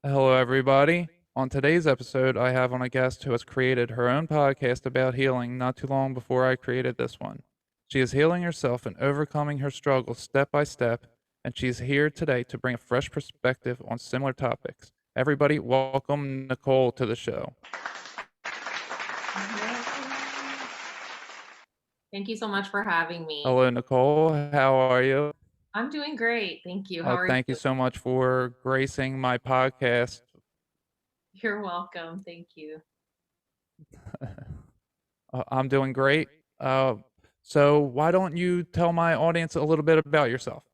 Hello, everybody. On today's episode, I have on a guest who has created her own podcast about healing not too long before I created this one. She is healing herself and overcoming her struggles step by step, and she's here today to bring a fresh perspective on similar topics. Everybody, welcome Nicole to the show. Thank you so much for having me. Hello, Nicole. How are you? I'm doing great. Thank you. How are Thank you you? so much for gracing my podcast. You're welcome. Thank you. I'm doing great. Uh, so, why don't you tell my audience a little bit about yourself?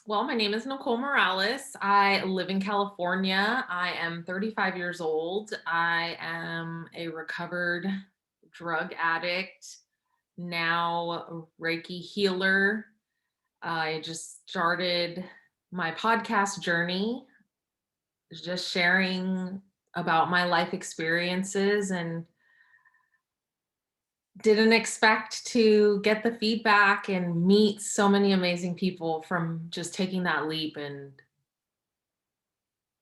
Well, my name is Nicole Morales. I live in California. I am 35 years old. I am a recovered drug addict, now a Reiki healer. I just started my podcast journey, just sharing about my life experiences, and didn't expect to get the feedback and meet so many amazing people from just taking that leap and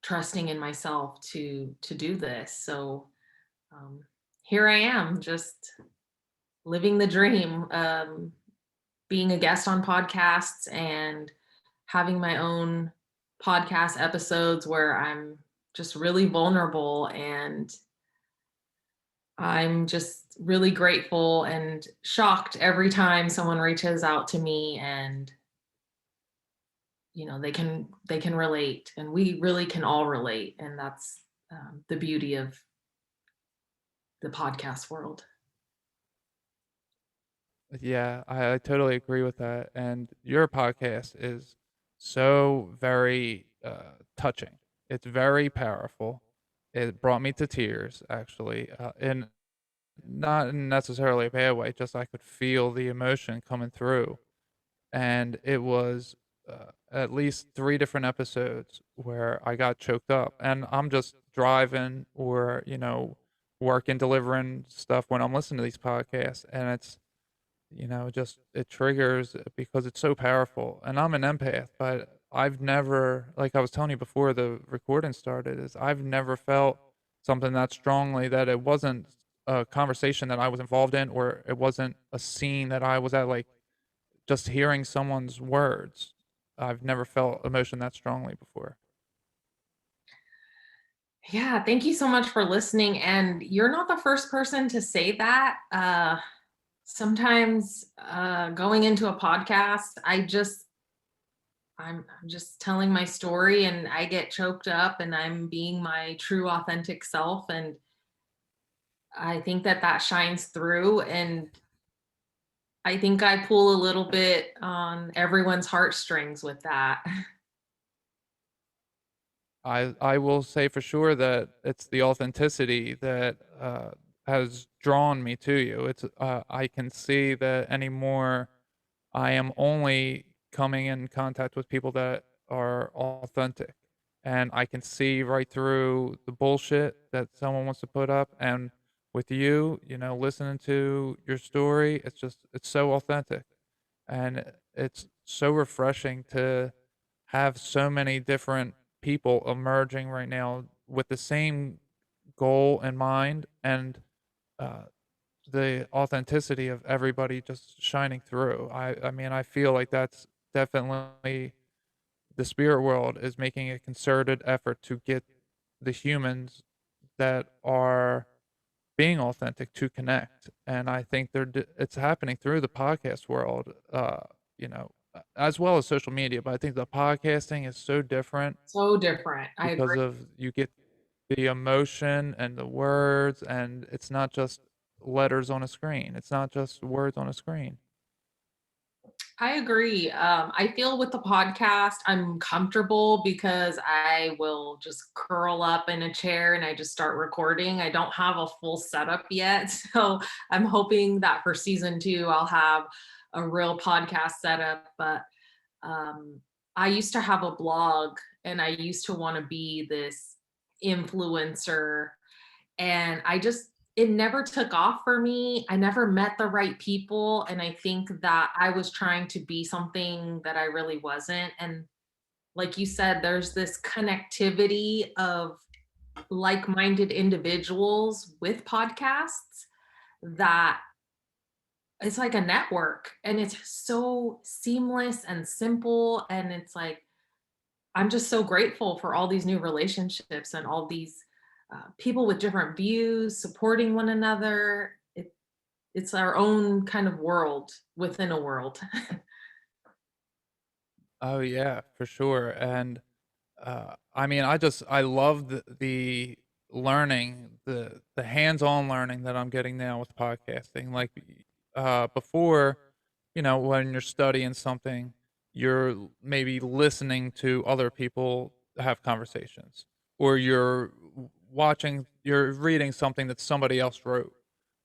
trusting in myself to do this. So um, here I am, just living the dream, being a guest on podcasts and having my own podcast episodes where I'm just really vulnerable, and I'm just really grateful and shocked every time someone reaches out to me and they can relate, and we really can all relate, and that's the beauty of the podcast world. Yeah, I totally agree with that. And your podcast is so very touching. It's very powerful. It brought me to tears, actually, and not in necessarily a bad way. Just I could feel the emotion coming through, and it was at least three different episodes where I got choked up. And I'm just driving or working, delivering stuff when I'm listening to these podcasts, and it's just it triggers because it's so powerful. And I'm an empath, but I've never, like I was telling you before the recording started, is I've never felt something that strongly that it wasn't a conversation that I was involved in or it wasn't a scene that I was at, like just hearing someone's words. I've never felt emotion that strongly before. Yeah, thank you so much for listening. And you're not the first person to say that. Sometimes going into a podcast, I'm just telling my story and I get choked up and I'm being my true authentic self, and I think that shines through, and I think I pull a little bit on everyone's heartstrings with that. I will say for sure that it's the authenticity that has drawn me to you. It's I can see that anymore. I am only coming in contact with people that are authentic, and I can see right through the bullshit that someone wants to put up. And with you, listening to your story, it's so authentic, and it's so refreshing to have so many different people emerging right now with the same goal in mind and uh, the authenticity of everybody just shining through. I mean, I feel like that's definitely the spirit world is making a concerted effort to get the humans that are being authentic to connect. And I think it's happening through the podcast world, as well as social media. But I think the podcasting is so different So different. I because agree. of you get the emotion and the words, and it's not just letters on a screen. It's not just words on a screen. I agree. I feel with the podcast, I'm comfortable because I will just curl up in a chair and I just start recording. I don't have a full setup yet. So I'm hoping that for season two, I'll have a real podcast setup. But um, I used to have a blog and I used to want to be this influencer, and it never took off for me. I never met the right people, and I think that I was trying to be something that I really wasn't. And like you said, there's this connectivity of like-minded individuals with podcasts that it's like a network, and it's so seamless and simple, and it's like I'm just so grateful for all these new relationships and all these people with different views supporting one another. It's our own kind of world within a world. Oh, yeah, for sure, and, I mean, I love the learning, the hands-on learning that I'm getting now with podcasting, like, before, when you're studying something, you're maybe listening to other people have conversations, or you're reading something that somebody else wrote,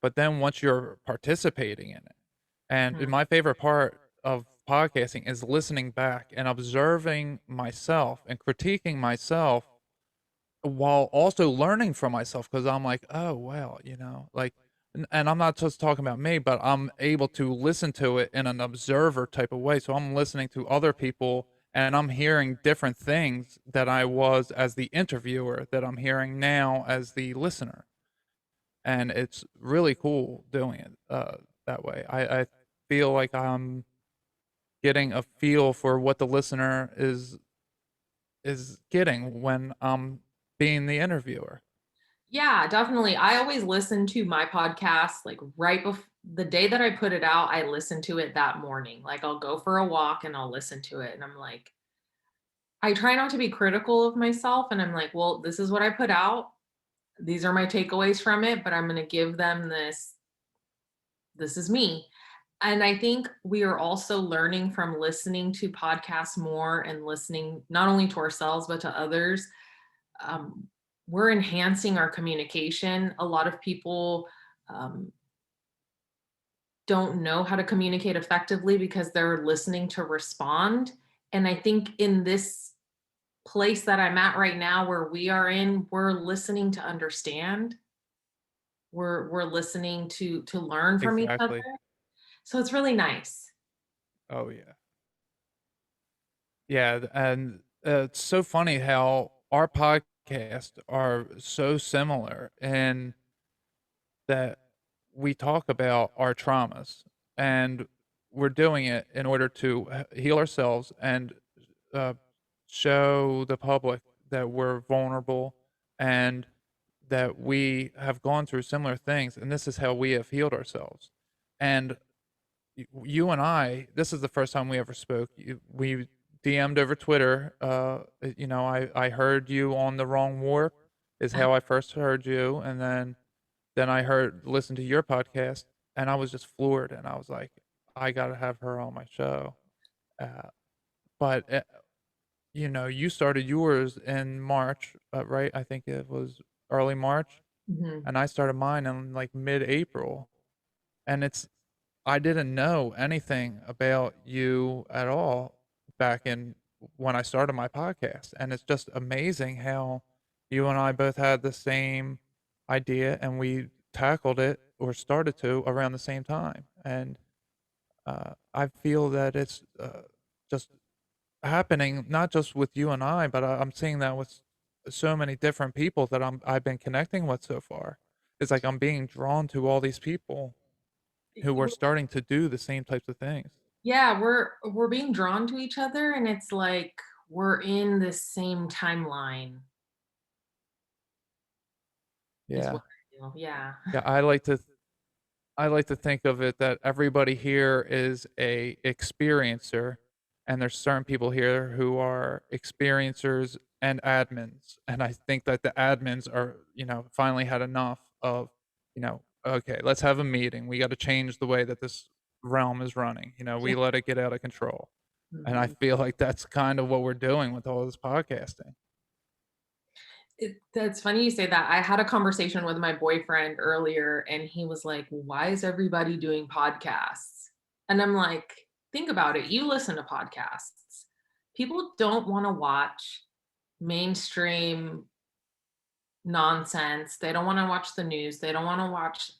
but then once you're participating in it, and Mhm. my favorite part of podcasting is listening back and observing myself and critiquing myself while also learning from myself, because 'cause I'm like, "Oh, well," like and I'm not just talking about me, but I'm able to listen to it in an observer type of way, so I'm listening to other people, and I'm hearing different things that I was as the interviewer that I'm hearing now as the listener, and it's really cool doing it, that way. I feel like I'm getting a feel for what the listener is getting when I'm being the interviewer. Yeah, definitely. I always listen to my podcast like right before the day that I put it out, I listen to it that morning. Like I'll go for a walk and I'll listen to it. And I'm like, I try not to be critical of myself. And I'm like, well, this is what I put out. These are my takeaways from it, but I'm going to give them this is me. And I think we are also learning from listening to podcasts more and listening not only to ourselves, but to others. Um, we're enhancing our communication. A lot of people um, don't know how to communicate effectively because they're listening to respond. And I think in this place that I'm at right now, where we are in, we're listening to understand. We're listening to learn from each other. Exactly. So it's really nice. Oh, yeah. Yeah, and, it's so funny how our podcasts are so similar in that we talk about our traumas, and we're doing it in order to heal ourselves and uh, show the public that we're vulnerable and that we have gone through similar things, and this is how we have healed ourselves. And you and I, this is the first time we ever spoke. We DM'd over Twitter. I heard you on the wrong warp is how I first heard you, and then I listened to your podcast, and I was just floored, and I was like, I gotta have her on my show. Uh, but you started yours in March, right? I think it was early March, Mhm. and I started mine in like mid-April. And I didn't know anything about you at all back in when I started my podcast. And it's just amazing how you and I both had the same idea and we tackled it or started to around the same time. And I feel that it's just happening not just with you and I, but I'm seeing that with so many different people that I've been connecting with so far. It's like I'm being drawn to all these people who were starting to do the same types of things. Yeah, we're being drawn to each other, and it's like we're in the same timeline is Yeah. what I feel. Yeah. Yeah, I like to think of it that everybody here is a experiencer, and there's certain people here who are experiencers and admins, and I think that the admins are, finally had enough of, "Okay, let's have a meeting. We gotta change the way that this realm is running." Yeah. We let it get out of control, and I Mhm. feel like that's kind of what we're doing with all this podcasting. That's funny you say that. I had a conversation with my boyfriend earlier, and he was like, "Why is everybody doing podcasts?" And I'm like, "Think about it. You listen to podcasts. People don't want to watch mainstream nonsense. They don't want to watch the news. They don't want to watch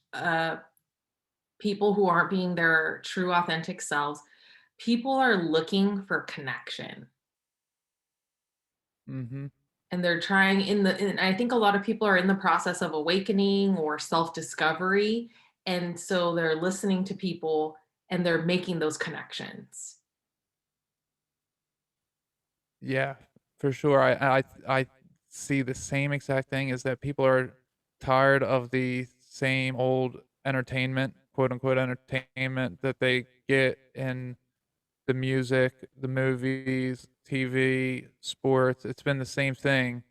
people who aren't being their true, authentic selves. People are looking for connection. Mhm. And they're trying and I think a lot of people are in the process of awakening or self-discovery, and so they're listening to people and they're making those connections. Yeah, for sure. I see the same exact thing is that people are tired of the same old entertainment, quote unquote entertainment that they get in the music, the movies, TV, sports. It's been the same thing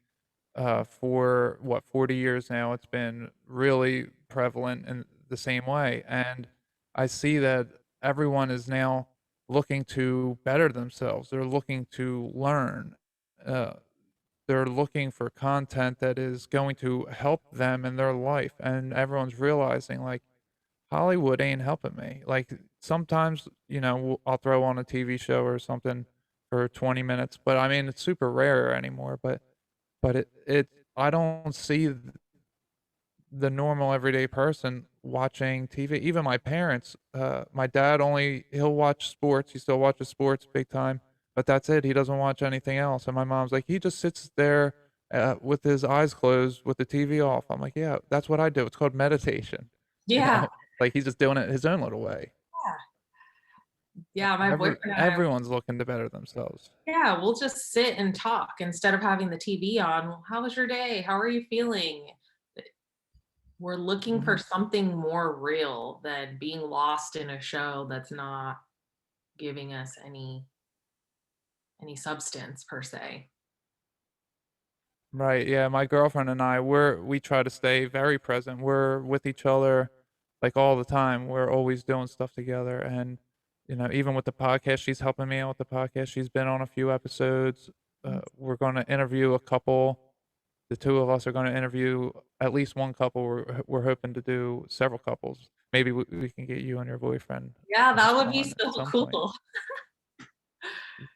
for what 40 years now. It's been really prevalent in the same way, and I see that everyone is now looking to better themselves. They're looking to learn. Uh, they're looking for content that is going to help them in their life, and everyone's realizing like Hollywood ain't helping me. Like sometimes, I'll throw on a TV show or something for 20 minutes, but I mean, it's super rare anymore. But I don't see the normal everyday person watching TV. Even my parents, my dad he'll watch sports. He still watches sports big time, but that's it. He doesn't watch anything else. And my mom's like, he just sits there with his eyes closed with the TV off. I'm like, yeah, that's what I do. It's called meditation. You Yeah, know, like he's just doing it his own little way. yeah, my boyfriend and I, Everyone's looking to better themselves. yeah, we'll just sit and talk instead of having the TV on. Well, how was your day? How are you feeling? We're looking for Mhm. something more real than being lost in a show that's not giving us any substance per se. Right, yeah, my girlfriend and we try to stay very present. We're with each other, like, all the time. We're always doing stuff together, and, even with the podcast, she's helping me out with the podcast. She's been on a few episodes. We're gonna interview a couple. The 2 of us are gonna interview at least 1 couple. We're hoping to do several couples. Maybe we can get you and your boyfriend, Yeah, that would be on at so some point. cool.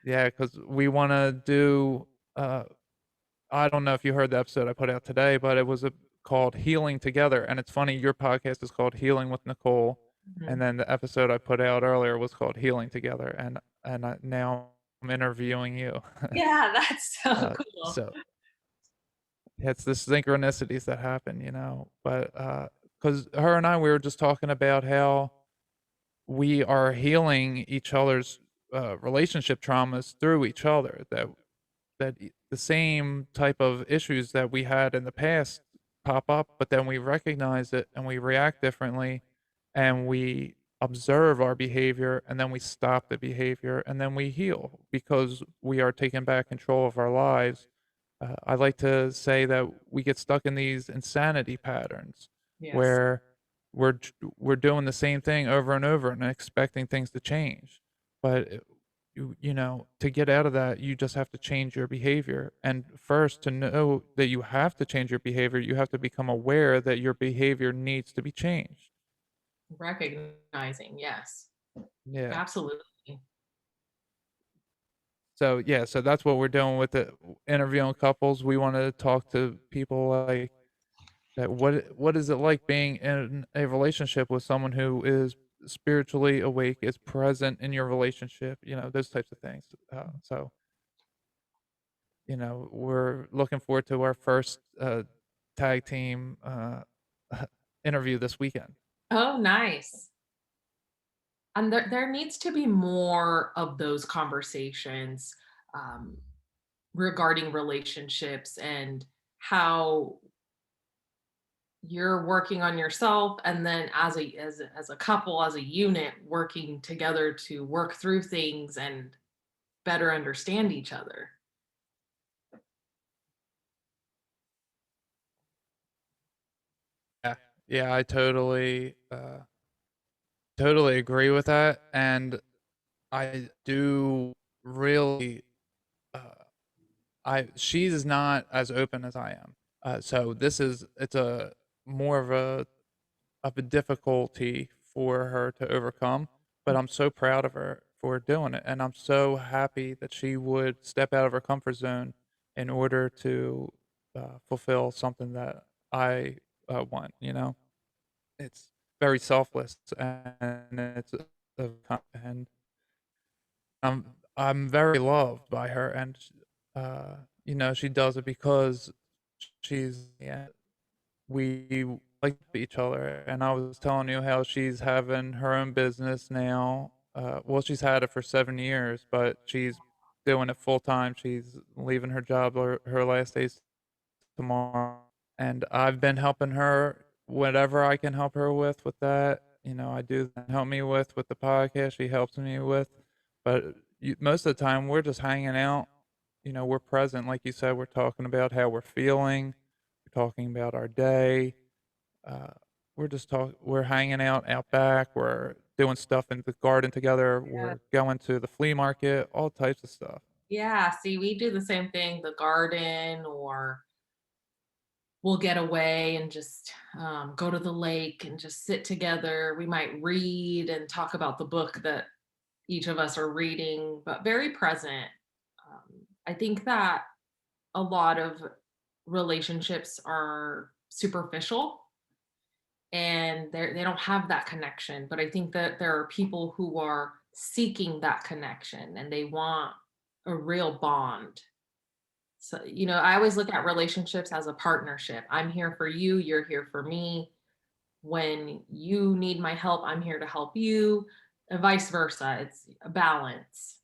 Yeah, because we wanna do, uh I don't know if you heard the episode I put out today, but it was called Healing Together. And it's funny, your podcast is called Healing with Nicole. And Mhm. then the episode I put out earlier was called Healing Together. Now I'm interviewing you. Yeah, that's so uh, cool. so it's the synchronicities that happen, But because her and we were just talking about how we are healing each other's relationship traumas through each other. The same type of issues that we had in the past pop up, but then we recognize it and we react differently and we observe our behavior and then we stop the behavior and then we heal because we are taking back control of our lives. I like to say that we get stuck in these insanity patterns Yes. where we're doing the same thing over and over and expecting things to change. But to get out of that, you just have to change your behavior. And first, to know that you have to change your behavior, you have to become aware that your behavior needs to be changed. Recognizing, yes. Yeah. Absolutely. So yeah, so that's what we're doing with the interviewing couples. We want to talk to people like that. What is it like being in a relationship with someone who is spiritually awake, is present in your relationship? Those types of things. So we're looking forward to our first tag team interview this weekend. Oh, nice. And there needs to be more of those conversations, um, regarding relationships and how you're working on yourself, and then as a couple, as a unit, working together to work through things and better understand each other. Yeah, yeah, I totally agree with that, and I do really. Uh, I She's not as open as I am, so it's a more of a difficulty for her to overcome, but I'm so proud of her for doing it, and I'm so happy that she would step out of her comfort zone in order to, fulfill something that I, want. It's very selfless, and and I'm very loved by her, and, she does it because she's yeah, we like each other. And I was telling you how she's having her own business now. Well, she's had it for 7 years, but she's doing it full time. She's leaving her job, her last day's tomorrow. And I've been helping her whatever I can help her with that. I do help me with the podcast. She helps me with, but most of the time we're just hanging out. We're present, like you said. We're talking about how we're feeling. We're talking about our day. Uh, we're hanging out back. We're doing stuff in the garden together. Yeah. We're going to the flea market, all types of stuff. Yeah, see, we do the same thing, the garden, or we'll get away and just go to the lake and just sit together. We might read and talk about the book that each of us are reading, but very present. I think that a lot of relationships are superficial and they don't have that connection. But I think that there are people who are seeking that connection and they want a real bond. So, I always look at relationships as a partnership. I'm here for you, you're here for me. When you need my help, I'm here to help you, and vice versa. It's a balance.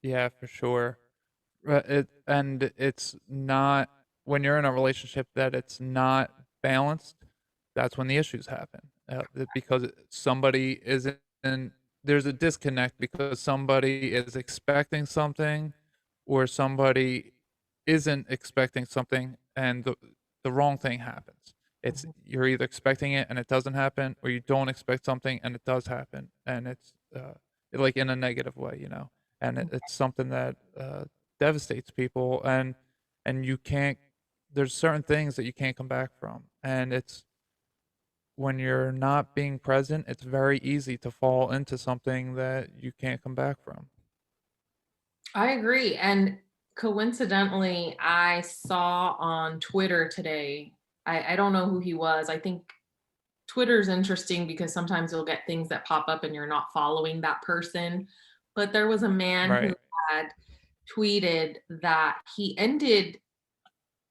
Yeah, for sure. And it's not when you're in a relationship that it's not balanced, that's when the issues happen. Because somebody isn't, there's a disconnect because somebody is expecting something or somebody isn't expecting something and the wrong thing happens. It's Mhm. you're either expecting it and it doesn't happen, or you don't expect something and it does happen, and it's like in a negative way. And it's something that devastates people, and you can't. There's certain things that you can't come back from, and it's when you're not being present, it's very easy to fall into something that you can't come back from. I agree. And coincidentally, I saw on Twitter today, I don't know who he was. I think Twitter's interesting because sometimes you'll get things that pop up and you're not following that person. But there was a man who Right. had tweeted that he ended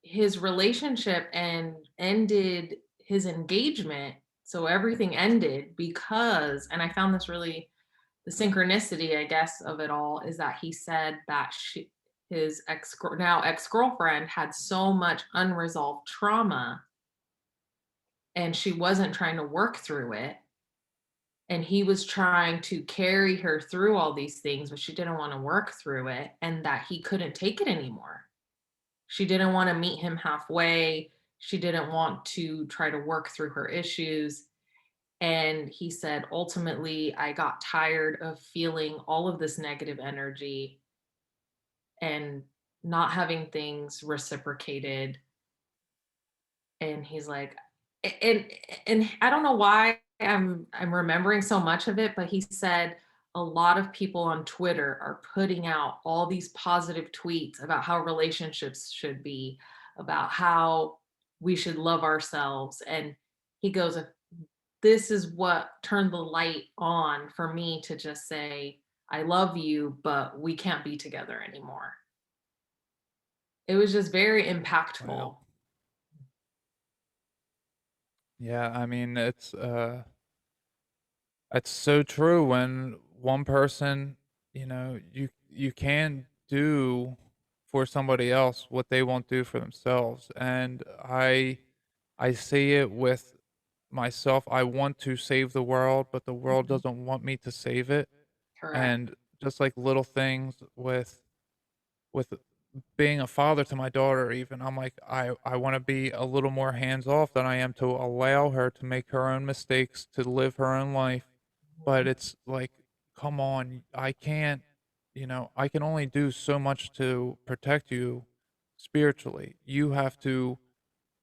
his relationship and ended his engagement. So everything ended because, and I found this really, the synchronicity, I guess, of it all is that he said that his now ex-girlfriend had so much unresolved trauma and she wasn't trying to work through it. And he was trying to carry her through all these things, but she didn't want to work through it and that he couldn't take it anymore. She didn't want to meet him halfway. She didn't want to try to work through her issues. And he said, ultimately, I got tired of feeling all of this negative energy and not having things reciprocated. And he's like, and and I don't know why I'm remembering so much of it, but he said a lot of people on Twitter are putting out all these positive tweets about how relationships should be, about how we should love ourselves. And he goes, this is what turned the light on for me to just say, I love you, but we can't be together anymore. It was just very Wow. impactful. Yeah, I mean, it's so true when one person, you can do for somebody else what they won't do for themselves. And I see it with myself. I want to save the world, but the world Mhm. doesn't want me to save it. Correct. And just like little things with being a father to my daughter even, I'm like, I wanna be a little more hands off than I am to allow her to make her own mistakes, to live her own life, but Mhm. it's like, "Come on, I can only do so much to protect you spiritually. You have to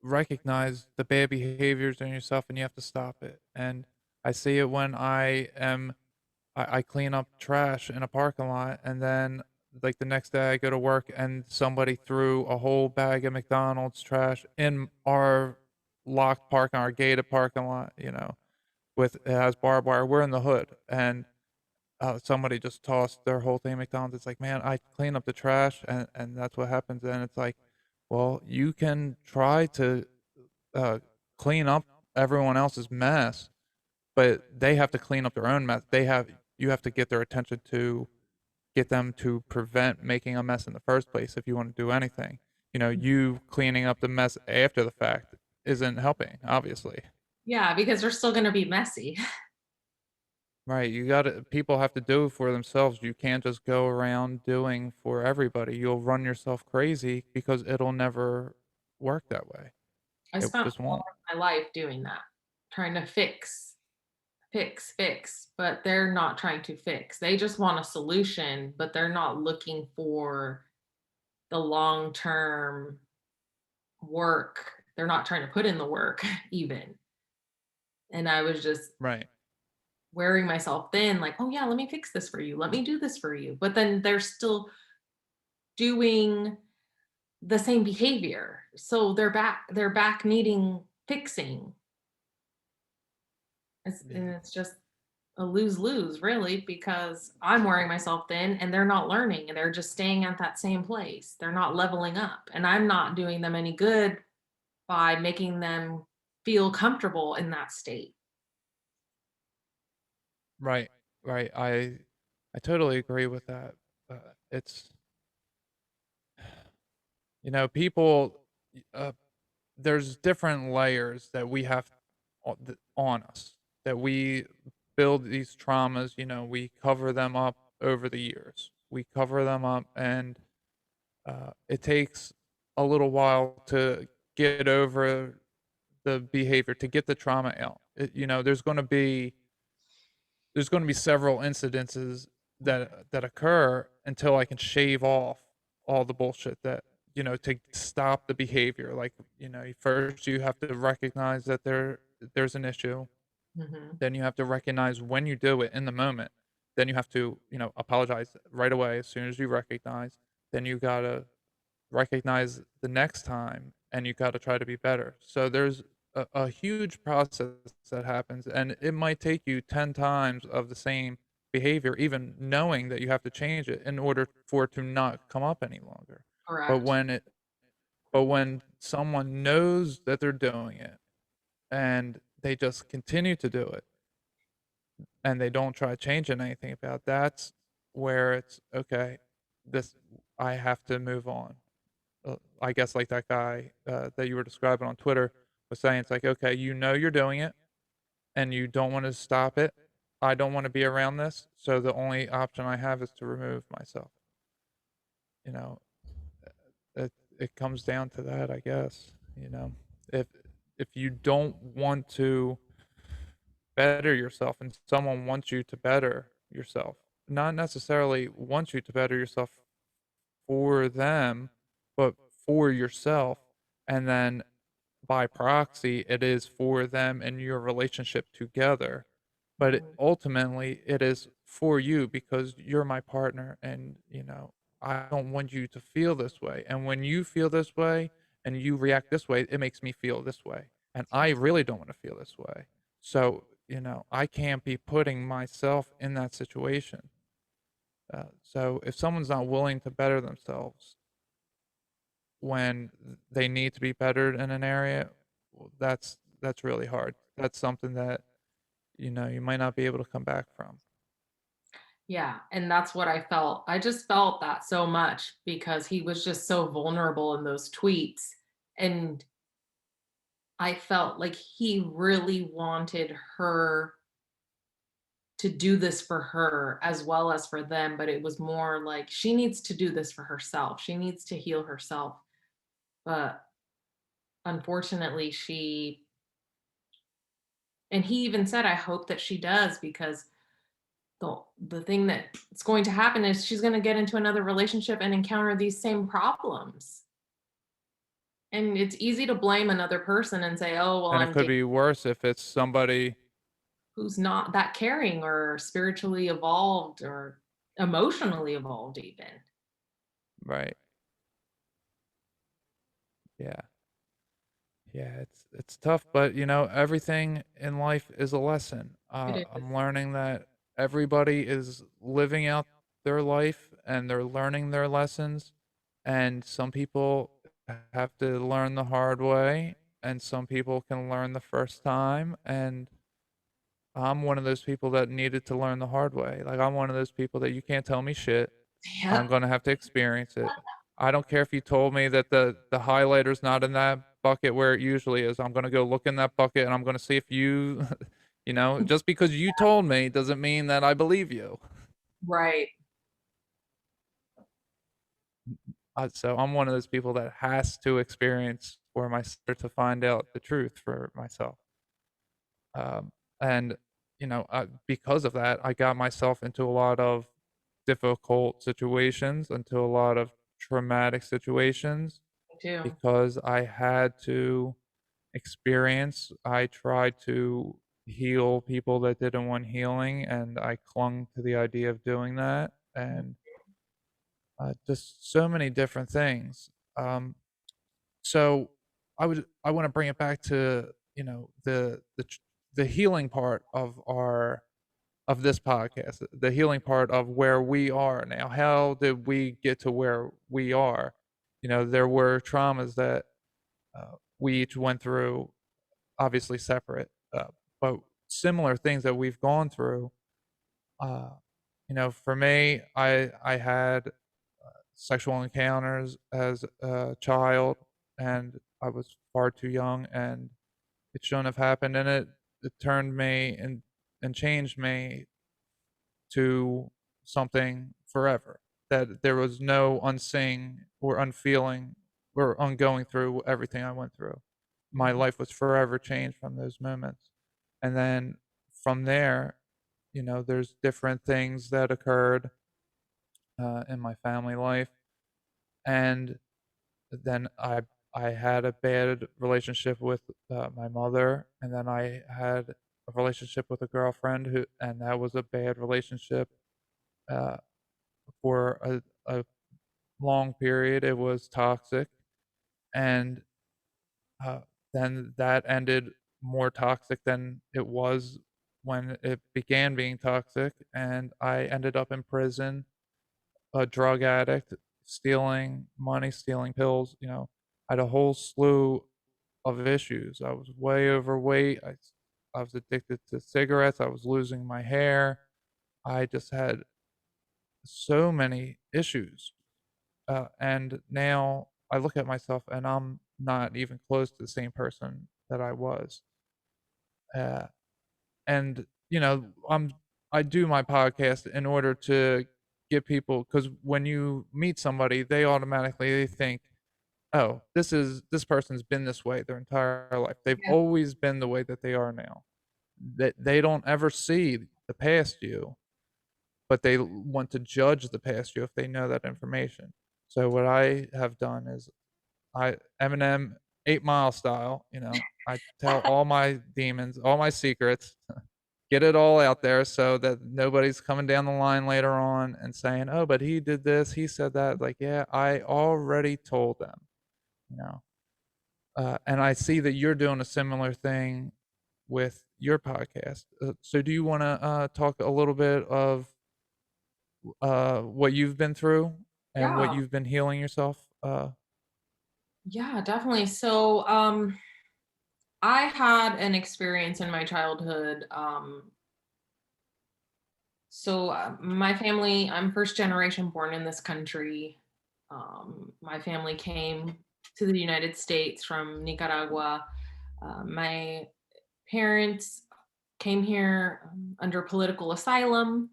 recognize the bad behaviors in yourself, and you have to stop it." And I see it when I clean up trash in a parking lot, and then, like, the next day I go to work and somebody threw a whole bag of McDonald's trash in our locked our gated parking lot, with it has barbed wire. We're in the hood, and somebody just tossed their whole thing at McDonald's. It's like, man, I clean up the trash, and that's what happens. And it's like, well, you can try to uh, clean up everyone else's mess, but they have to clean up their own mess. You have to get their attention to get them to prevent making a mess in the first place if you want to do anything. You cleaning up the mess after the fact isn't helping, obviously. Yeah, because they're still gonna be messy. Right, people have to do for themselves. You can't just go around doing for everybody. You'll run yourself crazy because it'll never work that way. I It spent just all won't. of my life doing that, trying to fix, but they're not trying to fix. They just want a solution, but they're not looking for the long-term work. They're not trying to put in the work even. And I was just Right, wearing myself thin, like, "Oh, yeah, let me fix this for you. Let me do this for you." But then they're still doing the same behavior. So they're back needing fixing. And yeah. it's just a lose-lose really because I'm wearing myself thin and they're not learning and they're just staying at that same place. They're not leveling up and I'm not doing them any good by making them feel comfortable in that state. Right, right. I totally agree with that. It's people, there's different layers that we have on us, that we build these traumas. We cover them up over the years. We cover them up, and it takes a little while to get over the behavior, to get the trauma out. There's going to be several incidences that occur until I can shave off all the bullshit to stop the behavior. Like, first you have to recognize that there's an issue. Mhm. Then you have to recognize when you do it in the moment. Then you have to, apologize right away as soon as you recognize. Then you gotta recognize the next time, and you gotta try to be better. So there's a huge process that happens, and it might take you 10 times of the same behavior, even knowing that you have to change it in order for it to not come up any longer. But Correct. when it but when someone knows that they're doing it and they just continue to do it and they don't try changing anything about it, that's where it's okay. This I have to move on. I guess like that guy that you were describing on Twitter was saying, it's like, okay, you're doing it and you don't want to stop it. I don't want to be around this, so the only option I have is to remove myself. You know, it comes down to that, I guess. If if you don't want to better yourself and someone wants you to better yourself, not necessarily wants you to better yourself for them, but for yourself, and then by proxy, it is for them and your relationship together. But Mhm. ultimately, it is for you because you're my partner, and I don't want you to feel this way. And when you feel this way and you react this way, it makes me feel this way, and I really don't want to feel this way. So I can't be putting myself in that situation. So if someone's not willing to better themselves when they need to be bettered in an area, well, that's really hard. That's something that, you might not be able to come back from. Yeah, and that's what I felt. I just felt that so much because he was just so vulnerable in those tweets, and I felt like he really wanted her to do this for her as well as for them, but it was more like she needs to do this for herself. She needs to heal herself. But unfortunately, and he even said, I hope that she does because the thing that's going to happen is she's going to get into another relationship and encounter these same problems. And it's easy to blame another person and say, "Oh, well, And it I'm could dating be worse if it's somebody. who's not that caring or spiritually evolved or emotionally evolved even." Right. Yeah. Yeah, it's tough, but everything in life is a lesson. It is. I'm learning that everybody is living out their life and they're learning their lessons, and some people have to learn the hard way, and some people can learn the first time, and I'm one of those people that needed to learn the hard way. Like, I'm one of those people that you can't tell me shit. I'm Yep. gonna have to experience it. I don't care if you told me that the highlighter's not in that bucket where it usually is. I'm gonna go look in that bucket, and I'm gonna see if you just because you told me doesn't mean that I believe you. Right. So I'm one of those people that has to experience for myself to find out the truth for myself. And because of that, I got myself into a lot of difficult situations, into a lot of traumatic situations Me too. because I had to experience. I tried to heal people that didn't want healing, and I clung to the idea of doing that, and just so many different things. So I want to bring it back to the healing part of this podcast, the healing part of where we are now. How did we get to where we are? There were traumas that we each went through, obviously separate, but similar things that we've gone through. Uh, for me, I had sexual encounters as a child, and I was far too young, and it shouldn't have happened. And it turned me and changed me to something forever. That there was no unseeing or unfeeling or ungoing through everything I went through. My Mhm. life was forever changed from those moments. And then from there, there's different things that occurred in my family life. And then I had a bad relationship with my mother, and then I had a relationship with a girlfriend and that was a bad relationship. Uh, for a long period. It was toxic, and uh, then that ended more toxic than it was when it began being toxic, and I ended up in prison, a drug addict, stealing money, stealing pills. I had a whole slew of issues. I was way overweight. I was addicted to cigarettes. I was losing my hair. I just had so many issues. And now I look at myself and I'm not even close to the same person that I was. Uh, and I do my podcast in order to get people, because when you meet somebody, they automatically think, oh, this person's been this way their entire life. They've Yeah. always been the way that they are now. That they don't ever see the past you, but they want to judge the past you if they know that information. So what I have done is I Eminem 8 Mile style, I tell all my demons, all my secrets, get it all out there so that nobody's coming down the line later on and saying, "Oh, but he did this, he said that." Like, yeah, I already told them, you know. And I see that you're doing a similar thing with your podcast. So do you want to talk a little bit of what you've been through and what Yeah. you've been healing yourself? Yeah, definitely. So I had an experience in my childhood. My family, I'm first generation born in this country. My family came to the United States from Nicaragua. My parents came here under political asylum.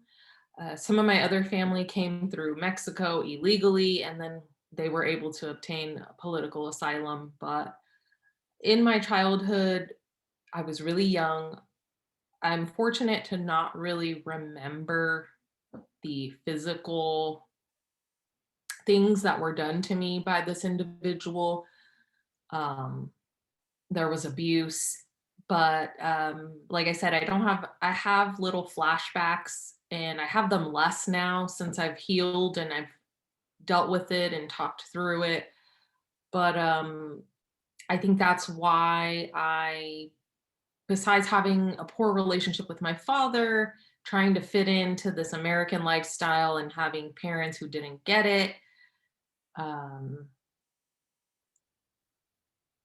Some of my other family came through Mexico illegally, and then they were able to obtain political asylum. But in my childhood, I was really young. I'm fortunate to not really remember the physical things that were done to me by this individual. Um, there was abuse, but like I said, I have little flashbacks, and I have them less now since I've healed and I've dealt with it and talked through it. But I think that's why besides having a poor relationship with my father, trying to fit into this American lifestyle and having parents who didn't get it. Um,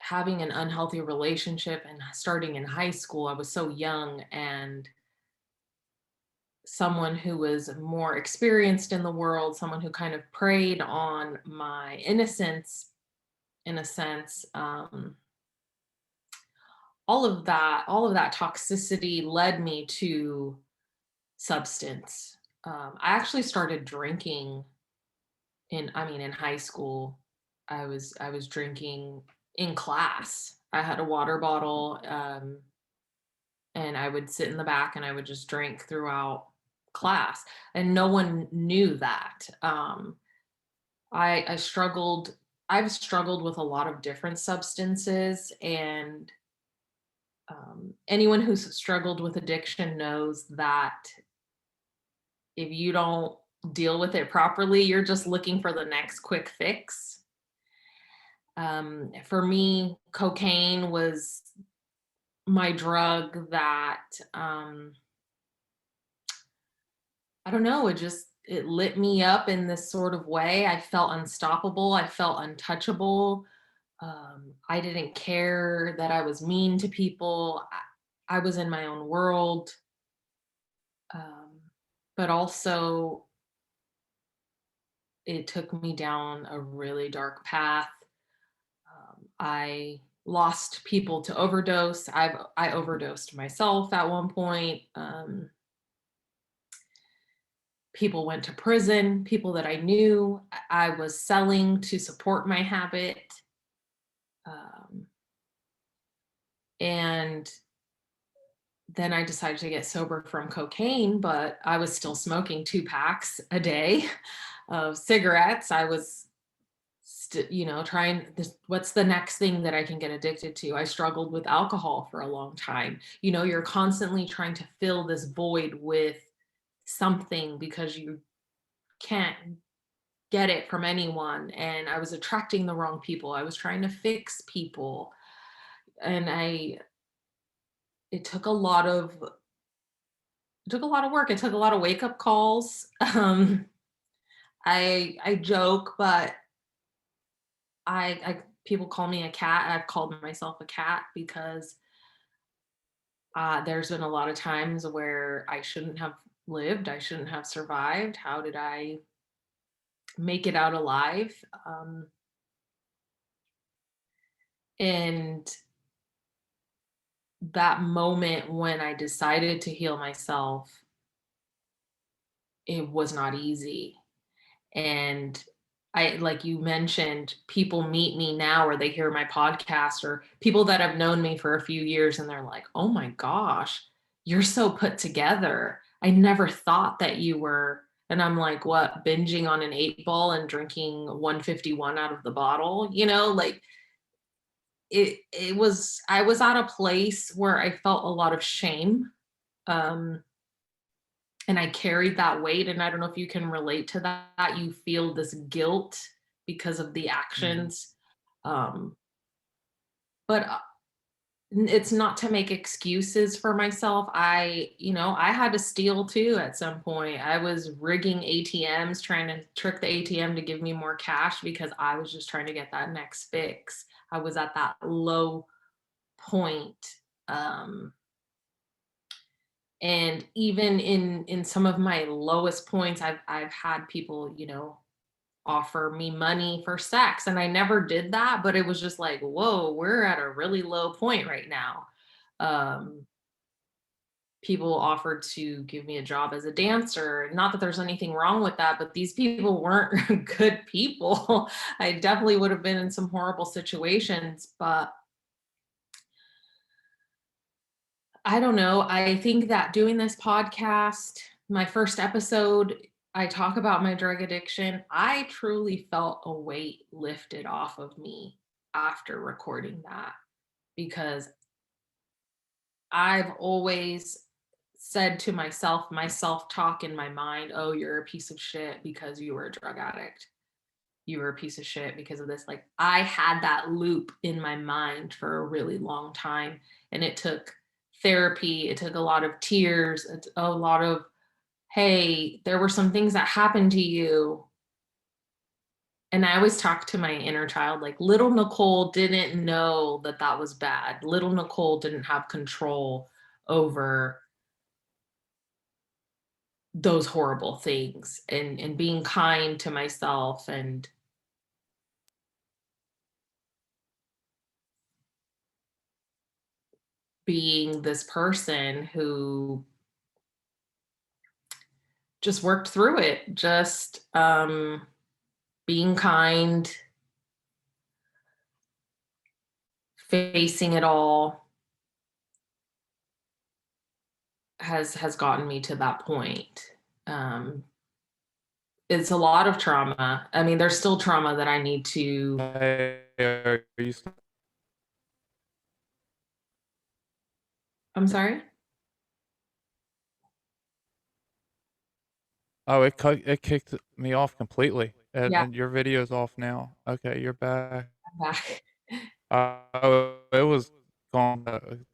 Having an unhealthy relationship and starting in high school. I was so young, and someone who was more experienced in the world, someone who kind of preyed on my innocence in a sense. All of that toxicity led me to substance. I actually started drinking in high school. I was drinking in class. I had a water bottle, and I would sit in the back and I would just drink throughout class, and no one knew that. I struggled. I've struggled with a lot of different substances, and anyone who's struggled with addiction knows that if you don't deal with it properly, you're just looking for the next quick fix. For me, cocaine was my drug that I don't know, it lit me up in this sort of way. I felt unstoppable. I felt untouchable. I didn't care that I was mean to people. I was in my own world. Um, but also, it took me down a really dark path. I lost people to overdose. I overdosed myself at one point. People went to prison. People that I knew. I was selling to support my habit, um, and then I decided to get sober from cocaine. But I was still smoking 2 packs a day of cigarettes. I was trying this, what's the next thing that I can get addicted to. I struggled with alcohol for a long time. You're constantly trying to fill this void with something because you can't get it from anyone, and I was attracting the wrong people. I was trying to fix people, and I it took a lot of work. It took a lot of wake up calls. I joke, but I people call me a cat. I've called myself a cat because there's been a lot of times where I shouldn't have lived. I shouldn't have survived. How did I make it out alive? And that moment when I decided to heal myself, it was not easy. And like you mentioned, people meet me now or they hear my podcast, or people that have known me for a few years and they're like, oh my gosh, you're so put together. I never thought that you were. And I'm like, what, binging on an 8 ball and drinking 151 out of the bottle? Like I was at a place where I felt a lot of shame. Um, and I carried that weight. And I don't know if you can relate to that. You feel this guilt because of the Mhm. actions. Um, but it's not to make excuses for myself. I had to steal too at some point. I was rigging ATMs, trying to trick the ATM to give me more cash because I was just trying to get that next fix. I was at that low point. Um, and even in some of my lowest points, I've had people offer me money for sex, and I never did that, but it was just like, whoa, we're at a really low point right now. um People offered to give me a job as a dancer. Not that there's anything wrong with that, but these people weren't good people. I definitely would have been in some horrible situations, but I don't know. I think that doing this podcast, my first episode, I talk about my drug addiction. I truly felt a weight lifted off of me after recording that, because I've always said to myself, my self talk in my mind, oh, you're a piece of shit because you were a drug addict. You were a piece of shit because of this. Like, I had that loop in my mind for a really long time. And it took therapy. It took a lot of tears. It's a lot of, hey, there were some things that happened to you. And I always talk to my inner child, like little Nicole didn't know that that was bad. Little Nicole didn't have control over those horrible things, and being kind to myself and being this person who just worked through it, just being kind, facing it all has gotten me to that point. Um, it's a lot of trauma. I mean, there's still trauma that I need to. Hey, are you I'm sorry. Oh, it kicked me off completely, Yeah, and your video's off now. Okay, you're back. I'm back. It was gone,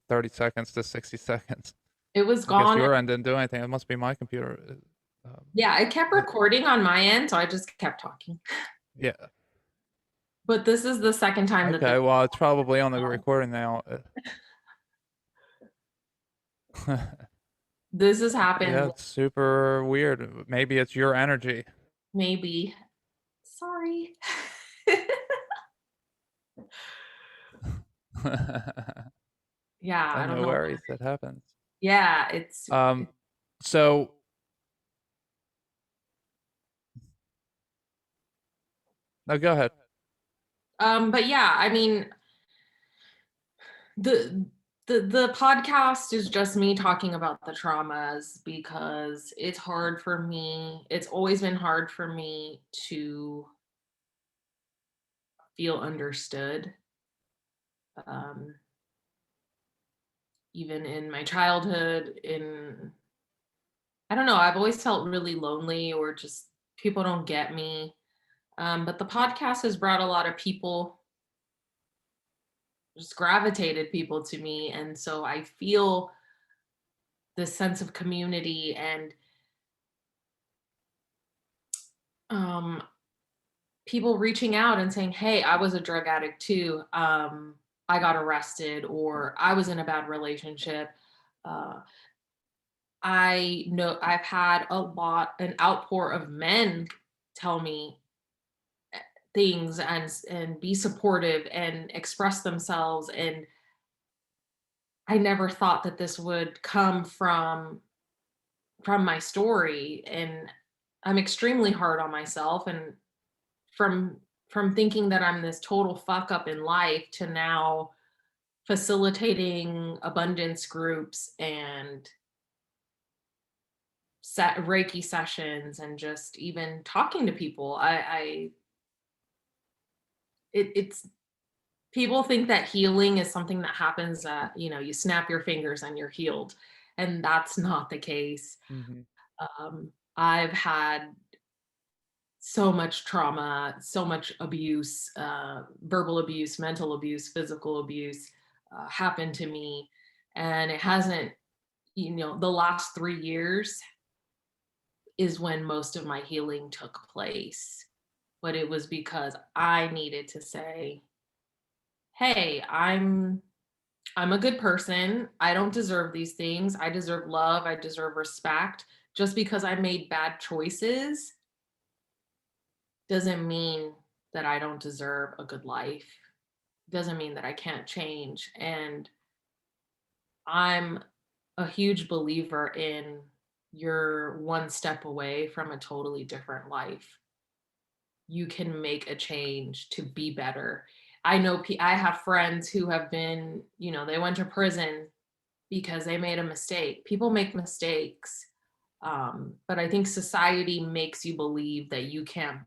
30 seconds to 60 seconds. It was I guess gone. your end didn't do anything. It must be my computer. Yeah, it kept It recording on my end, so I just kept talking. yeah. But this is the second time that this. Okay, well, it's probably on the recording now. This has Yeah, happened. it's super weird. Maybe it's your energy. Maybe. Sorry. Yeah, Oh, I don't no know. worries. That happens. Yeah, Um, so no, go ahead. but yeah, I mean, the the podcast is just me talking about the traumas because it's hard for me. It's always been hard for me to feel understood. Um, even in my childhood, in I don't know, I've always felt really lonely or just people don't get me. But the podcast has brought a lot of people, just gravitated people to me. And so I feel this sense of community and um, people reaching out and saying, hey, I was a drug addict too. I got arrested, or I was in a bad relationship. Uh, I know I've had an outpour of men tell me things and be supportive and express themselves. And I never thought that this would come from my story. And I'm extremely hard on myself, and from from thinking that I'm this total fuck up in life to now facilitating abundance groups and set Reiki sessions and just even talking to people. It's people think that healing is something that happens that, you snap your fingers and you're healed. And that's not the case. Mhm. I've had so much trauma, so much abuse, verbal abuse, mental abuse, physical abuse happened to me. And it hasn't, the last 3 years is when most of my healing took place. But it was because I needed to say, hey, I'm a good person. I don't deserve these things. I deserve love. I deserve respect. Just because I made bad choices doesn't mean that I don't deserve a good life. Doesn't mean that I can't change. And I'm a huge believer in you're one step away from a totally different life. You can make a change to be better. I know I have friends who have been, they went to prison because they made a mistake. People make mistakes. But I think society makes you believe that you can't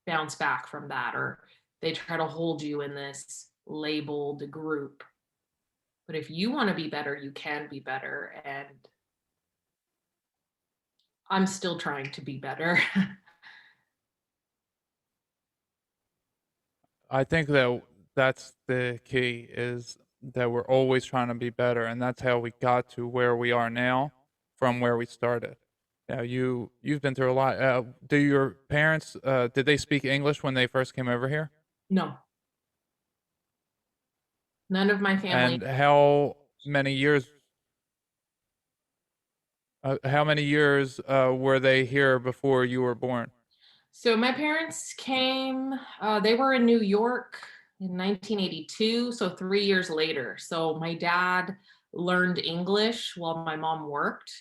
bounce back from that, or they try to hold you in this labeled group. But if you want to be better, you can be better. And I'm still trying to be better. I think that that's the key is that we're always trying to be better, and that's how we got to where we are now from where we started. Now you've been through a lot. Do your parents did they speak English when they first came over here? No, none of my family. And how many years were they here before you were born? So my parents came, they were in New York in 1982, so 3 years later. So my dad learned English while my mom worked.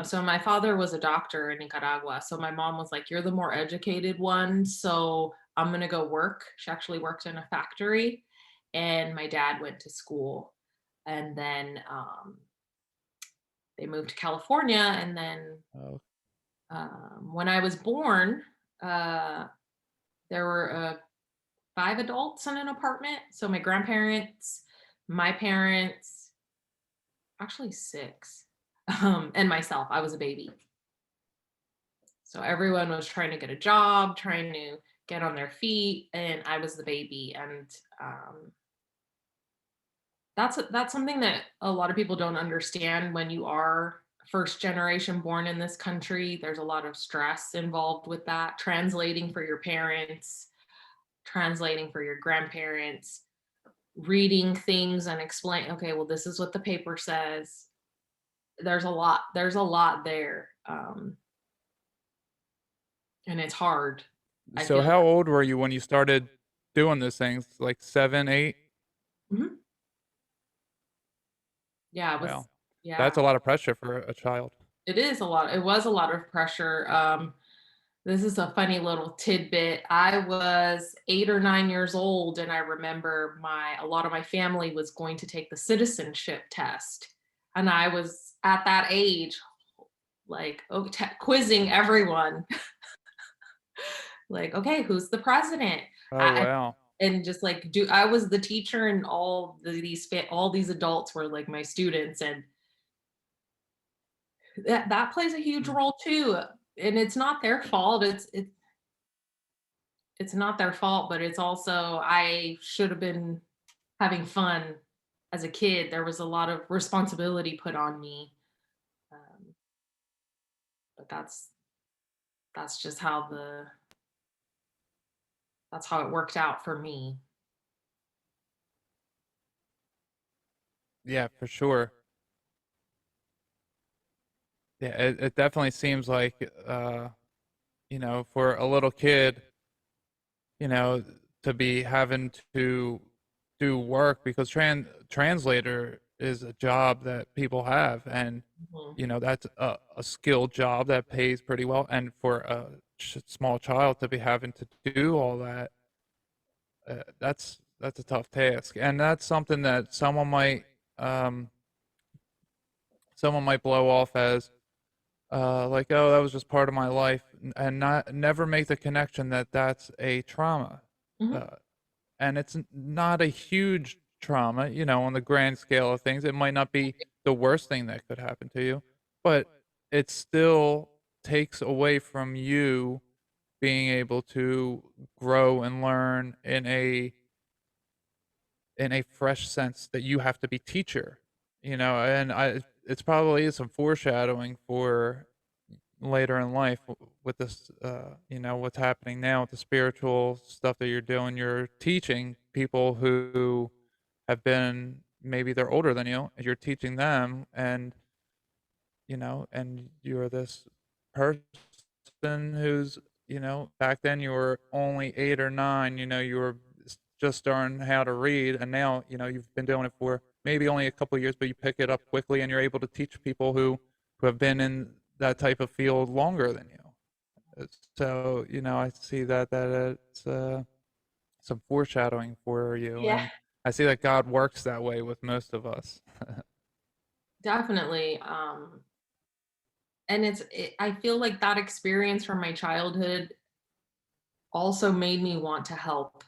So my father was a doctor in Nicaragua. So my mom was like, "You're the more educated one, so I'm gonna go work." She actually worked in a factory, and my dad went to school. And then they moved to California, and then Oh, when I was born, uh, there were 5 adults in an apartment. So my grandparents, my parents, actually six, and myself. I was a baby. So everyone was trying to get a job, trying to get on their feet, and I was the baby. And um, that's something that a lot of people don't understand when you are first generation born in this country. There's a lot of stress involved with that, translating for your parents, translating for your grandparents, reading things and explain, okay, well, this is what the paper says. There's a lot there. And it's hard, I so feel how like. old were you when you started doing these things? Like 7, 8? Mhm. Yeah, it was. Wow. That's Yeah, a lot of pressure for a child. it is a lot. It was a lot of pressure. This is a funny little tidbit. I was 8 or 9 years old, and I remember a lot of my family was going to take the citizenship test, and I was at that age, like, oh, quizzing everyone, like, okay, who's the president? Oh, I wow. and just like, do I was the teacher, and all these adults were like my students, and that plays a huge Mm. role too. And it's not their fault. It's not their fault, but it's also, I should have been having fun as a kid. There was a lot of responsibility put on me, um, but that's just that's how it worked out for me. Yeah, for sure. Yeah, it definitely seems like, for a little kid, you know, to be having to do work because translator is a job that people have, and Mhm. that's a skilled job that pays pretty well, and for a small child to be having to do all that, that's a tough task, and that's something that um, someone might blow off as like, oh, that was just part of my life, and not never make the connection that that's a trauma. Mhm. Uh, and it's not a huge trauma, on the grand scale of things. It might not be the worst thing that could happen to you, but it still takes away from you being able to grow and learn in a fresh sense that you have to be teacher, and it's probably some foreshadowing for later in life with this, what's happening now with the spiritual stuff that you're doing. You're teaching people who have been, maybe they're older than you, and you're teaching them, and you're this person who's, back then you were only 8 or 9, you were just starting how to read, and now, you've been doing it for maybe only a couple of years, but you pick it up quickly and you're able to teach people who have been in that type of field longer than you. So, I see that it's some foreshadowing for you, Yeah, and I see that God works that way with most of us. definitely. And I feel like that experience from my childhood also made me want to help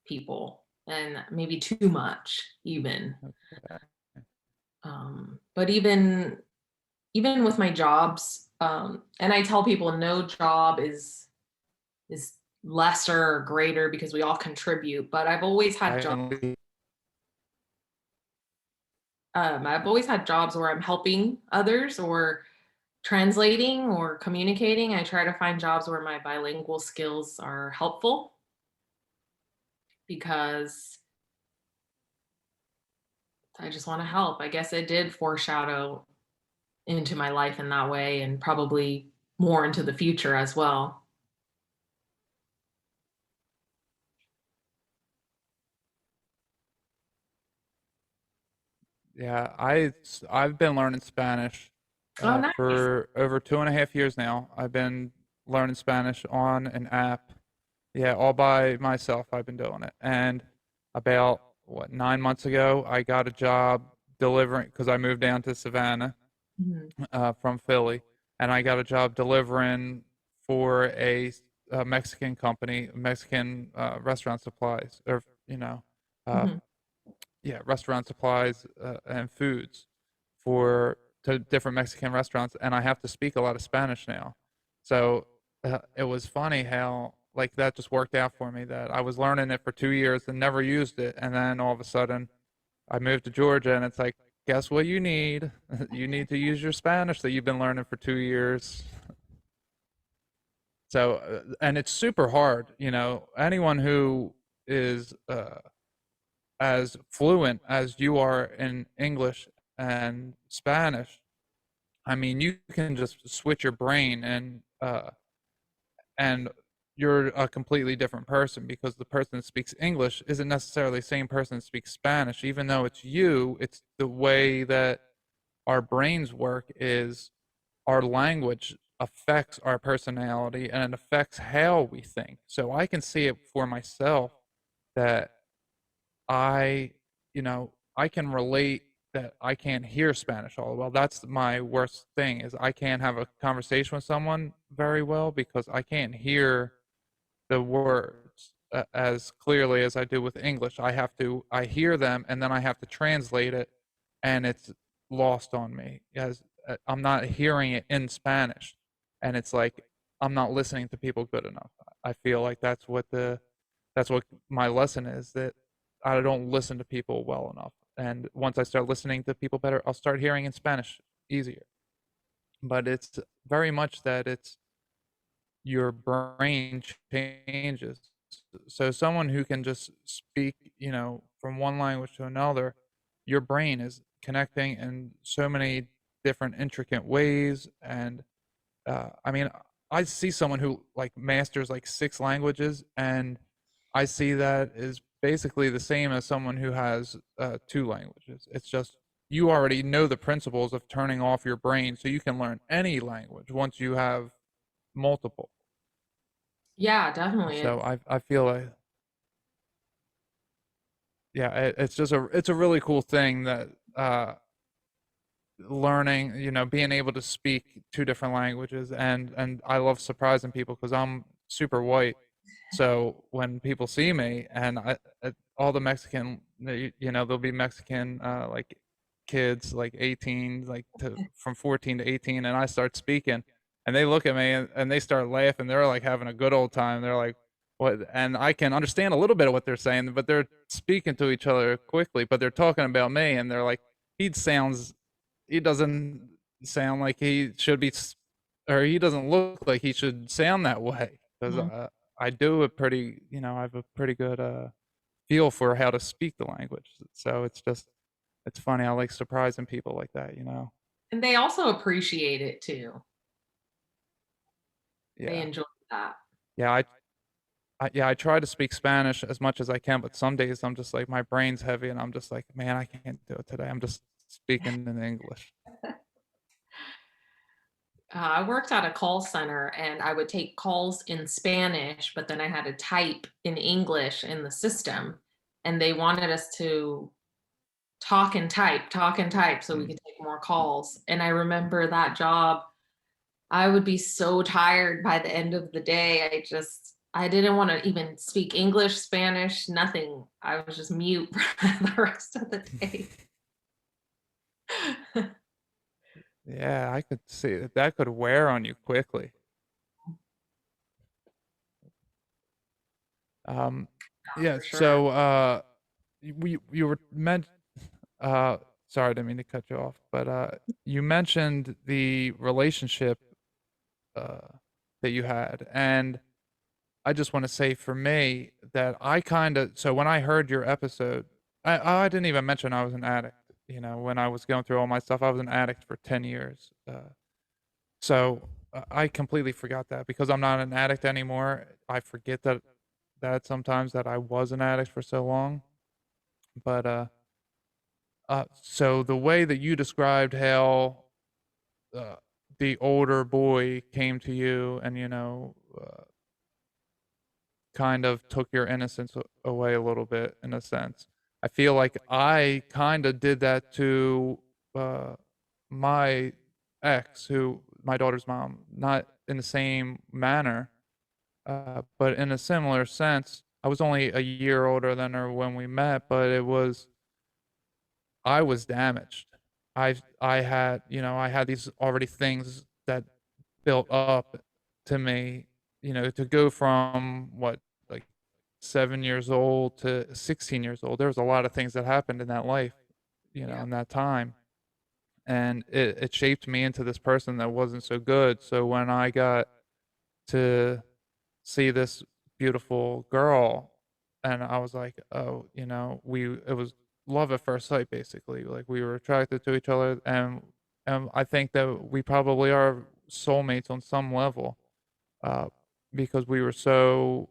people, and maybe too much even. But even with my jobs, and I tell people no job is lesser or greater because we all contribute. But I've always had jobs. I I've always had jobs where I'm helping others or translating or communicating. I try to find jobs where my bilingual skills are helpful because I just want to help. I guess it did foreshadow into my life in that way and probably more into the future as well. Yeah, I've been learning Spanish Oh, nice. for over 2.5 years now. I've been learning Spanish on an app. Yeah, all by myself. I've been doing it. And about what 9 months ago, I got a job delivering because I moved down to Savannah Mhm, from Philly, and I got a job delivering for a Mexican company, Mexican restaurant supplies, or uh, mhm. yeah, restaurant supplies and foods for to different Mexican restaurants, and I have to speak a lot of Spanish now. So it was funny how like that just worked out for me that I was learning it for 2 years and never used it, and then all of a sudden I moved to Georgia, and it's like, guess what you need? You need to use your Spanish that you've been learning for 2 years. So and it's super hard, anyone who is as fluent as you are in English and Spanish, I mean, you can just switch your brain and you're a completely different person because the person that speaks English isn't necessarily the same person that speaks Spanish. Even though it's you, it's the way that our brains work is our language affects our personality and it affects how we think. So I can see it for myself that I, I can relate that I can't hear Spanish all well. That's my worst thing is I can't have a conversation with someone very well because I can't hear the words as clearly as I do with English. I hear them and then I have to translate it and it's lost on me as I'm not hearing it in Spanish. And it's like I'm not listening to people good enough. I feel like that's what my lesson is that I don't listen to people well enough. And once I start listening to people better, I'll start hearing in Spanish easier. But it's very much that it's your brain changes. So someone who can just speak, from one language to another, your brain is connecting in so many different intricate ways. And I mean, I see someone who like masters like 6 languages, and I see that is basically the same as someone who has 2 languages. It's just you already know the principles of turning off your brain, so you can learn any language once you have multiple. Yeah, definitely. So I feel like yeah, it's just it's a really cool thing that learning, being able to speak 2 different languages, and I love surprising people because I'm super white. So when people see me and all the Mexican, there'll be Mexican like kids like 18, like from 14 to 18, and I start speaking, and they look at me and they start laughing. They're like having a good old time. They're like, what? And I can understand a little bit of what they're saying, but they're speaking to each other quickly, but they're talking about me, and they're like, he doesn't sound like he should be, or he doesn't look like he should sound that way. Because Mhm. I do a pretty, I have a pretty good feel for how to speak the language. So it's funny. I like surprising people like that. And they also appreciate it too. They Yeah. enjoy that. Yeah. Yeah, I try to speak Spanish as much as I can, but some days I'm just like, my brain's heavy and I'm just like, man, I can't do it today. I'm just speaking in English. I worked at a call center and I would take calls in Spanish, but then I had to type in English in the system. And they wanted us to talk and type so we Mm. could take more calls. And I remember that job, I would be so tired by the end of the day. I didn't want to even speak English, Spanish, nothing. I was just mute for the rest of the day. Yeah, I could see that that could wear on you quickly. Um, yeah, For sure. so you were meant uh sorry, I didn't mean to cut you off, but you mentioned the relationship uh, that you had, and I just want to say for me that I kind of so when I heard your episode, I didn't even mention I was an addict. You know, when I was going through all my stuff, I was an addict for 10 years. So I completely forgot that because I'm not an addict anymore. I forget that sometimes that I was an addict for so long. But so the way that you described how uh, the older boy came to you and kind of took your innocence away a little bit in a sense. I feel like I kind of did that to uh, my ex, who my daughter's mom, not in the same manner, but in a similar sense. I was only a year older than her when we met, but I was damaged. I had these already things that built up to me, to go from what, like 7 years old to 16 years old. There was a lot of things that happened in that life, Yeah. in that time. And it shaped me into this person that wasn't so good. So when I got to see this beautiful girl and I was like, oh, it was love at first sight basically. Like we were attracted to each other and I think that we probably are soulmates on some level. Uh, because we were so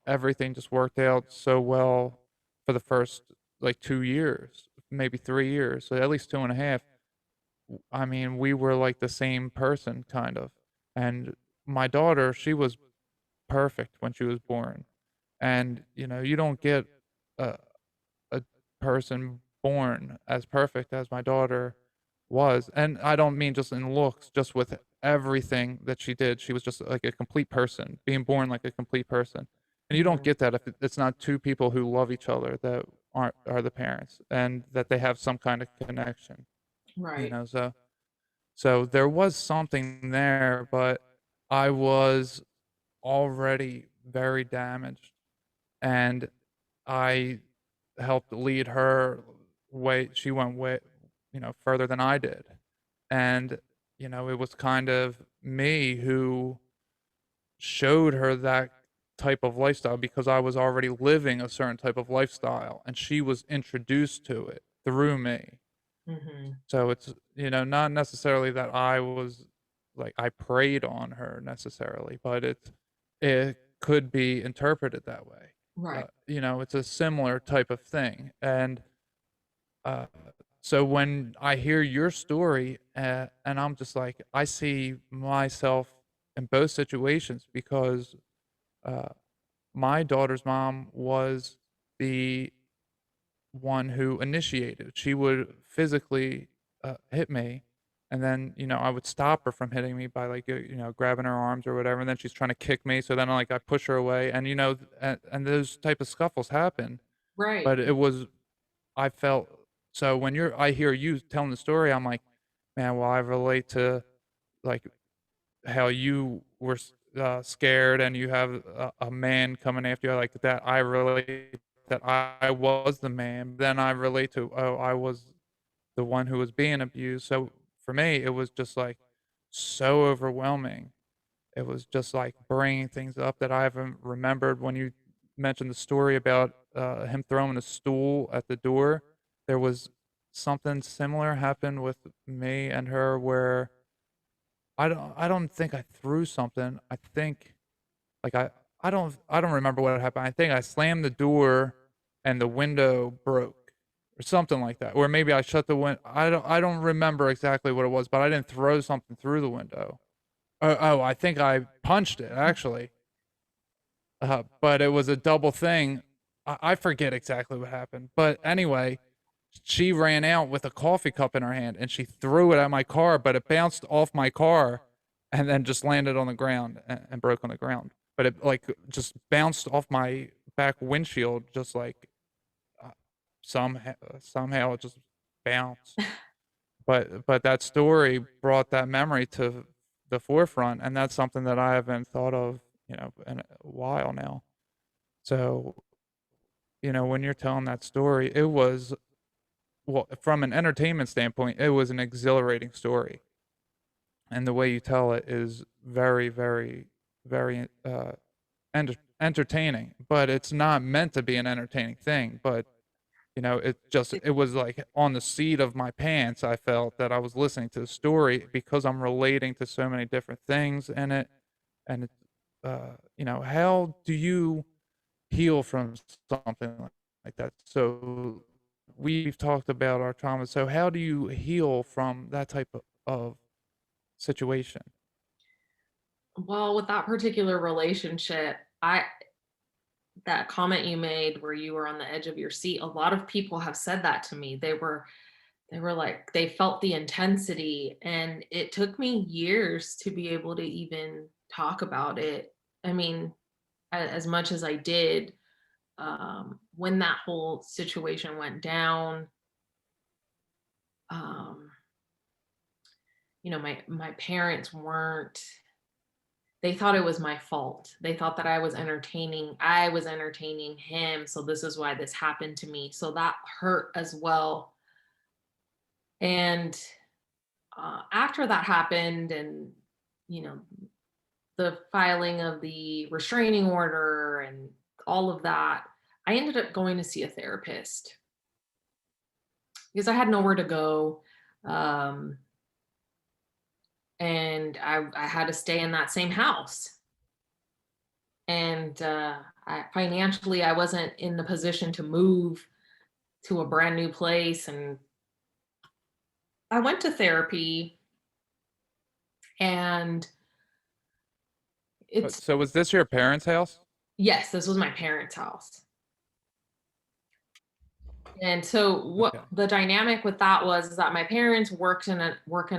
everything just worked out so well for the first like 2 years, maybe 3 years, so at least two and a half. I mean, we were like the same person kind of. And my daughter, she was perfect when she was born. And, you don't get a, a person born as perfect as my daughter was. And I don't mean just in looks, just with everything that she did. She was just like a complete person, being born like a complete person. And you don't Mhm. get that if it's not two people who love each other that are the parents and that they have some kind of connection, Right. so there was something there, but I was already very damaged, and I helped lead her way. She went way, further than I did, and it was kind of me who showed her that type of lifestyle because I was already living a certain type of lifestyle, and she was introduced to it through me. Mhm. So it's, not necessarily that I was like I preyed on her necessarily, but it could be interpreted that way. Right. It's a similar type of thing. And uh, so when I hear your story, and I'm just like, I see myself in both situations because uh, my daughter's mom was the one who initiated. She would physically hit me, and then I would stop her from hitting me by like grabbing her arms or whatever. And then she's trying to kick me, so then like I push her away, and and those type of scuffles happen. Right. But it was I felt so when I hear you telling the story, I'm like, man, well I relate to like how you were scared and you have a man coming after you like that. I relate that I was the man. Then I relate to, oh, I was the one who was being abused. So for me, it was just like so overwhelming. It was just like bringing things up that I haven't remembered. When you mentioned the story about him throwing a stool at the door, there was something similar happened with me and her where I don't think I threw something. I think like I don't remember what happened. I think I slammed the door and the window broke or something like that. Or maybe I shut the window. I don't remember exactly what it was, but I didn't throw something through the window. Oh, I think I punched it actually. But it was a double thing. I forget exactly what happened. But anyway, she ran out with a coffee cup in her hand and she threw it at my car, but it bounced off my car and then just landed on the ground and broke on the ground. But it like just bounced off my back windshield, just like uh, somehow it just bounced. But that story brought that memory to the forefront, and that's something that I haven't thought of, in a while now. So when you're telling that story, it was well, from an entertainment standpoint, it was an exhilarating story, and the way you tell it is very, very, very, entertaining, but it's not meant to be an entertaining thing, but, it was, like, on the seat of my pants, I felt that I was listening to the story because I'm relating to so many different things in it, and it's, how do you heal from something like that? So, we've talked about our trauma, so how do you heal from that type of situation? Well, with that particular relationship, I that comment you made where you were on the edge of your seat, a lot of people have said that to me. They were like they felt the intensity, and it took me years to be able to even talk about it. I mean, as much as I did, when that whole situation went down, um, my parents weren't. They thought it was my fault. They thought that I was entertaining him, so this is why this happened to me. So that hurt as well. And after that happened, and you know, the filing of the restraining order and all of that, I ended up going to see a therapist because I had nowhere to go. Um, and I had to stay in that same house. And financially, I wasn't in the position to move to a brand new place. And I went to therapy, and But it's so was this your parents' house? yes, this was my parents' house. And so what Okay. the dynamic with that was is that my parents work in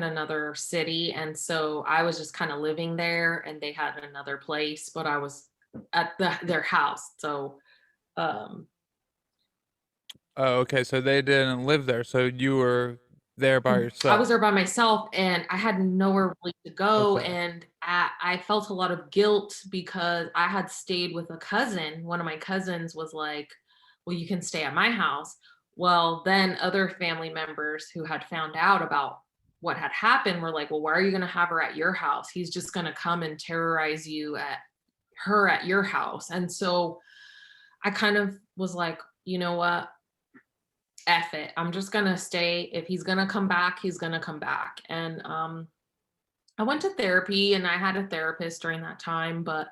another city, and so I was just kind of living there, and they had another place, but I was at their house. So um Oh, okay, so they didn't live there, so you were there by I was yourself. there by myself, and I had nowhere really to go. Okay. And I felt a lot of guilt because I had stayed with a cousin. One of my cousins was like, well, you can stay at my house. Well, then other family members who had found out about what had happened were like, well, why are you going to have her at your house? He's just going to come and terrorize her at your house. And so I kind of was like, you know what? F it. I'm just gonna stay. If he's gonna come back, he's gonna come back. And I went to therapy, and I had a therapist during that time, but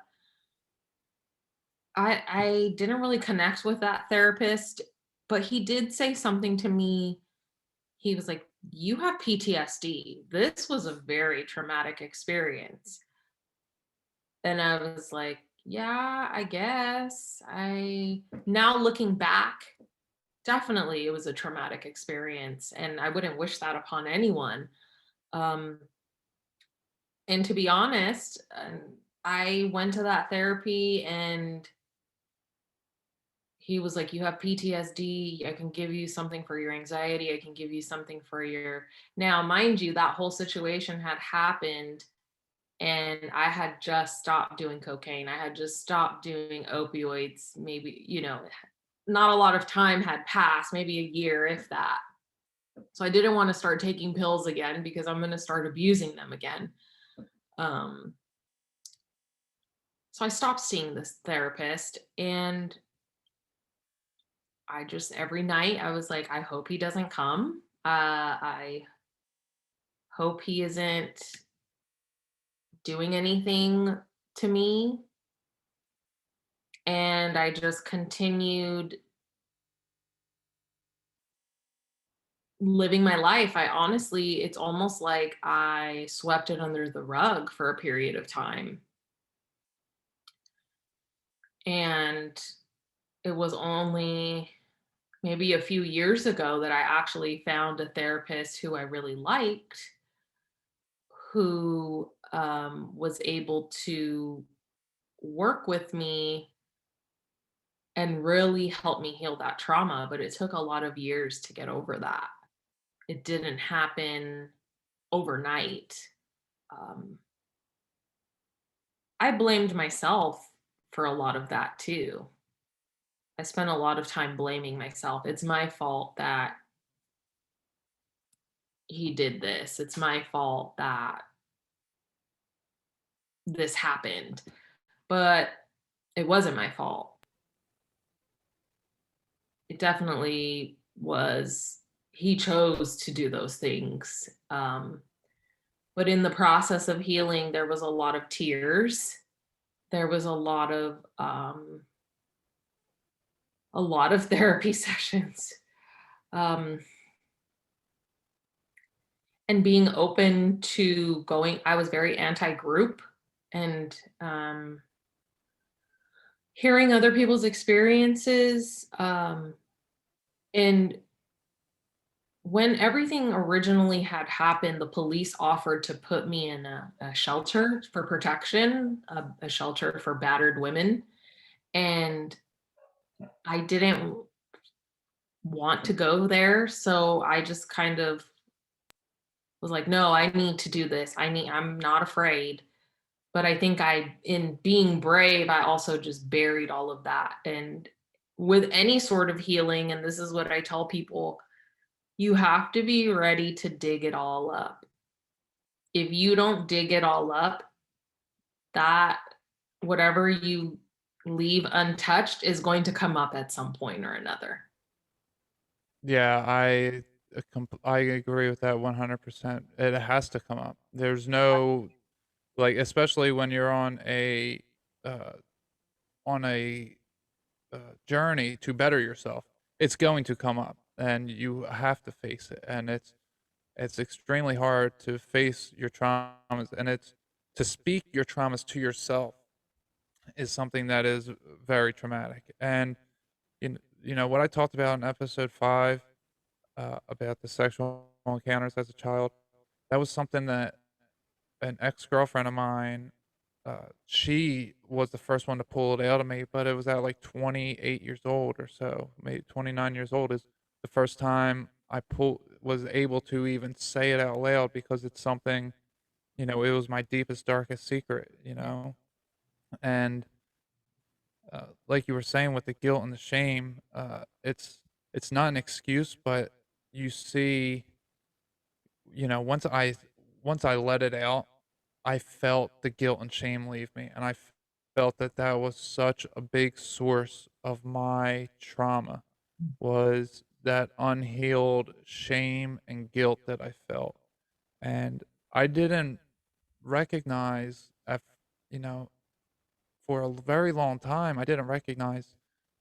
I didn't really connect with that therapist. But he did say something to me. He was like, "You have PTSD. This was a very traumatic experience." And I was like, "Yeah, I guess." I now looking back, definitely it was a traumatic experience, and I wouldn't wish that upon anyone. Um, and to be honest, I went to that therapy, and he was like, "You have PTSD. I can give you something for your anxiety. I can give you something for your." Now, mind you, that whole situation had happened, and I had just stopped doing cocaine. I had just stopped doing opioids. Maybe, not a lot of time had passed, maybe a year, if that. So I didn't want to start taking pills again because I'm going to start abusing them again. Um, So I stopped seeing this therapist, and I just every night I was like, I hope he doesn't come. I hope he isn't doing anything to me. And I just continued living my life. I honestly, it's almost like I swept it under the rug for a period of time. And it was only maybe a few years ago that I actually found a therapist who I really liked, who was able to work with me and really help me heal that trauma. But it took a lot of years to get over that. It didn't happen overnight. Um, I blamed myself for a lot of that too. I spent a lot of time blaming myself. It's my fault that he did this. It's my fault that this happened. But it wasn't my fault. It definitely was. He chose to do those things. But in the process of healing, there was a lot of tears. There was a lot of therapy sessions. Um, and being open to going, I was very anti-group, and hearing other people's experiences. And when everything originally had happened, the police offered to put me in a shelter for protection, a shelter for battered women. And I didn't want to go there. So I just kind of was like, no, I need to do this. I'm not afraid. But I think in being brave, I also just buried all of that. And with any sort of healing, and this is what I tell people, you have to be ready to dig it all up. If you don't dig it all up, that whatever you leave untouched is going to come up at some point or another. Yeah, I agree with that 100%. It has to come up. There's no like, especially when you're uh, on a journey to better yourself, it's going to come up, and you have to face it. And it's extremely hard to face your traumas, and it's to speak your traumas to yourself is something that is very traumatic. And what I talked about in episode 5 about the sexual encounters as a child, that was something that an ex-girlfriend of mine, she was the first one to pull it out of me, but it was at like 28 years old or so, maybe 29 years old is the first time was able to even say it out loud, because it's something, it was my deepest, darkest secret, and like you were saying with the guilt and the shame, it's not an excuse, but you see, once I let it out, I felt the guilt and shame leave me, and felt that that was such a big source of my trauma, was that unhealed shame and guilt that I felt, and I didn't recognize, you know, for a very long time, I didn't recognize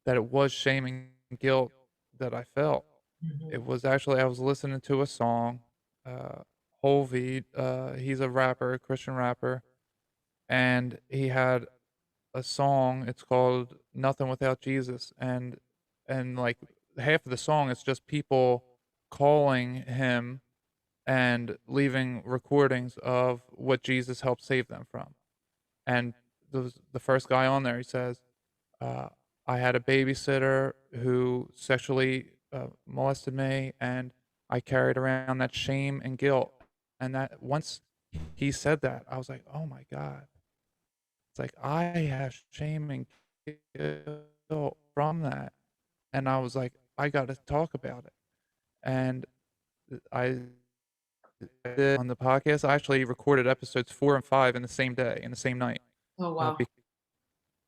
that it was shame and guilt that I felt. Mhm. It was actually, I was listening to a song, uh, Holvey, he's a rapper, a Christian rapper, and he had a song, it's called "Nothing Without Jesus," and, like, half of the song is just people calling him and leaving recordings of what Jesus helped save them from, and the first guy on there, he says, uh, "I had a babysitter who sexually, molested me, and I carried around that shame and guilt," and that once he said that, I was like, "Oh my god." It's like, I have shame and guilt from that, and I was like, "I gotta talk about it," and I did on the podcast. I actually recorded episodes 4 and 5 in the same day, in the same night, Oh, uh, wow. be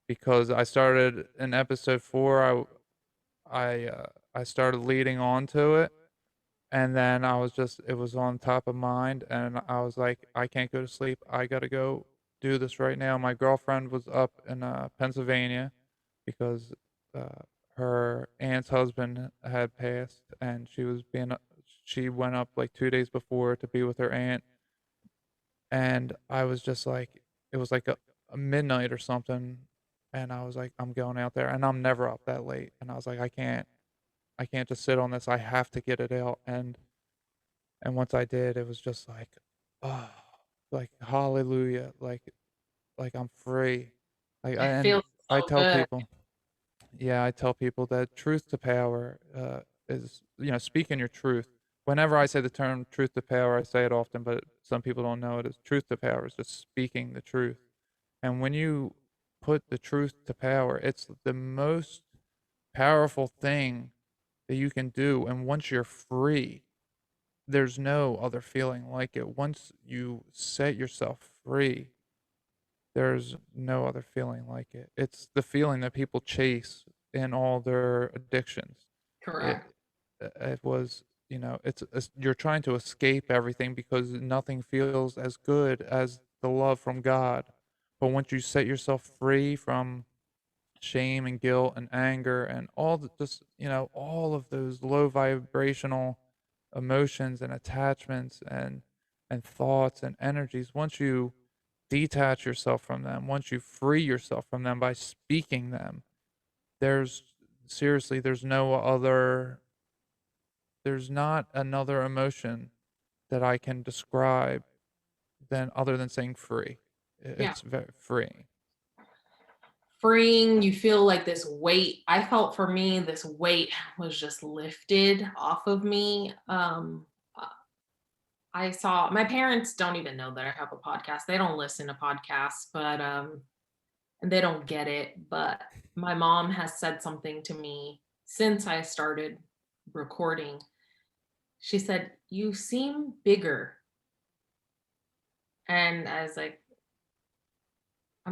because I started in episode 4, I started leading on to it, and then it was on top of mind, and I was like, "I can't go to sleep. I gotta go do this right now." My girlfriend was up in, Pennsylvania because, uh, her aunt's husband had passed, and she went up, like, 2 days before to be with her aunt, and I was just like, it was like a midnight or something, and I was like, "I'm going out there," and I'm never up that late, and I was like, I can't just sit on this, I have to get it out," and once I did, it was just like, oh, like, hallelujah, like I'm free. It And feels I so tell good. people Yeah, I tell people that truth to power, is, speaking your truth. Whenever I say the term truth to power, I say it often, but some people don't know it as truth to power is just speaking the truth. And when you put the truth to power, it's the most powerful thing that you can do. And once you're free, there's no other feeling like it. Once you set yourself free, there's no other feeling like it. It's the feeling that people chase in all their addictions. Correct. It was, it's you're trying to escape everything because nothing feels as good as the love from God. But once you set yourself free from shame and guilt and anger and all the just, all of those low vibrational emotions and attachments and thoughts and energies, once you detach yourself from them, once you free yourself from them by speaking them, there's seriously, there's not another emotion that I can describe than other than saying free. Yeah. It's very freeing. Freeing, you feel like this weight. I felt for me, this weight was just lifted off of me. I saw my parents don't even know that I have a podcast. They don't listen to podcasts, but and they don't get it. But my mom has said something to me since I started recording. She said, "You seem bigger." And I'm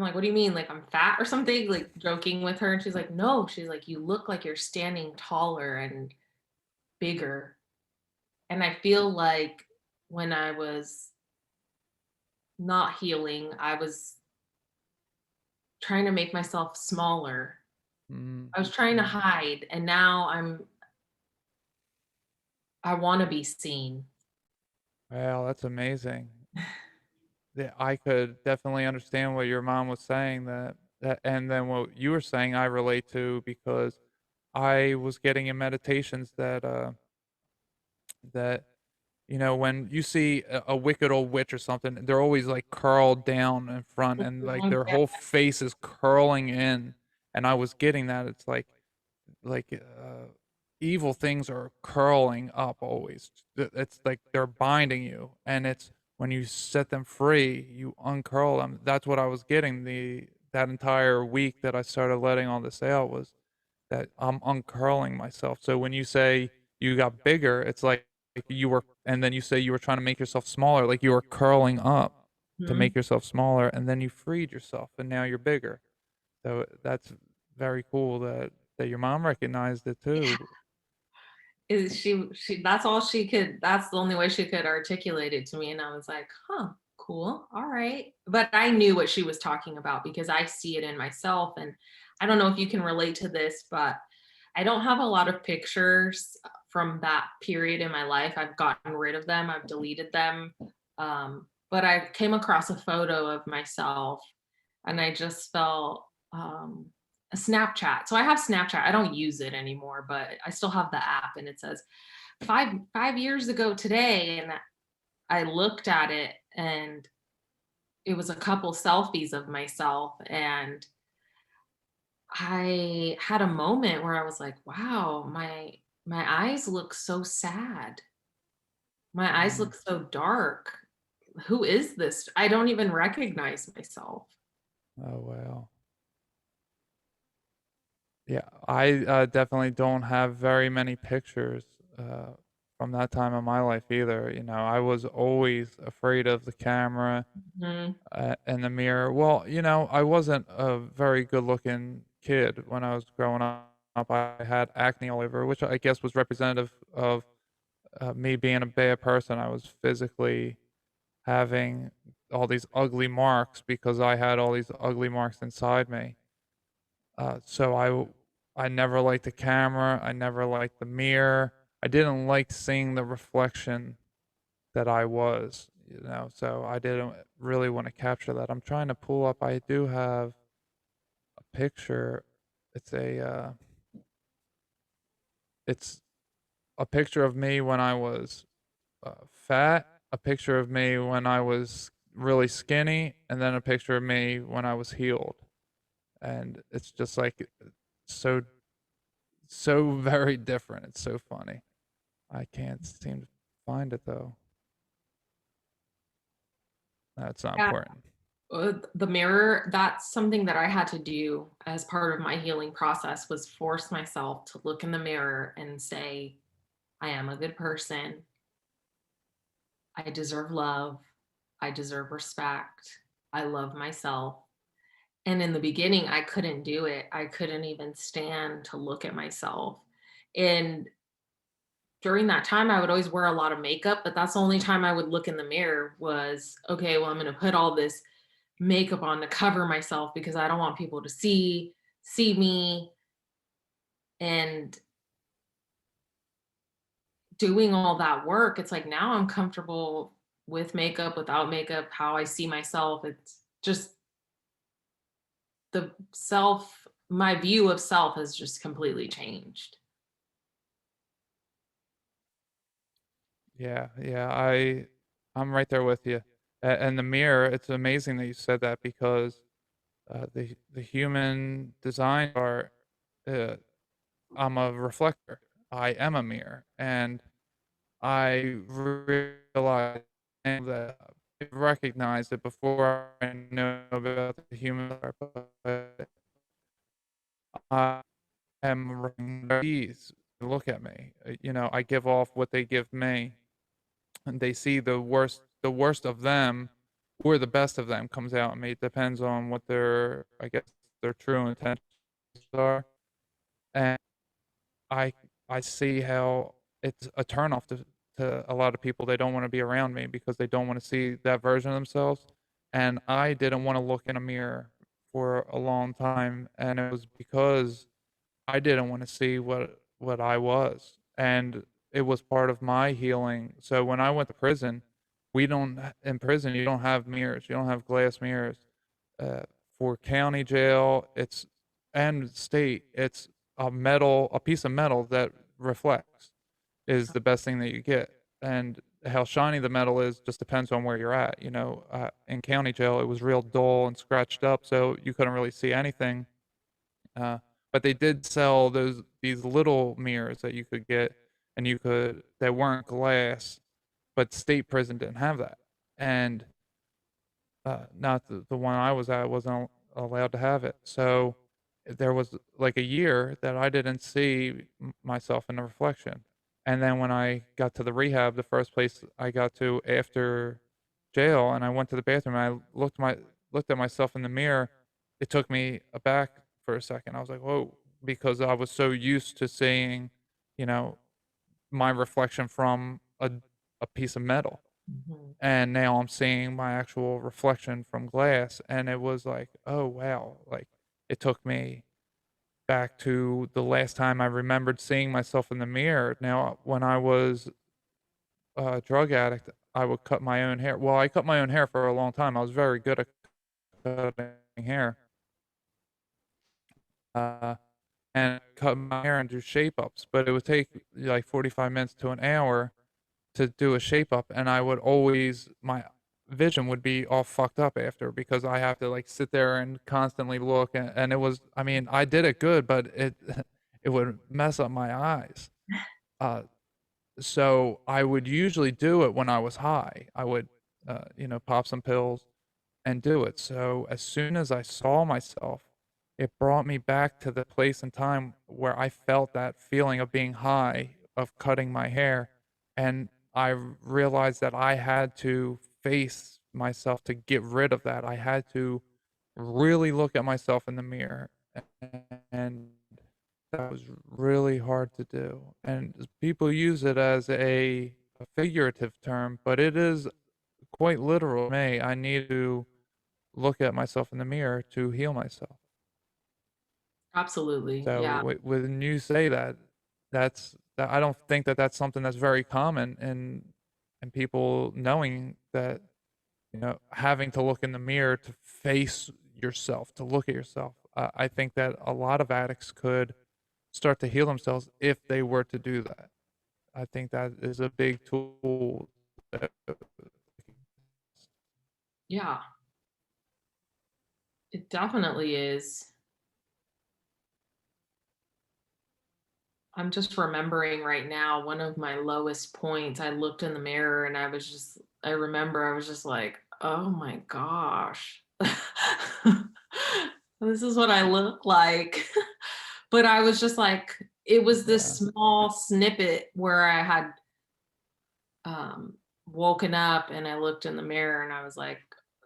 like, what do you mean? Like I'm fat or something? Like joking with her. And she's like, no, she's like, you look like you're standing taller and bigger. And I feel like when I was not healing, I was trying to make myself smaller. Mm, I was trying to mm. hide. And now I want to be seen. Wow, that's amazing. Yeah, I could definitely understand what your mom was saying and then what you were saying I relate to because I was getting in meditations that when you see a wicked old witch or something, they're always like curled down in front and like their Yeah. whole face is curling in. And I was getting that. It's like evil things are curling up always. It's like they're binding you, and it's when you set them free, you uncurl them. That's what I was getting that entire week that I started letting all this out was that I'm uncurling myself. So when you say you got bigger, it's like you were, and then you say you were trying to make yourself smaller, like you were curling up to Mhm. make yourself smaller, and then you freed yourself, and now you're bigger. So that's very cool that your mom recognized it too. Is she that's all she could that's the only way she could articulate it to me, and I was like, "Huh, cool. All right." But I knew what she was talking about because I see it in myself, and I don't know if you can relate to this, but I don't have a lot of pictures from that period in my life. I've gotten rid of them, I've deleted them. But I came across a photo of myself and I just felt a Snapchat. So I have Snapchat. I don't use it anymore, but I still have the app and it says 5 years ago today. And I looked at it and it was a couple selfies of myself and I had a moment where I was like, wow, my eyes look so sad. My eyes Mm. look so dark. Who is this? I don't even recognize myself. Oh, wow. Yeah, I definitely don't have very many pictures, from that time of my life either. I was always afraid of the camera, Mhm. and the mirror. Well, I wasn't a very good-looking kid when I was growing up. I had acne all over, which I guess was representative of, me being a bad person. I was physically having all these ugly marks because I had all these ugly marks inside me. So I never liked the camera. I never liked the mirror. I didn't like seeing the reflection that I was. So I didn't really want to capture that. I'm trying to pull up. I do have a picture. It's it's a picture of me when I was fat, a picture of me when I was really skinny, and then a picture of me when I was healed. And it's just like so so very different. It's so funny. I can't seem to find it though. That's not Yeah. important. The mirror, that's something that I had to do as part of my healing process was force myself to look in the mirror and say, I am a good person. I deserve love. I deserve respect. I love myself. And in the beginning, I couldn't do it. I couldn't even stand to look at myself. And during that time, I would always wear a lot of makeup, but that's the only time I would look in the mirror was, okay, well, I'm going to put all this makeup on to cover myself because I don't want people to see me. And doing all that work, it's like now I'm comfortable with makeup, without makeup, how I see myself. It's just the self, my view of self has just completely changed. Yeah, yeah, I'm right there with you. And the mirror, it's amazing that you said that because the human design are uh, I'm a reflector. I am a mirror, and I realized that I recognized it before I know about the human part, but I am these look at me. I give off what they give me, and they see the worst of them or the best of them comes out in me. It depends on what their I guess their true intentions are. And I I see how it's a turnoff to a lot of people. They don't wanna be around me because they don't wanna see that version of themselves, and I didn't wanna look in a mirror for a long time, and it was because I didn't wanna see what I was, and it was part of my healing. So when I went to prison, we don't ha in prison, you don't have mirrors, you don't have glass mirrors. Uh, for county jail, it's and state, it's a piece of metal that reflects is the best thing that you get, and how shiny the metal is just depends on where you're at, in county jail, it was real dull and scratched up, so you couldn't really see anything. uh, but they did sell these little mirrors that you could get, and you could that weren't glass, but state prison didn't have that, and not the one I was at wasn't allowed to have it. So there was like a year that I didn't see myself in the reflection. And then when I got to the rehab, the first place I got to after jail, and I went to the bathroom, and I looked at myself in the mirror. It took me aback for a second. I was like, "Whoa," because I was so used to seeing, you know, my reflection from a piece of metal, Mhm. and now I'm seeing my actual reflection from glass, and it was like, "Oh, wow." Like, it took me back to the last time I remembered seeing myself in the mirror. Now, when I was a drug addict, I would cut my own hair. Well, I cut my own hair for a long time. I was very good at cutting hair, uh, and cut my hair and do shape ups, but it would take, like, 45 minutes to an hour to do a shape up, and I would always my vision would be all fucked up after because I have to, like, sit there and constantly look, and it was I mean, I did it good, but it it would mess up my eyes. Uh, so I would usually do it when I was high. I would, pop some pills and do it. So as soon as I saw myself, it brought me back to the place and time where I felt that feeling of being high, of cutting my hair. And I realized that I had to face myself to get rid of that. I had to really look at myself in the mirror. And that was really hard to do. And people use it as a figurative term, but it is quite literal. Me, I need to look at myself in the mirror to heal myself. Absolutely. So Yeah. when you say that, I don't think that that's something that's very common in people knowing that having to look in the mirror to face yourself, to look at yourself. I think that a lot of addicts could start to heal themselves if they were to do that. I think that is a big tool. That, Yeah. It definitely is. I'm just remembering right now one of my lowest points. I looked in the mirror and I remember I was just like, oh my gosh, this is what I look like. But I was just like, it was this yeah, small snippet where I had woken up and I looked in the mirror and I was like,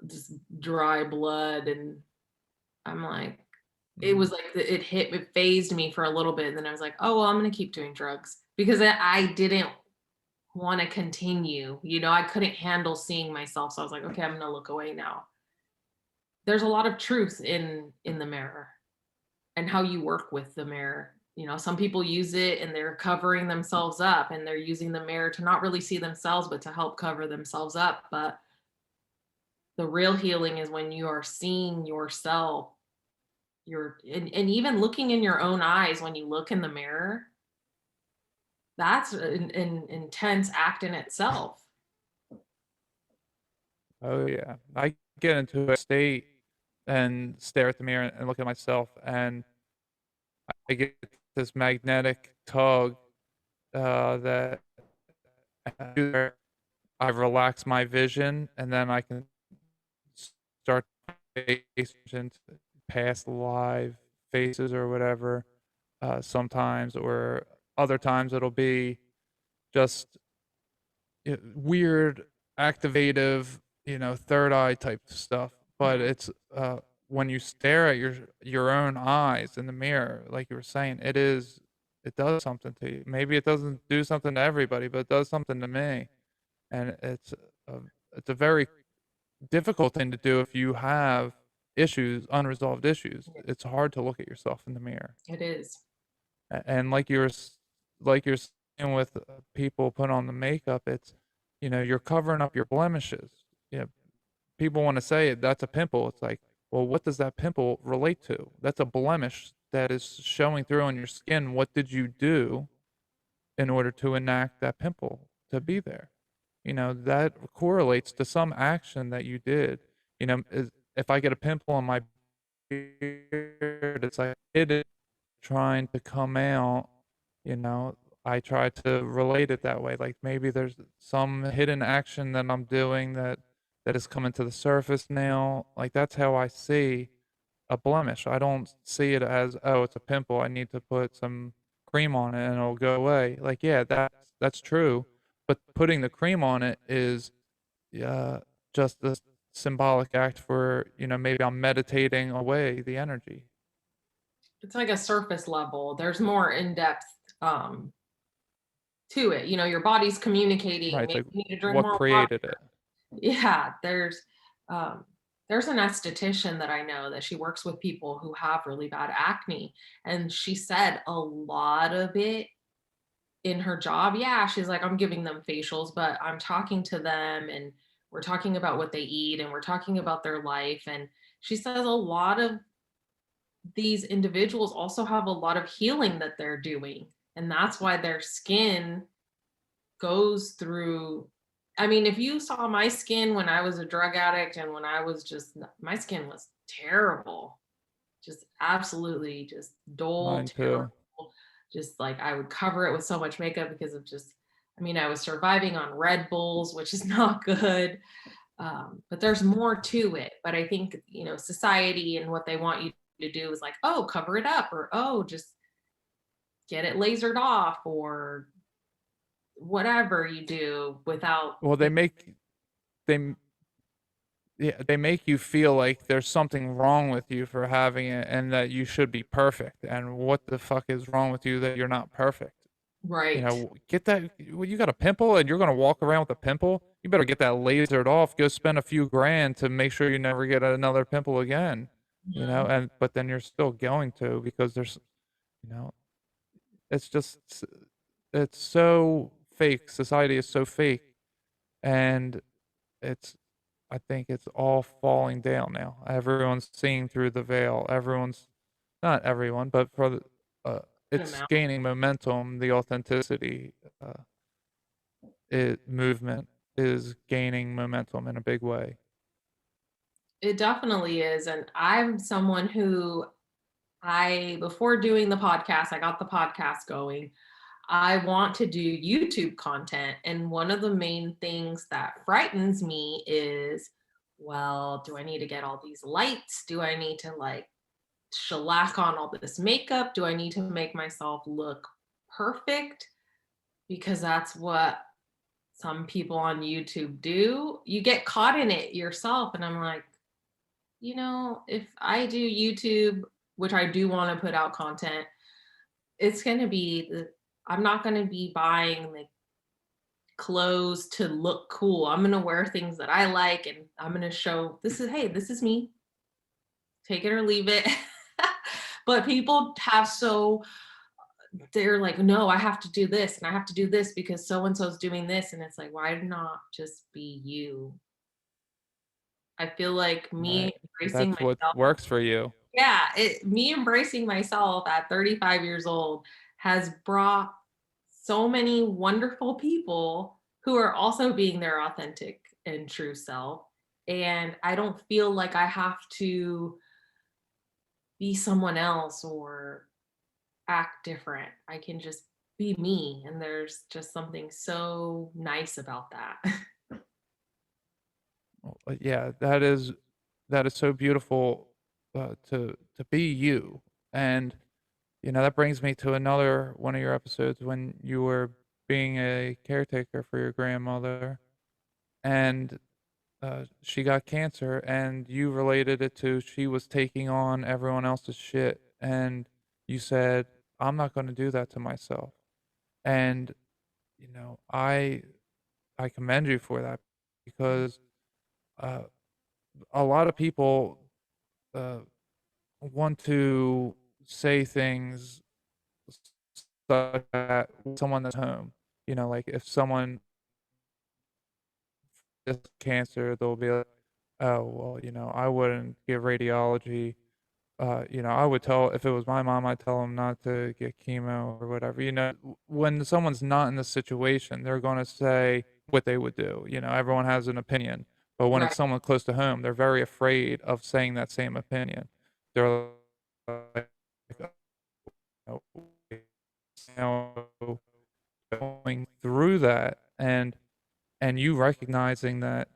just dry blood. And I'm like, it Mm. was like it phased me for a little bit. And then I was like, oh, well, I'm going to keep doing drugs because I didn't want to continue. I couldn't handle seeing myself. So I was like, okay, I'm going to look away now. There's a lot of truth in the mirror and how you work with the mirror. Some people use it and they're covering themselves up and they're using the mirror to not really see themselves, but to help cover themselves up. But the real healing is when you are seeing yourself, and even looking in your own eyes when you look in the mirror. That's an intense act in itself. Oh yeah, I get into a state and stare at the mirror and look at myself, and I get this magnetic tug that I relax my vision, and then I can start into past live faces or whatever. Sometimes, or other times, it'll be just weird, activative, third eye type stuff. But Mhm. it's when you stare at your own eyes in the mirror, like you were saying, it does something to you. Maybe it doesn't do something to everybody, but it does something to me, and a, it's a very difficult thing to do if you have issues, unresolved issues. Yeah, It's hard to look at yourself in the mirror. it is. And like you're saying with people put on the makeup, it's you're covering up your blemishes. You know, people want to say that's a pimple. It's like, well, what does that pimple relate to? That's a blemish that is showing through on your skin. What did you do in order to enact that pimple to be there? That correlates to some action that you did. If I get a pimple on my beard, it's like it trying to come out, you know, I try to relate it that way. Like maybe there's some hidden action that I'm doing that is coming to the surface now. Like that's how I see a blemish. I don't see it as, oh, it's a pimple. I need to put some cream on it and it'll go away. Like, yeah, that's true. But putting the cream on it is just a symbolic act for, maybe I'm meditating away the energy. It's like a surface level. There's more in-depth um to it. Your body's Right. communicating. It's Maybe like you need to drink what more water. created it. Yeah, um there's an esthetician that I know that she works with people who have really bad acne. And she said a lot of it in her job. Yeah, she's like, I'm giving them facials, but I'm talking to them and we're talking about what they eat and we're talking about their life. And she says a lot of these individuals also have a lot of healing that they're doing. And that's why their skin goes through. I mean, if you saw my skin when I was a drug addict and when I was just, my skin was terrible, just absolutely just dull, Mine too. terrible. Just like I would cover it with so much makeup because of just, I mean, I was surviving on Red Bulls, which is not good. But there's more to it. But I think, society and what they want you to do is like, oh, cover it up, or oh, just get it lasered off, or whatever you do without. Well, they yeah, they make you feel like there's something wrong with you for having it and that you should be perfect. And what the fuck is wrong with you that you're not perfect? Right. Get that. Well, you got a pimple and you're gonna walk around with a pimple. You better get that lasered off. Go spend a few grand to make sure you never get another pimple again. Mhm. And but then you're still going to because you know, it's just it's so fake. Society is so fake, and it's I think it's all falling down now. Everyone's seeing through the veil. Everyone's not everyone, but uh, Good it's amount. gaining momentum. The authenticity movement is gaining momentum in a big way. It definitely is. And I'm someone who, before doing the podcast, I got the podcast going. I want to do YouTube content. And one of the main things that frightens me is, well, do I need to get all these lights? Do I need to like shellac on all this makeup? Do I need to make myself look perfect? Because that's what some people on YouTube do, you get caught in it yourself. And I'm like, if I do YouTube, which I do want to put out content, it's going to be I'm not going to be buying like clothes to look cool. I'm going to wear things that I like, and I'm going to show hey, this is me. Take it or leave it. But people they're like, no, I have to do this and I have to do this because so and so's doing this. And it's like, why not just be you? I feel like me Right. embracing That's what myself, works for you. yeah, me embracing myself at 35 years old has brought so many wonderful people who are also being their authentic and true self. And I don't feel like I have to be someone else or act different. I can just be me. And there's just something so nice about that. Well, yeah, that is so beautiful, to be you. And that brings me to another one of your episodes when you were being a caretaker for your grandmother, and she got cancer, and you related it to she was taking on everyone else's shit, and you said, "I'm not going to do that to myself." And I commend you for that because uh, a lot of people uh, want to say things such that someone that's home, like if someone has cancer, they'll be like, "Oh, well, I wouldn't get radiology." I would tell if it was my mom, I'd tell them not to get chemo or whatever. When someone's not in the situation, they're going to say what they would do. Everyone has an opinion, but when Right. it's someone close to home, they're very afraid of saying that same opinion. They're like, "Oh, now going through that and you recognizing that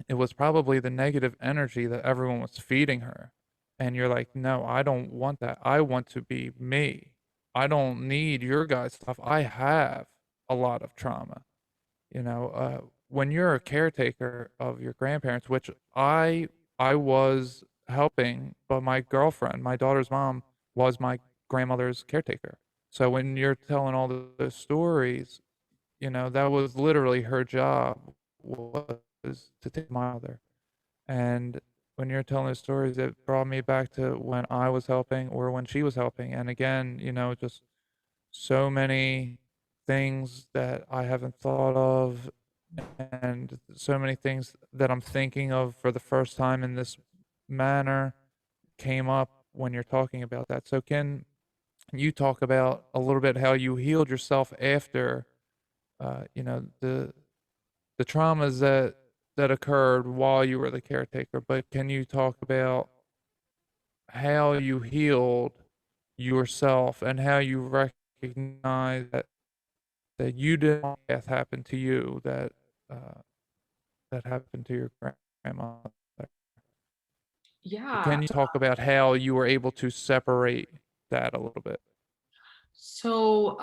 it was probably the negative energy that everyone was feeding her. And you're like, "No, I don't want that. I want to be me. I don't need your guys' stuff. I have a lot of trauma." When you're a caretaker of your grandparents, which I was helping, but my girlfriend, my daughter's mom, was my grandmother's caretaker. So when you're telling all those stories, that was literally her job was to take my mother. And when you're telling those stories, it brought me back to when I was helping or when she was helping. And again, just so many things that I haven't thought of and so many things that I'm thinking of for the first time in this manner came up when you're talking about that. So can you talk about a little bit how you healed yourself after the traumas that occurred while you were the caretaker, but can you talk about how you healed yourself and how you recognize that you didn't want death happen to you uh, that happened to your grandmother? Yeah. Can you talk about how you were able to separate that a little bit? So,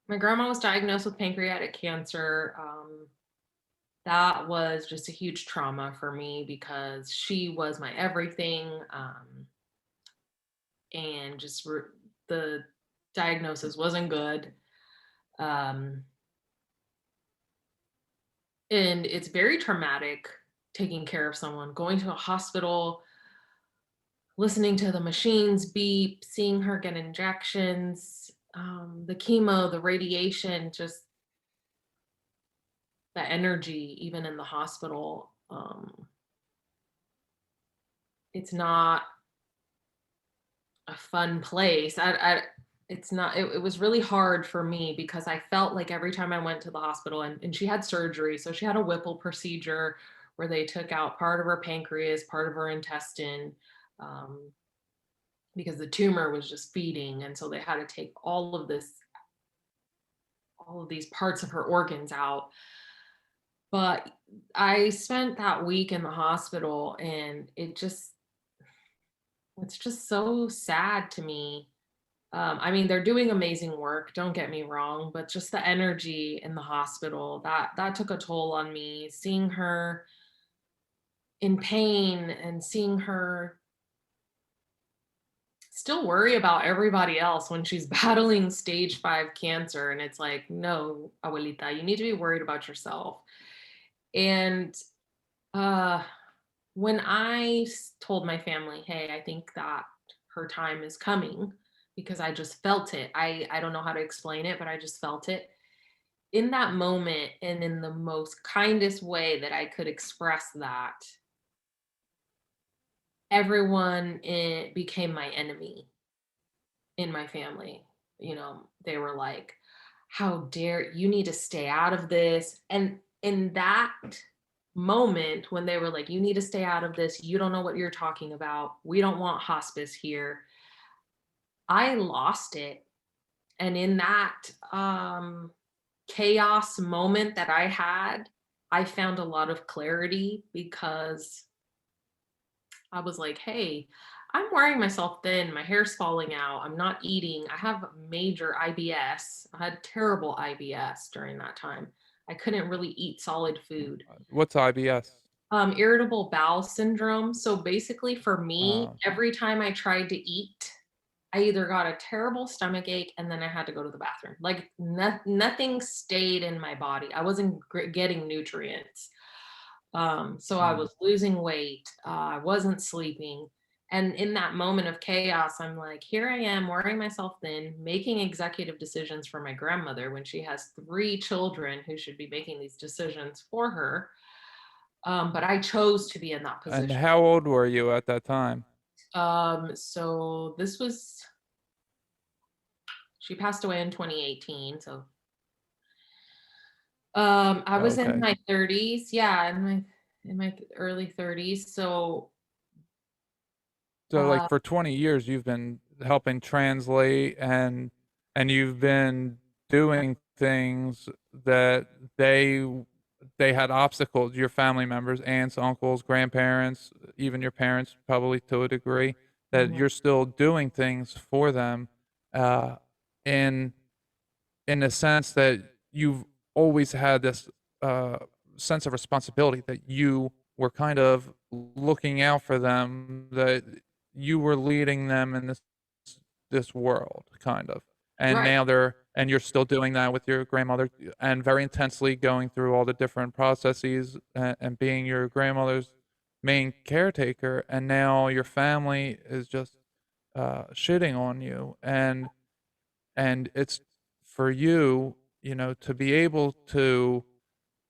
my grandma was diagnosed with pancreatic cancer. That was just a huge trauma for me because she was my everything. And the diagnosis wasn't good. Um, and it's very traumatic taking care of someone, going to a hospital, listening to the machines beep, seeing her get injections, the chemo, the radiation, just the energy, even in the hospital. It's not a fun place. It's not, it was really hard for me because I felt like every time I went to the hospital and she had surgery. So she had a Whipple procedure where they took out part of her pancreas, part of her intestine, um, because the tumor was just feeding. And so they had to take all of these parts of her organs out. But I spent that week in the hospital and it's just so sad to me. I mean, they're doing amazing work, don't get me wrong, but just the energy in the hospital, that took a toll on me. Seeing her in pain and seeing her still worry about everybody else when she's battling stage 5 cancer, and it's like, "No, abuelita, you need to be worried about yourself." And, uh, when told my family, "Hey, I think that her time is coming," because I just felt it. I don't know how to explain it, but I just felt it. In that moment and in the most kindest way that I could express that, everyone became my enemy in my family. You know, they were like, "How dare you need to stay out of this." And in that moment when they were like, "You need to stay out of this. You don't know what you're talking about. We don't want hospice here." I lost it. And in that chaos moment that I had, I found a lot of clarity because I was like, "Hey, I'm wearing myself thin. My hair's falling out. I'm not eating. I have major IBS. I had terrible IBS during that time. I couldn't really eat solid food. What's IBS? Irritable bowel syndrome. So basically, for me, Uh, every time I tried to eat, I either got a terrible stomach ache and then I had to go to the bathroom. Like nothing stayed in my body. I wasn't getting nutrients. So I mm. was losing weight. I wasn't sleeping. And in that moment of chaos, I'm like, here I am wearing myself thin, making executive decisions for my grandmother when she has 3 children who should be making these decisions for her. But I chose to be in that And position. how old were you at that time? So this was, she passed away in 2018. So I was in Okay. my 30s. Yeah, in my early 30s. So So, like, uh, for 20 years, you've been helping translate and you've been doing things that they had obstacles, your family members, aunts, uncles, grandparents, even your parents probably to a degree, that mhm, you're still doing things for them, uh, in in a sense that you've always had this uh, sense of responsibility that you were kind of looking out for them, that you were leading them in this world, kind of. And right. now and you're still doing that with your grandmother and very intensely going through all the different processes and being your grandmother's main caretaker. And now your family is just shitting on you. And it's for you, to be able to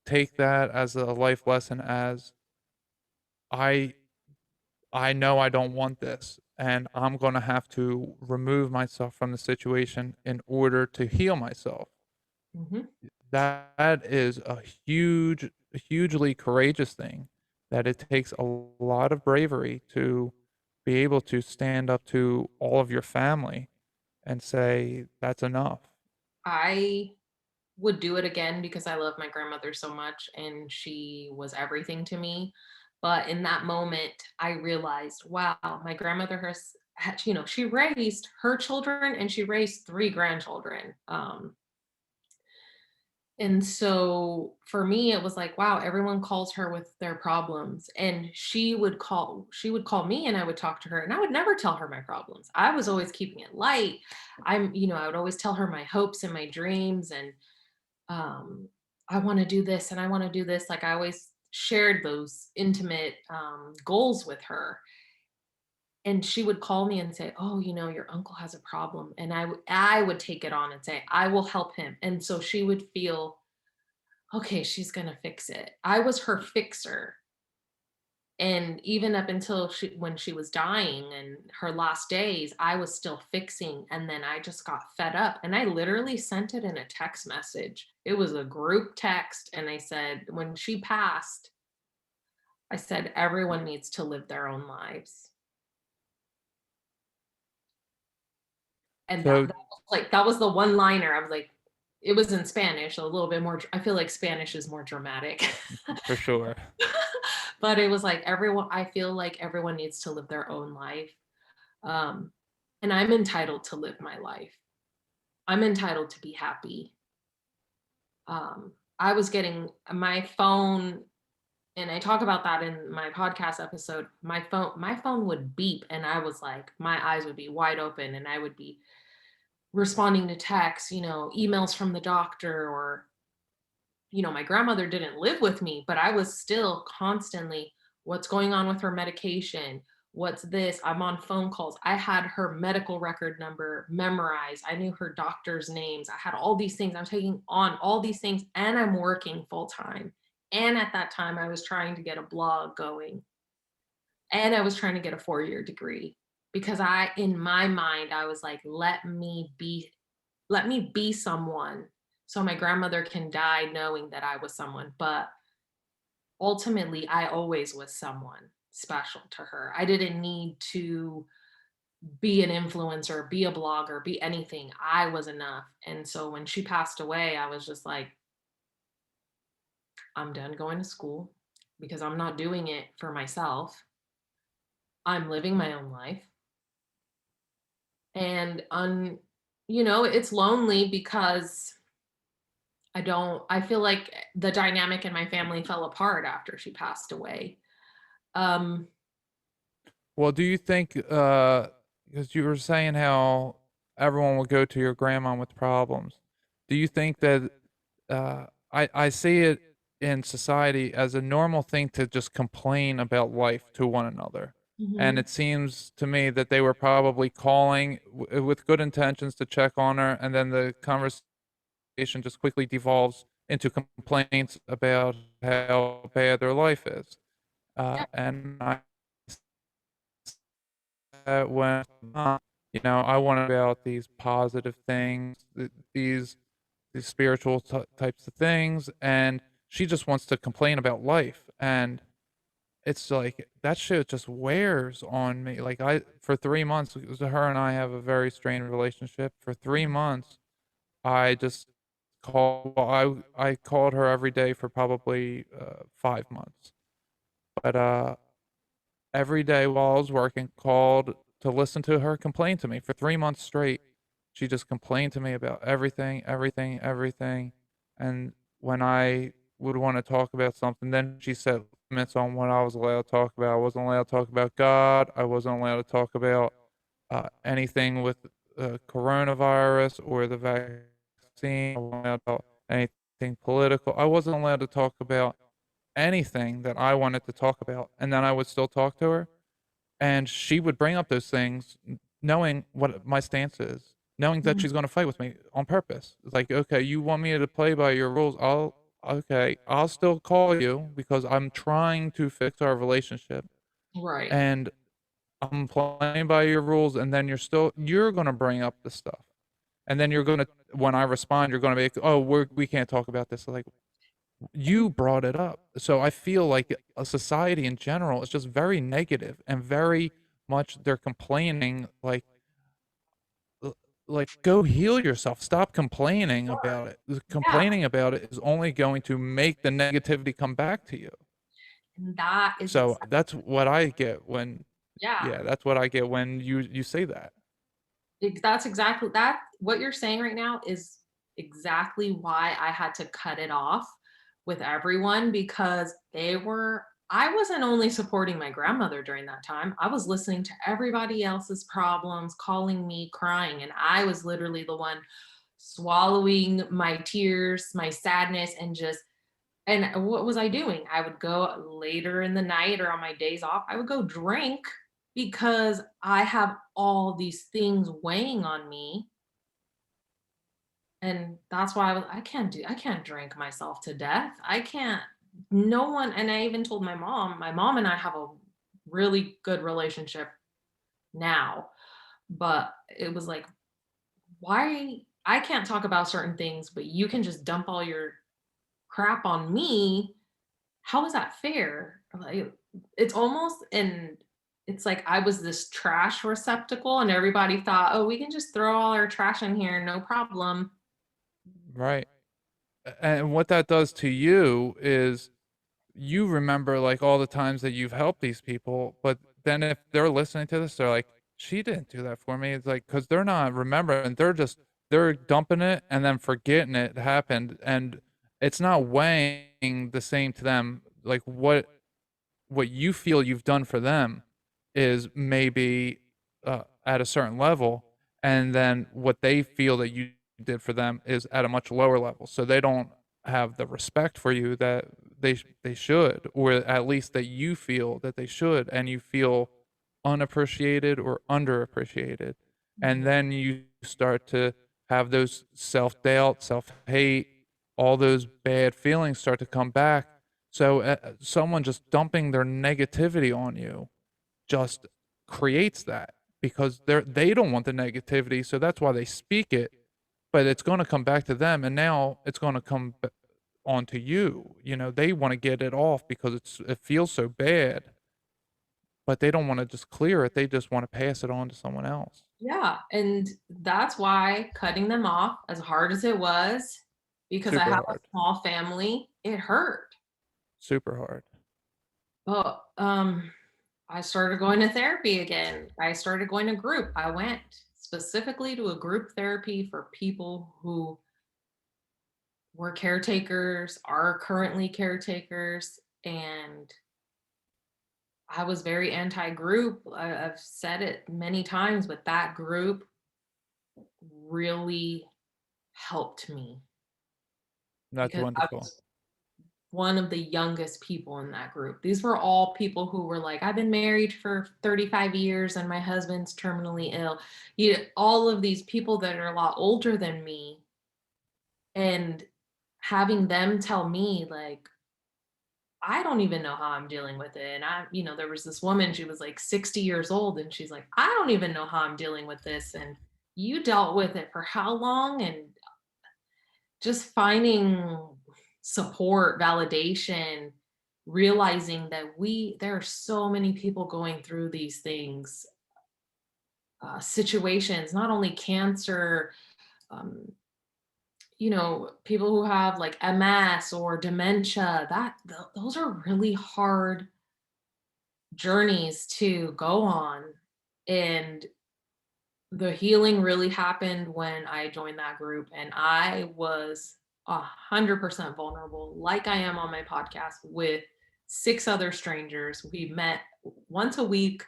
take that as a life lesson as I I know I don't want this and I'm going to have to remove myself from the situation in order to heal myself. Mhm. That is a hugely courageous thing that it takes a lot of bravery to be able to stand up to all of your family and say that's enough. I would do it again because I love my grandmother so much and she was everything to me. But in that moment, I realized, wow, my grandmother she raised her children and she raised 3 grandchildren. And so for me, it was like, wow, everyone calls her with their problems. And she would call me and I would talk to her and I would never tell her my problems. I was always keeping it light. I would always tell her my hopes and my dreams and um I want to do this and I want to do this. Like I always shared those intimate goals with her. And she would call me and say, "Oh, your uncle has a problem." And I would take it on and say, "I will help him." And so she would feel, okay, she's gonna fix it. I was her fixer. And even up until when she was dying and her last days, I was still fixing. And then I just got fed up and I literally sent it in a text message. It was a group text. And I said, when she passed, I said, everyone needs to live their own lives. And that, So that was that was the one liner. I was like, it was in Spanish, so a little bit more. I feel like Spanish is more dramatic. for sure. But it was like everyone, I feel like everyone needs to live their own life. Um, and I'm entitled to live my life. I'm entitled to be happy. I was getting my phone, and I talk about that in my podcast episode. My phone would beep, and I was like, my eyes would be wide open, and I would be responding to texts, emails from the doctor, or my grandmother didn't live with me, but I was still constantly, what's going on with her medication? What's this? I'm on phone calls. I had her medical record number memorized. I knew her doctor's names. I had all these things. I'm taking on all these things, and I'm working full time. And at that time, I was trying to get a blog going, and I was trying to get a 4-year degree because in my mind, I was like, let me be someone so my grandmother can die knowing that I was someone. But ultimately, I always was someone special to her. I didn't need to be an influencer, be a blogger, be anything. I was enough. And so when she passed away, I was just like, I'm done going to school because I'm not doing it for myself. I'm living my own life. And it's lonely because I feel like the dynamic in my family fell apart after she passed away. Um, Well, do you think, because you were saying how everyone would go to your grandma with problems, do you think that, I see it in society as a normal thing to just complain about life to one another. And mhm, it seems to me that they were probably calling with good intentions to check on her, and then the conversation just quickly devolves into complaints about how bad their life is. yeah, And I when I want about these positive things, these spiritual types of things, and she just wants to complain about life, and it's like that shit just wears on me. Like for 3 months, because her and I have a very strained relationship. For 3 months, I just I called her every day for probably 5 months, but every day while I was working, called to listen to her complain to me for 3 months straight. She just complained to me about everything, everything, everything. And when I would want to talk about something, then she set limits on what I was allowed to talk about. I wasn't allowed to talk about God. I wasn't allowed to talk about anything with coronavirus or the vaccine. I wasn't allowed to talk anything political. I wasn't allowed to talk about anything that I wanted to talk about, and then I would still talk to her, and she would bring up those things, knowing what my stance is, knowing that mhm, she's gonna fight with me on purpose. It's like, "Okay, you want me to play by your rules, I'll still call you because I'm trying to fix our relationship, right. and I'm playing by your rules, and then you're gonna bring up the stuff, and then you're gonna when I respond, you're gonna be like, 'Oh, we can't talk about this.'" Like, you brought it up. So I feel like a society in general is just very negative and very much they're complaining like go heal yourself. Stop complaining about it. Yeah, Complaining about it is only going to make the negativity come back to you. and that is So exactly, that's what I get when yeah, yeah, that's what I get when you say that. that's exactly that. What you're saying right now is exactly why I had to cut it off with everyone because I wasn't only supporting my grandmother during that time. I was listening to everybody else's problems, calling me, crying, and I was literally the one swallowing my tears, my sadness, and what was I doing? I would go later in the night or on my days off, I would go drink because I have all these things weighing on me. And that's why I can't drink myself to death. I can't, no one, and I even told my mom and I have a really good relationship now, but it was like, why I can't talk about certain things, but you can just dump all your crap on me. How is that fair? Like, it's almost and it's like I was this trash receptacle and everybody thought, "Oh, we can just throw all our trash in here, no problem." Right. And what that does to you is you remember like all the times that you've helped these people, but then if they're listening to this, they're like, she didn't do that for me. It's like, because 'cause they're not remembering, they're dumping it and then forgetting it happened, and it's not weighing the same to them. Like, what you feel you've done for them is maybe, at a certain level, and then what they feel that you did for them is at a much lower level, so they don't have the respect for you that they should, or at least that you feel that they should, and you feel unappreciated or underappreciated, and Mhm. then you start to have those self-doubt, self-hate, all those bad feelings start to come back. So, someone just dumping their negativity on you just creates that because they don't want the negativity, so that's why they speak it, but it's gonna come back to them, and now it's gonna come onto you. You know, they wanna get it off because it feels so bad, but they don't wanna just clear it, they just wanna pass it on to someone else. Yeah, and that's why cutting them off, as hard as it was, because I Super have a hard. small family, it hurt. Super hard. But, I started going to therapy again. I started going to group. I went specifically to a group therapy for people who were caretakers, are currently caretakers, and I was very anti-group. I've said it many times, but that group really helped me That's because I wonderful. was one of the youngest people in that group. These were all people who were like, I've been married for 35 years and my husband's terminally ill. All of these people that are a lot older than me, and having them tell me, like, I don't even know how I'm dealing with it. And there was this woman, she was like 60 years old, and she's like, I don't even know how I'm dealing with this. And you dealt with it for how long? And just finding support, validation, realizing that there are so many people going through these things, situations, not only cancer, um, people who have like MS or dementia, those are really hard journeys to go on. And the healing really happened when I joined that group, and I was 100% vulnerable, like I am on my podcast, with six other strangers. We met once a week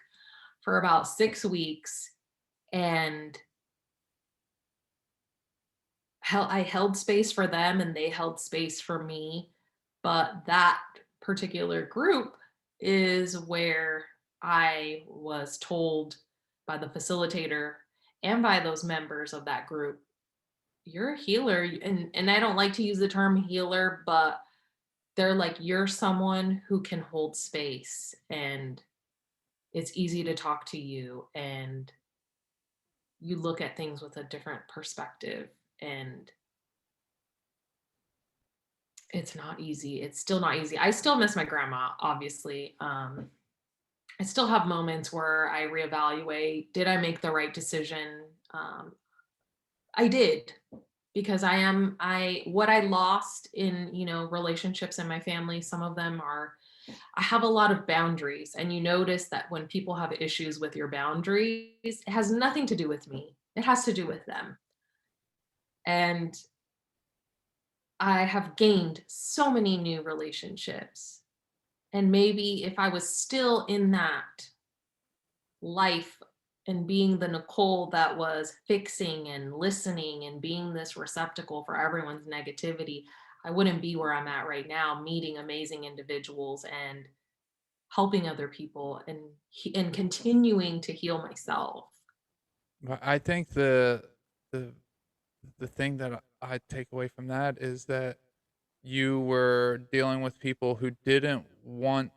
for about 6 weeks, and I held space for them, and they held space for me. But that particular group is where I was told by the facilitator and by those members of that group, you're a healer. And I don't like to use the term healer, but they're like, you're someone who can hold space, and it's easy to talk to you, and you look at things with a different perspective. And it's not easy. It's still not easy. I still miss my grandma, obviously. I still have moments where I reevaluate, did I make the right decision? I did, because what I lost in, relationships in my family, some of them are, I have a lot of boundaries, and you notice that when people have issues with your boundaries, it has nothing to do with me. It has to do with them. And I have gained so many new relationships. And maybe if I was still in that life and being the Nicole that was fixing and listening and being this receptacle for everyone's negativity, I wouldn't be where I'm at right now, meeting amazing individuals and helping other people, and continuing to heal myself. But I think the the thing that I take away from that is that you were dealing with people who didn't want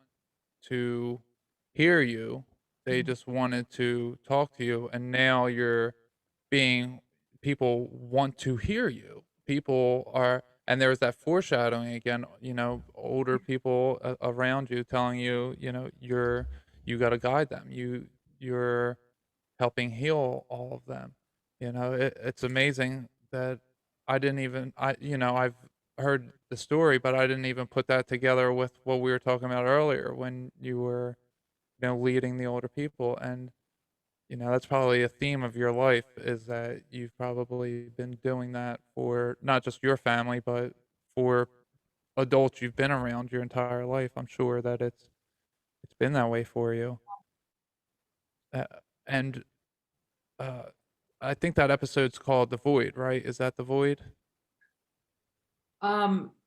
to hear you. They Mhm. just wanted to talk to you, and now you're being people want to hear you. People are and there's that foreshadowing again, older people around you telling you, you got to guide them. You're helping heal all of them. It's amazing that I've heard the story, but I didn't even put that together with what we were talking about earlier when you were, leading the older people. And That's probably a theme of your life is that you've probably been doing that for not just your family, but for adults you've been around your entire life. I'm sure that it's been that way for you. Uh, and uh, I think that episode's called "The Void," right? Is that "The Void"?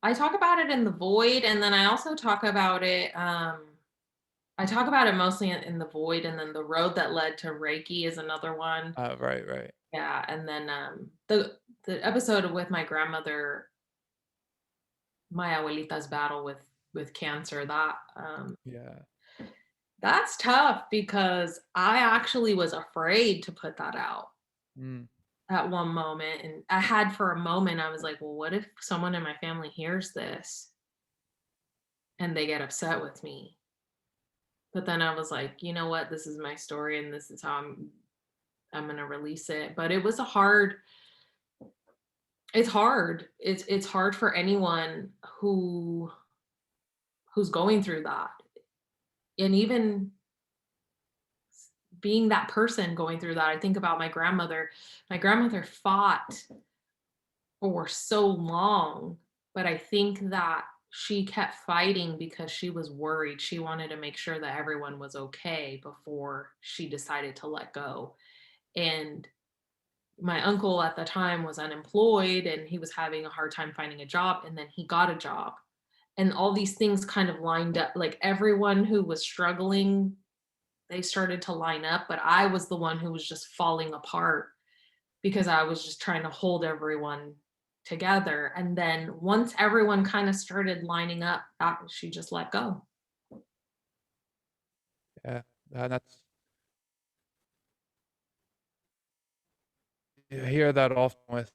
I talk about it in the void, and then I also talk about it. I talk about it mostly in the void, and then the road that led to Reiki is another one. Right, right. Yeah, and then the episode with my grandmother, my abuelita's battle with cancer. Yeah. That's tough because I actually was afraid to put that out Mm, at one moment, and I had for a moment I was like, well, what if someone in my family hears this and they get upset with me? But then I was like, you know what? This is my story and this is how I'm going to release it. But it was a hard it's hard. It's hard for anyone who's going through that. And even being that person going through that, I think about my grandmother. My grandmother fought for so long, but I think that she kept fighting because she was worried. She wanted to make sure that everyone was okay before she decided to let go. And my uncle at the time was unemployed and he was having a hard time finding a job, and then he got a job. And all these things kind of lined up, like everyone who was struggling, they started to line up, but I was the one who was just falling apart because I was just trying to hold everyone together. And then once everyone kind of started lining up, she just let go. yeah. That's You hear that often with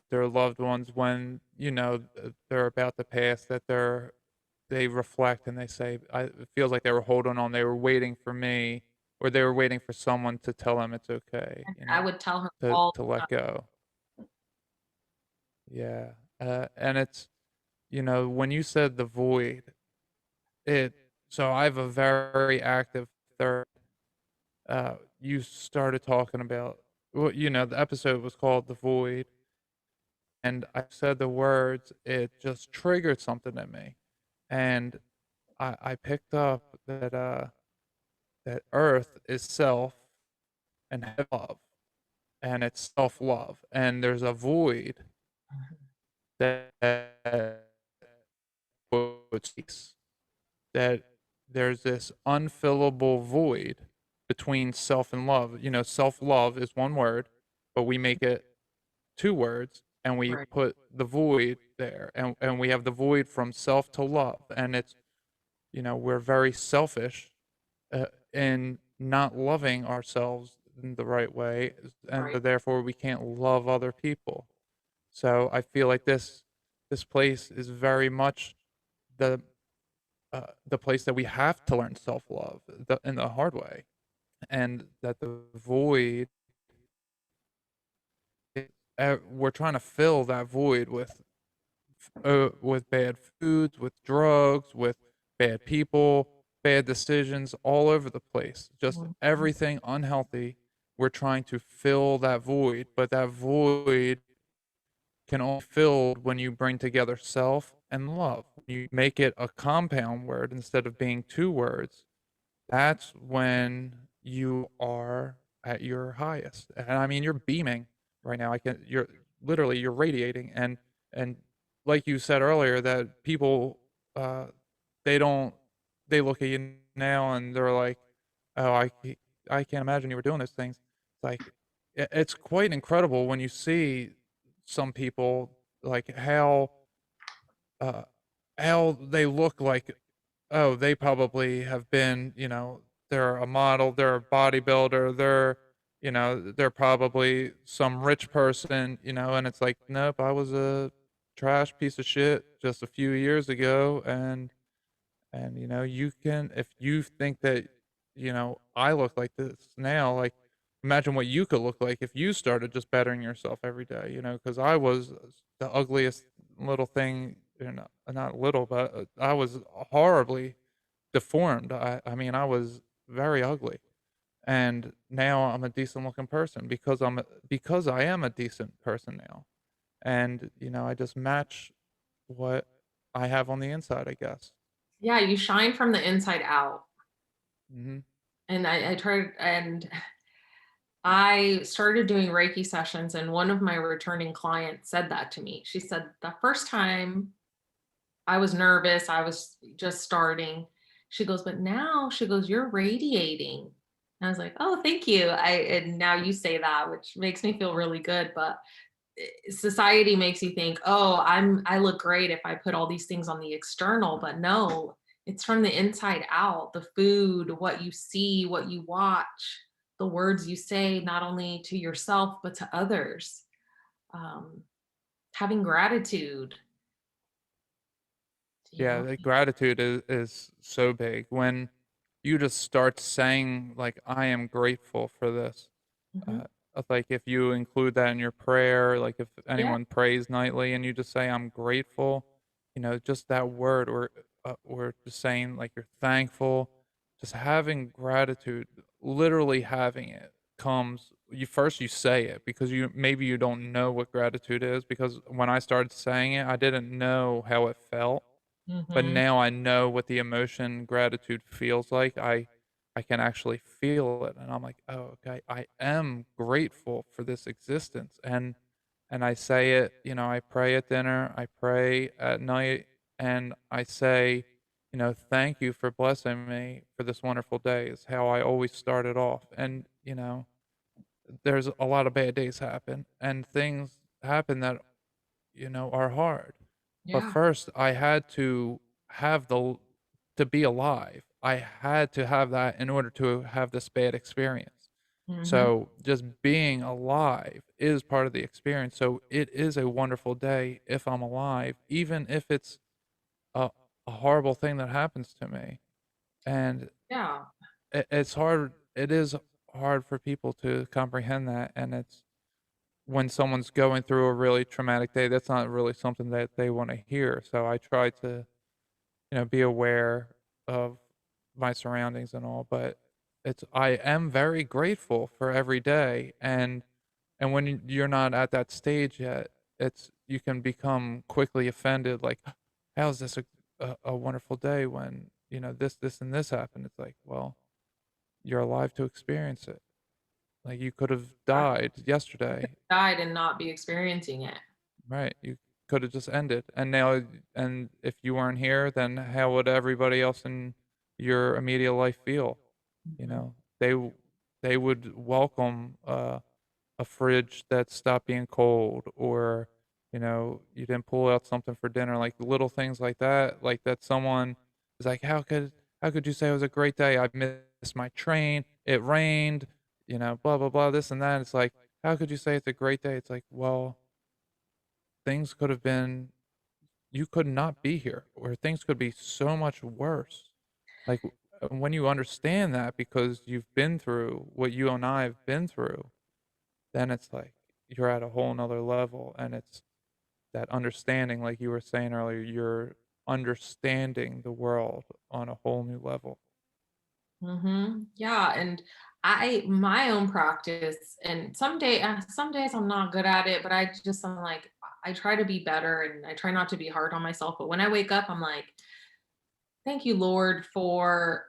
their loved ones when they're about to pass. They reflect and they say, "It feels like they were holding on. They were waiting for me, or they were waiting for someone to tell them it's okay. And I would tell her To all to the let go." Yeah, and when you said the void, it. So I have a very active third. You started talking about. Well, the episode was called "The Void," and I said the words, it just triggered something in me. And I picked up that earth is self and heaven love, and it's self love. And there's a void time. that speaks, that there's this unfillable void between self and love. Self love is one word, but we make it two words and we Right, put the void there, and we have the void from self to love. And we're very selfish in not loving ourselves in the right way, and right, therefore we can't love other people. So I feel like this place is very much the the place that we have to learn self-love in the hard way, and that the void, we're trying to fill that void with bad foods, with drugs, with bad people, bad decisions all over the place. Just mhm, everything unhealthy. We're trying to fill that void, but that void can only be filled when you bring together self and love. You make it a compound word instead of being two words. That's when you are at your highest. And I mean, you're beaming right now. You're radiating. And like you said earlier, that people, uh, they don't, they look at you now and they're like, oh, I can't imagine you were doing those things. It's like, it's quite incredible when you see some people, like uh, how they look like, oh, they probably have been, they're a model, they're a bodybuilder, they're probably some rich person, and it's like, nope, I was a trash piece of shit just a few years ago, and you can, if you think that, I look like this now, like, imagine what you could look like if you started just bettering yourself every day, because I was the ugliest little thing, not little, but I was horribly deformed. I mean, I was very ugly. and now I'm a decent looking person because I am a decent person now. And, I just match what I have on the inside, I guess. Yeah, you shine from the inside out. Mhm. And I tried, and I started doing Reiki sessions, and one of my returning clients said that to me. She said, the first time I was nervous, I was just starting. She goes, but now she goes, you're radiating. And I was like, oh, thank you. And now you say that, which makes me feel really good. But society makes you think, oh, I look great if I put all these things on the external, but no, it's from the inside out. The food, what you see, what you watch, the words you say, not only to yourself but to others. um, Having gratitude, you Yeah, know. the gratitude is so big. When you just start saying, like, "I am grateful for this," Mhm. uh, like, if you include that in your prayer, like, if Yeah. anyone prays nightly and you just say, "I'm grateful," just that word or just saying, like, you're thankful, just having gratitude, literally having it comes you say it because you don't know what gratitude is because when I started saying it, I didn't know how it felt. But Mhm. now I know what the emotion gratitude feels like. I can actually feel it, and I'm like, "Oh, okay. I am grateful for this existence." And I say it, I pray at dinner, I pray at night, and I say, "Thank you for blessing me for this wonderful day," is how I always start it off. And, there's a lot of bad days happen, and things happen that, are hard. But Yeah. first, I had to have to be alive. I had to have that in order to have this bad experience. Mhm. So, just being alive is part of the experience. So, it is a wonderful day if I'm alive, even if it's a, a horrible thing that happens to me. And Yeah. it is hard for people to comprehend that. And it's when someone's going through a really traumatic day, that's not really something that they wanna hear, so I try to, be aware of my surroundings and all, but I am very grateful for every day, and when you're not at that stage yet, you can become quickly offended, like, "How is this a wonderful day when, this, and this happened?" It's like, "Well, you're alive to experience it." Like, you could have Yeah. died You could yesterday. have died and not be experiencing it. Right, you coulda just ended, and if you weren't here, then how would everybody else in your immediate life feel? You Mhm. know, they would welcome, a fridge that stopped being cold or, you didn't pull out something for dinner, like, little things like that someone is like, how could you say it was a great day? I missed my train, it rained, blah, blah, blah, this and that." It's like, "How could you say it's a great day?" It's like, "Well, things could have been you could not be here, or things could be so much worse." Like, when you understand that because you've been through what you and I have been through, then it's like you're at a whole 'nother level, and it's that understanding, like you were saying earlier, you're understanding the world on a whole new level. Yeah, and my own practice, and some days I'm not good at it, but I'm like, I try to be better and I try not to be hard on myself. But when I wake up, I'm like, thank you, Lord, for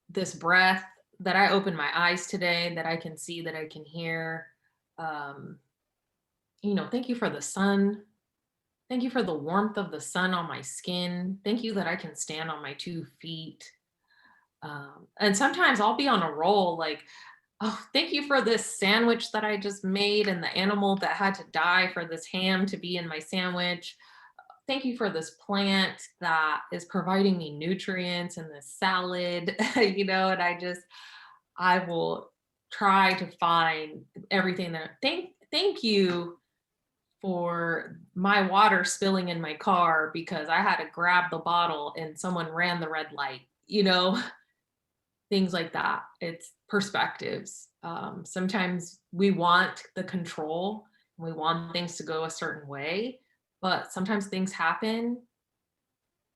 this breath, that I opened my eyes today, that I can see, that I can hear. Um, Thank you for the sun. Thank you for the warmth of the sun on my skin. Thank you that I can stand on my 2 feet. And sometimes I'll be on a roll, like, oh, thank you for this sandwich that I just made and the animal that had to die for this ham to be in my sandwich. Thank you for this plant that is providing me nutrients in this salad, and I will try to find everything that thank you for my water spilling in my car because I had to grab the bottle and someone ran the red light, things like that. It's perspectives. Sometimes we want the control, we want things to go a certain way, but sometimes things happen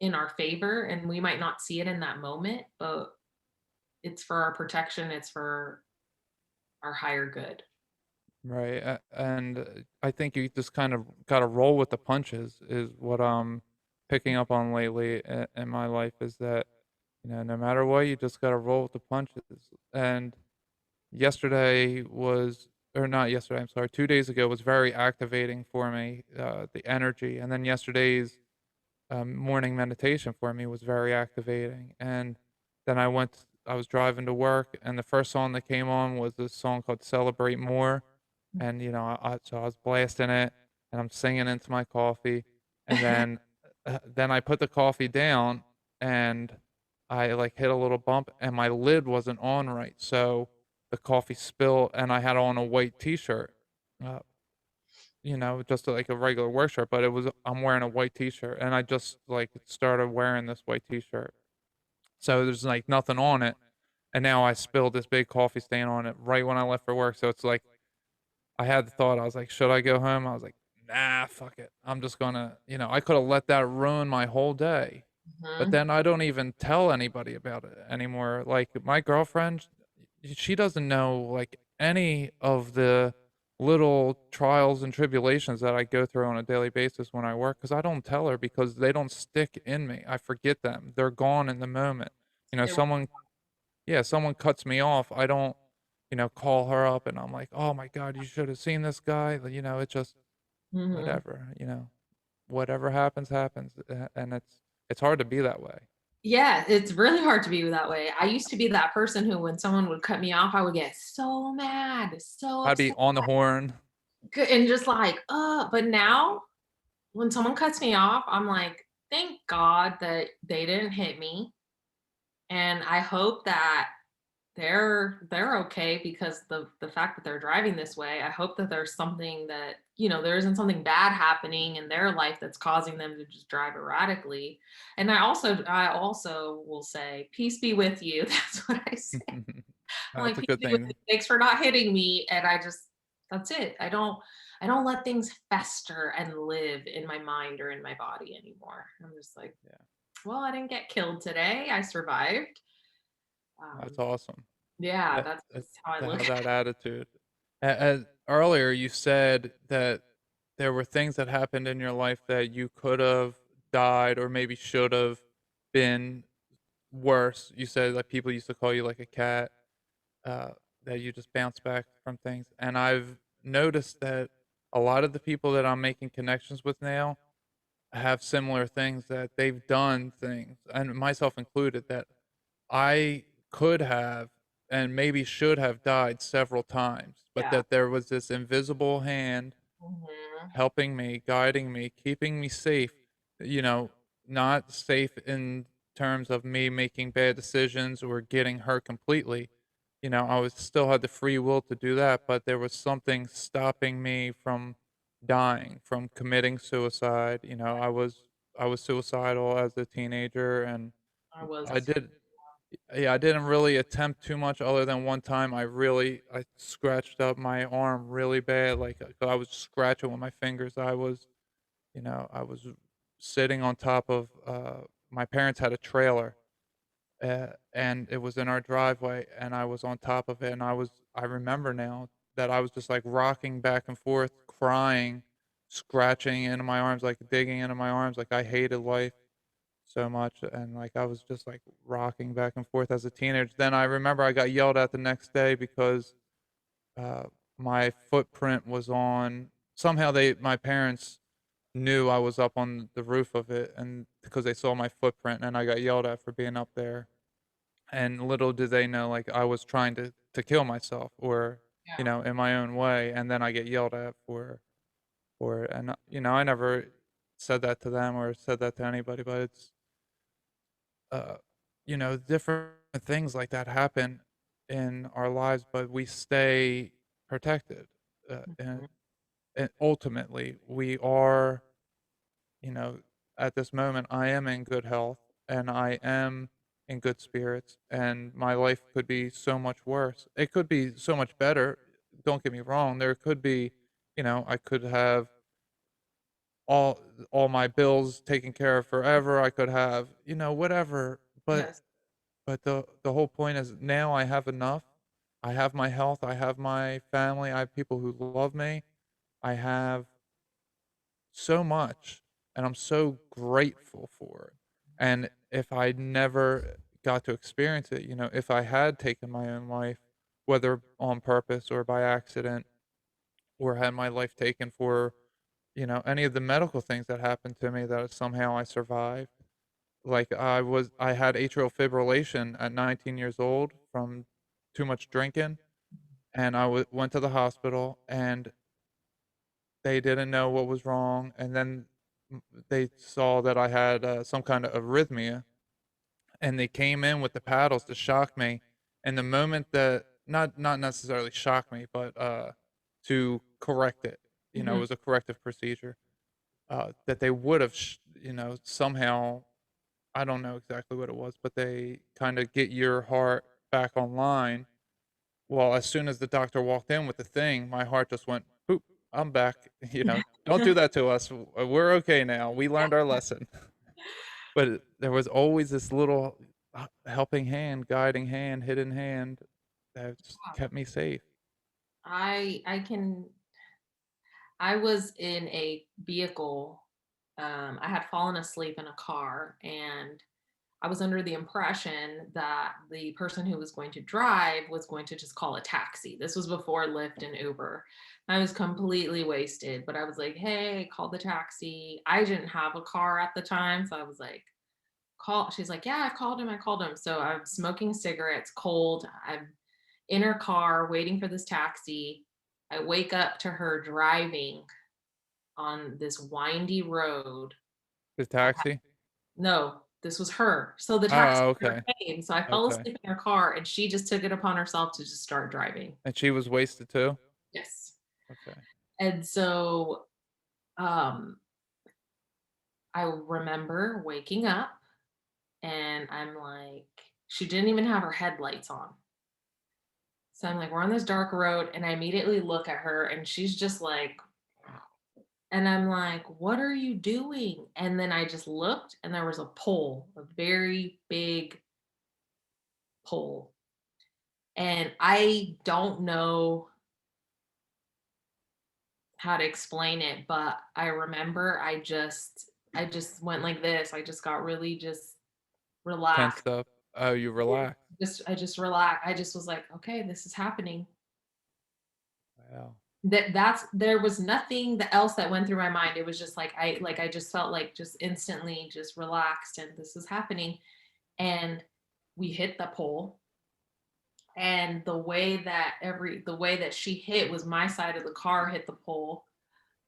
in our favor and we might not see it in that moment, but it's for our protection, it's for our higher good. Right, and I think you just kind of gotta roll with the punches is what I'm picking up on lately in my life is that, no matter what, you just gotta roll with the punches, and yesterday was or not yesterday, I'm sorry, 2 days ago was very activating for me, the energy, and then yesterday's morning meditation for me was very activating. And then I was driving to work, and the first song that came on was this song called Celebrate More. And, so I was blasting it and I'm singing into my coffee. And then I put the coffee down and I like hit a little bump and my lid wasn't on right. So the coffee spilled and I had on a white t shirt. Uh, just like a regular work shirt, but I'm wearing a white t-shirt and I just like started wearing this white t-shirt. So there's like nothing on it. And now I spilled this big coffee stain on it right when I left for work. So it's like I had the thought, I was like, should I go home? I was like, nah, fuck it. I'm just gonna, I could have let that ruin my whole day. But Mhm. then I don't even tell anybody about it anymore. Like my girlfriend, she doesn't know like any of the little trials and tribulations that I go through on a daily basis when I work because I don't tell her because they don't stick in me. I forget them. They're gone in the moment. You know, They were someone yeah, someone cuts me off, I don't, call her up and I'm like, "Oh my god, you should have seen this guy." It's just mhm. whatever. Whatever happens, happens, and it's hard to be that way. Yeah, it's really hard to be that way. I used to be that person who when someone would cut me off, I would get so mad, so I'd be upset, on the horn. and just like, but now when someone cuts me off, I'm like, "Thank God that they didn't hit me, and I hope that they're okay because the fact that they're driving this way, I hope that there's something that, there isn't something bad happening in their life that's causing them to just drive erratically." And I also will say, "Peace be with you." That's what I say. I'm That's like, a "Peace good be with you. thing. Thanks for not hitting me." And that's it. I don't let things fester and live in my mind or in my body anymore. I'm just like, Yeah, "Well, I didn't get killed today. I survived." that's Um, awesome. yeah, That that's that just how I to look have at that it. attitude. As earlier, you said that there were things that happened in your life that you could have died or maybe should have been worse. You said that people used to call you like a cat, uh, that you just bounce back from things. And I've noticed that a lot of the people that I'm making connections with now have similar things that they've done things, and myself included, that I could have and maybe should have died several times, but Yeah. that there was this invisible hand Mhm. helping me, guiding me, keeping me safe, you know, not safe in terms of me making bad decisions or getting hurt completely. I was still had the free will to do that, but there was something stopping me from dying, from committing suicide. I was suicidal as a teenager and I was I too. did yeah, I didn't really attempt too much other than one time I scratched up my arm really bad, like, I was scratching with my fingers. I was sitting on top of, my parents had a trailer, and it was in our driveway, and I was on top of it, and I remember now that I was just, like, rocking back and forth, crying, scratching into my arms, like, digging into my arms, like, I hated life so much, and, like, I was just, like, rocking back and forth as a teenager. Then I remember I got yelled at the next day because, uh, my footprint was on somehow my parents knew I was up on the roof of it and because they saw my footprint, and I got yelled at for being up there, and little did they know, like, I was trying to kill myself or, Yeah. in my own way, and then I get yelled at for it, and, I never said that to them or said that to anybody, but it's uh, different things like that happen in our lives, but we stay protected. And, Mhm. and ultimately, we are, you know, at this moment, I am in good health and I am in good spirits, and my life could be so much worse. It could be so much better. Don't get me wrong. There could be, I could have all all my bills taken care of forever. I could have, whatever. But Yes. But the whole point is now I have enough. I have my health, I have my family, I have people who love me. I have so much, and I'm so grateful for it. And if I never got to experience it, if I had taken my own life, whether on purpose or by accident, or had my life taken for, any of the medical things that happened to me that somehow I survived. Like I had atrial fibrillation at 19 years old from too much drinking, and went to the hospital, and they didn't know what was wrong, and then they saw that I had some kind of arrhythmia, and they came in with the paddles to shock me. And the moment that not necessarily shock me, but to correct it, it Mhm. was a corrective procedure that they would have, somehow. I don't know exactly what it was, but they kind of get your heart back online. Well, as soon as the doctor walked in with the thing, my heart just went, "Boop, I'm back." Don't do that to us. We're okay now. We learned our lesson. But there was always this little helping hand, guiding hand, hidden hand that just kept me safe. I can I was in a vehicle. I had fallen asleep in a car, and I was under the impression that the person who was going to drive was going to just call a taxi. This was before Lyft and Uber. I was completely wasted, but I was like, hey, call the taxi. I didn't have a car at the time. So I was like, call. She's like, yeah, I called him. I called him. So I'm smoking cigarettes, cold. I'm in her car waiting for this taxi. I wake up to her driving on this windy road. The taxi? No, this was her. So the taxi Oh, driver okay. came. So I fell Okay. asleep in her car, and she just took it upon herself to just start driving. And she was wasted too? Yes. Okay. And so um I remember waking up, and I'm like, she didn't even have her headlights on. So I'm like, we're on this dark road, and I immediately look at her, and she's just like, and I'm like, what are you doing? And then I just looked, and there was a pole, a very big pole. And I don't know how to explain it, but I remember I just went like this. I just got really just relaxed. Tensed up. Oh, you relaxed. Just I just relaxed. I just was like, okay, this is happening. Wow. That's there was nothing else that went through my mind. It was just like I just felt like just instantly just relaxed, and this is happening. And we hit the pole, and the way that she hit was my side of the car hit the pole.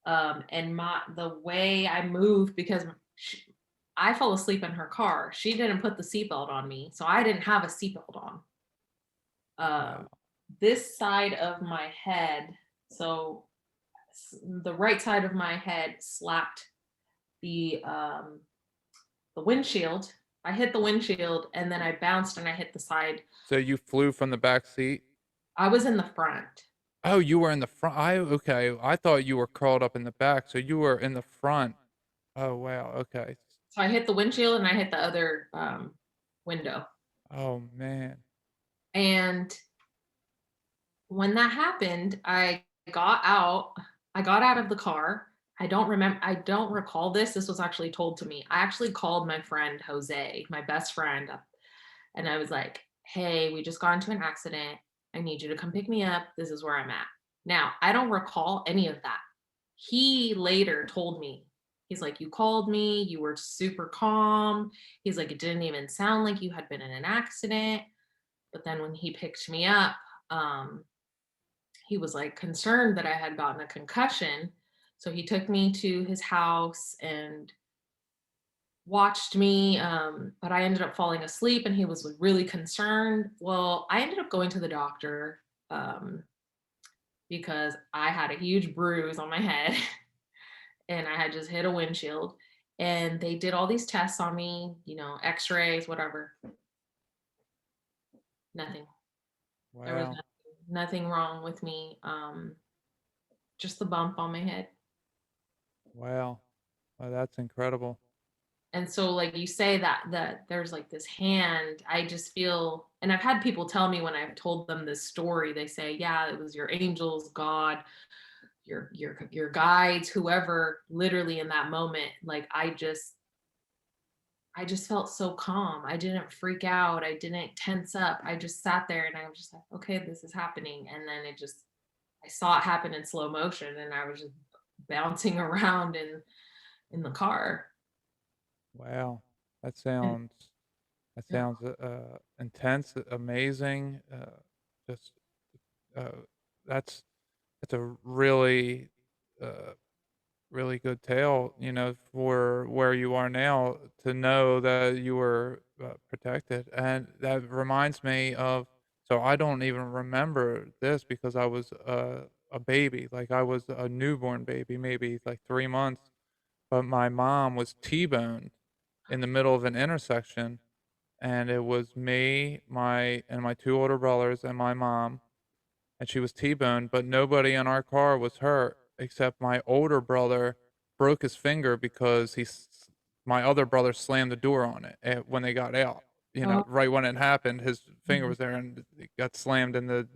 And the way I moved, because I fell asleep in her car. She didn't put the seatbelt on me, so I didn't have a seatbelt on. Um, Wow. this side of my head, so the right side of my head slapped the windshield. I hit the windshield, and then I bounced and I hit the side. So you flew from the back seat? I was in the front. Oh, you were in the front. Okay. I thought you were curled up in the back, so you were in the front. Oh, wow. Okay. So I hit the windshield and I hit the other window. Oh, man. And when that happened, got out. I got out of the car. I don't recall this. This was actually told to me. I actually called my friend Jose, my best friend, and I was like, hey, we just got into an accident. I need you to come pick me up. This is where I'm at. Now, I don't recall any of that. He later told me, he's like, you called me, you were super calm. He's like, it didn't even sound like you had been in an accident. But then when he picked me up, um, he was like concerned that I had gotten a concussion. So he took me to his house and watched me. But I ended up falling asleep, and he was really concerned. Well, I ended up going to the doctor um, because I had a huge bruise on my head and I had just hit a windshield. And they did all these tests on me, x rays, whatever. Nothing. There was Wow. nothing wrong with me. Just the bump on my head. Wow. Wow, that's incredible. And so, like you say that there's like this hand, I just feel, and I've had people tell me when I've told them this story, they say, "Yeah, it was your angels, God, your guides, whoever." Literally in that moment, like I just felt so calm. I didn't freak out. I didn't tense up. I just sat there and I was just like, "Okay, this is happening." And then I saw it happen in slow motion, and I was just bouncing around in the car. Wow. That And sounds that yeah. sounds, intense, amazing, just, uh, that's that's a really, uh really good tale, for where you are now to know that you were, protected, and that reminds me of so I don't even remember this because I was a baby, like, I was a newborn baby, maybe, like, 3 months, but my mom was T-boned in the middle of an intersection, and it was me, my 2 older brothers, and my mom, and she was T-boned, but nobody in our car was hurt except my older brother broke his finger because my other brother slammed the door on it when they got out. Oh, Right when it happened, his finger mhm. was there and it got slammed in the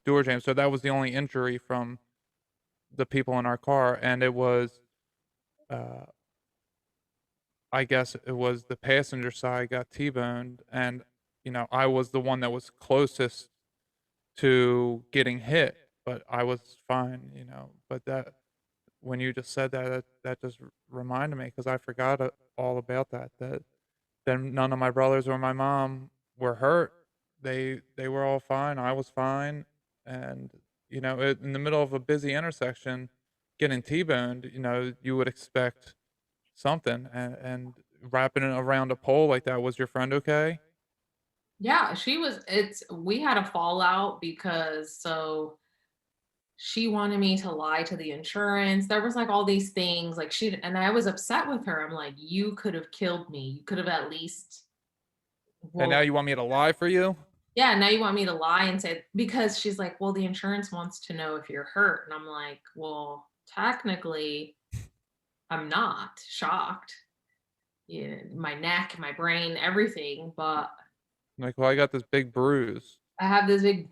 door jam. So that was the only injury from the people in our car, and it was, uh, I guess it was the passenger side got T-boned, and I was the one that was closest to getting hit, but I was fine. But that when you just said that, that just reminded me because I forgot all about that. That then none of my brothers or my mom were hurt. They were all fine. I was fine, and in the middle of a busy intersection, getting T-boned, you would expect something, and wrapping it around a pole like that. Was your friend okay? Yeah, she was it's we had a fallout because she wanted me to lie to the insurance. There was like all these things like she and I was upset with her. I'm like, "You could have killed me. You could have at least And well, now you want me to lie for you? yeah, now you want me to lie and say," because she's like, "Well, the insurance wants to know if you're hurt." And I'm like, "Well, technically, I'm not shocked. Yeah, my neck, my brain, everything, but Like, well, I got this big bruise. I have this big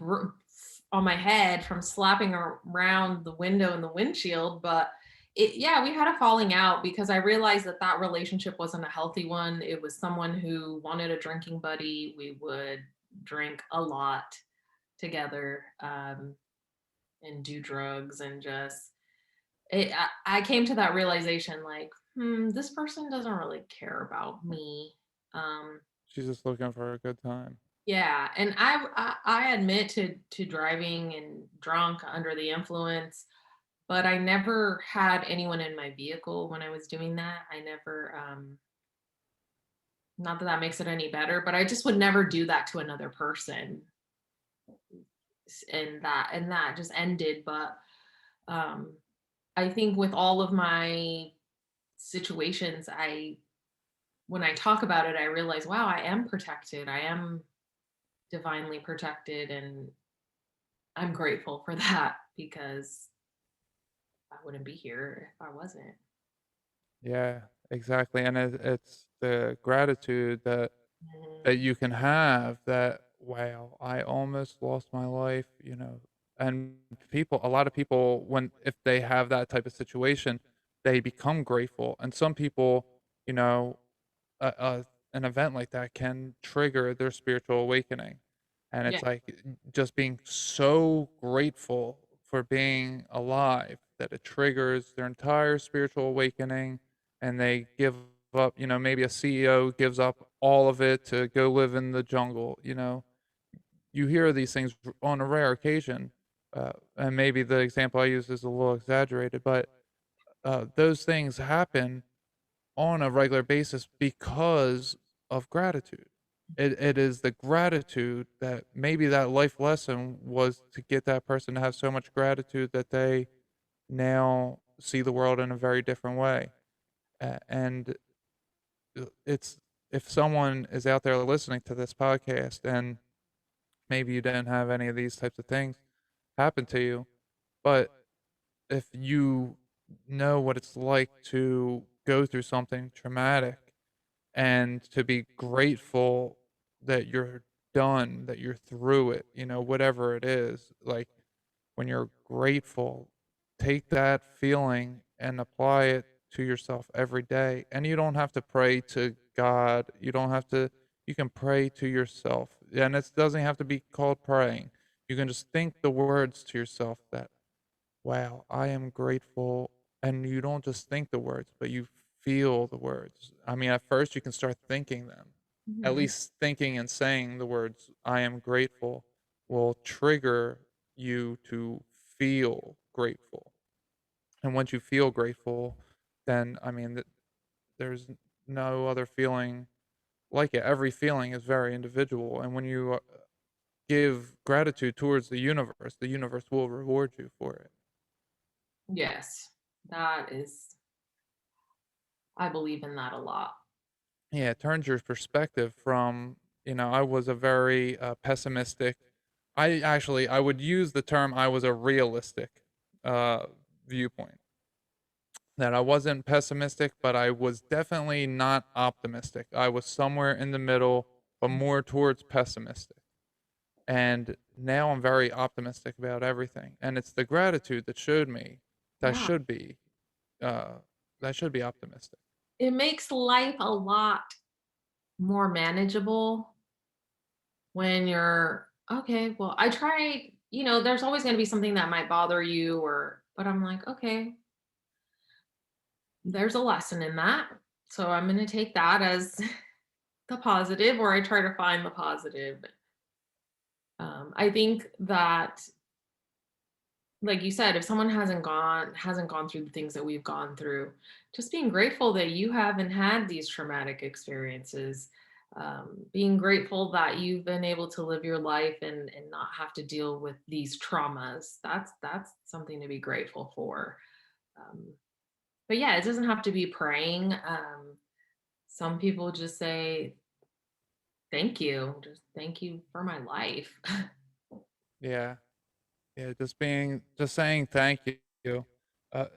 on my head from slapping around the window and the windshield." But yeah, we had a falling out because I realized that relationship wasn't a healthy one. It was someone who wanted a drinking buddy. We would drink a lot together, and do drugs, and just I came to that realization like, this person doesn't really care about me. Um, She's just looking for a good time. Yeah, and I admit to driving and drunk under the influence, but I never had anyone in my vehicle when I was doing that. I never not that that makes it any better, but I just would never do that to another person. And that just ended, but um I think with all of my situations, I when I talk about it, I realize, wow, I am protected. I am divinely protected, and I'm grateful for that because I wouldn't be here if I wasn't. Yeah, exactly, and it's the gratitude Mhm. that you can have that, "Wow, I almost lost my life," and a lot of people, if they have that type of situation, they become grateful, and some people, you know an event like that can trigger their spiritual awakening. And Yeah, it's like just being so grateful for being alive that it triggers their entire spiritual awakening and they give up, maybe a CEO gives up all of it to go live in the jungle. You hear these things on a rare occasion. And maybe the example I use is a little exaggerated, but those things happen on a regular basis because of gratitude. It is the gratitude that maybe that life lesson was to get that person to have so much gratitude that they now see the world in a very different way. And it's if someone is out there listening to this podcast and maybe you didn't have any of these types of things happen to you, but if you know what it's like to go through something traumatic and to be grateful that you're done, that you're through it, whatever it is. Like when you're grateful, take that feeling and apply it to yourself every day. And you don't have to pray to God. You don't have to, you can pray to yourself. And it doesn't have to be called praying. You can just think the words to yourself that, wow, I am grateful. And you don't just think the words, but you feel the words. I mean, at first you can start thinking them. At Mhm. least thinking and saying the words, I am grateful, will trigger you to feel grateful. And once you feel grateful, then, I mean, there's no other feeling like it. Every feeling is very individual. And when you give gratitude towards the universe will reward you for it. Yes, that is, I believe in that a lot. Yeah, it turns your perspective from, I was a very pessimistic. I would use the term I was a realistic uh, viewpoint. That I wasn't pessimistic, but I was definitely not optimistic. I was somewhere in the middle, but more towards pessimistic. And now I'm very optimistic about everything. And it's the gratitude that showed me that Yeah, should be uh, optimistic. it makes life a lot more manageable when you're okay. Well, I try, there's always going to be something that might bother you, but I'm like, okay, there's a lesson in that. So I'm going to take that as the positive, or I try to find the positive. I think that, like you said, if someone hasn't gone through the things that we've gone through, just being grateful that you haven't had these traumatic experiences, being grateful that you've been able to live your life and not have to deal with these traumas. That's something to be grateful for. Um, but yeah, it doesn't have to be praying. Some people just say thank you, just thank you for my life. Yeah. Yeah, just saying thank you,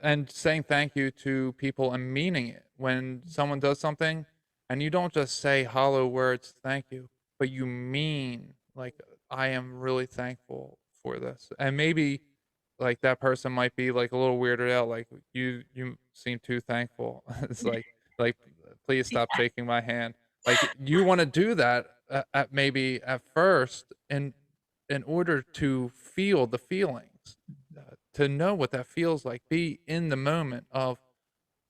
and saying thank you to people and meaning it. When someone does something, and you don't just say hollow words, "Thank you," but you mean, like, "I am really thankful for this." And maybe, like, that person might be, like, a little weirded out, like, "You seem too thankful." It's like, "Please stop shaking my hand." Like, you wanna do that, at maybe at first, and in order to feel the feelings, to know what that feels like, be in the moment of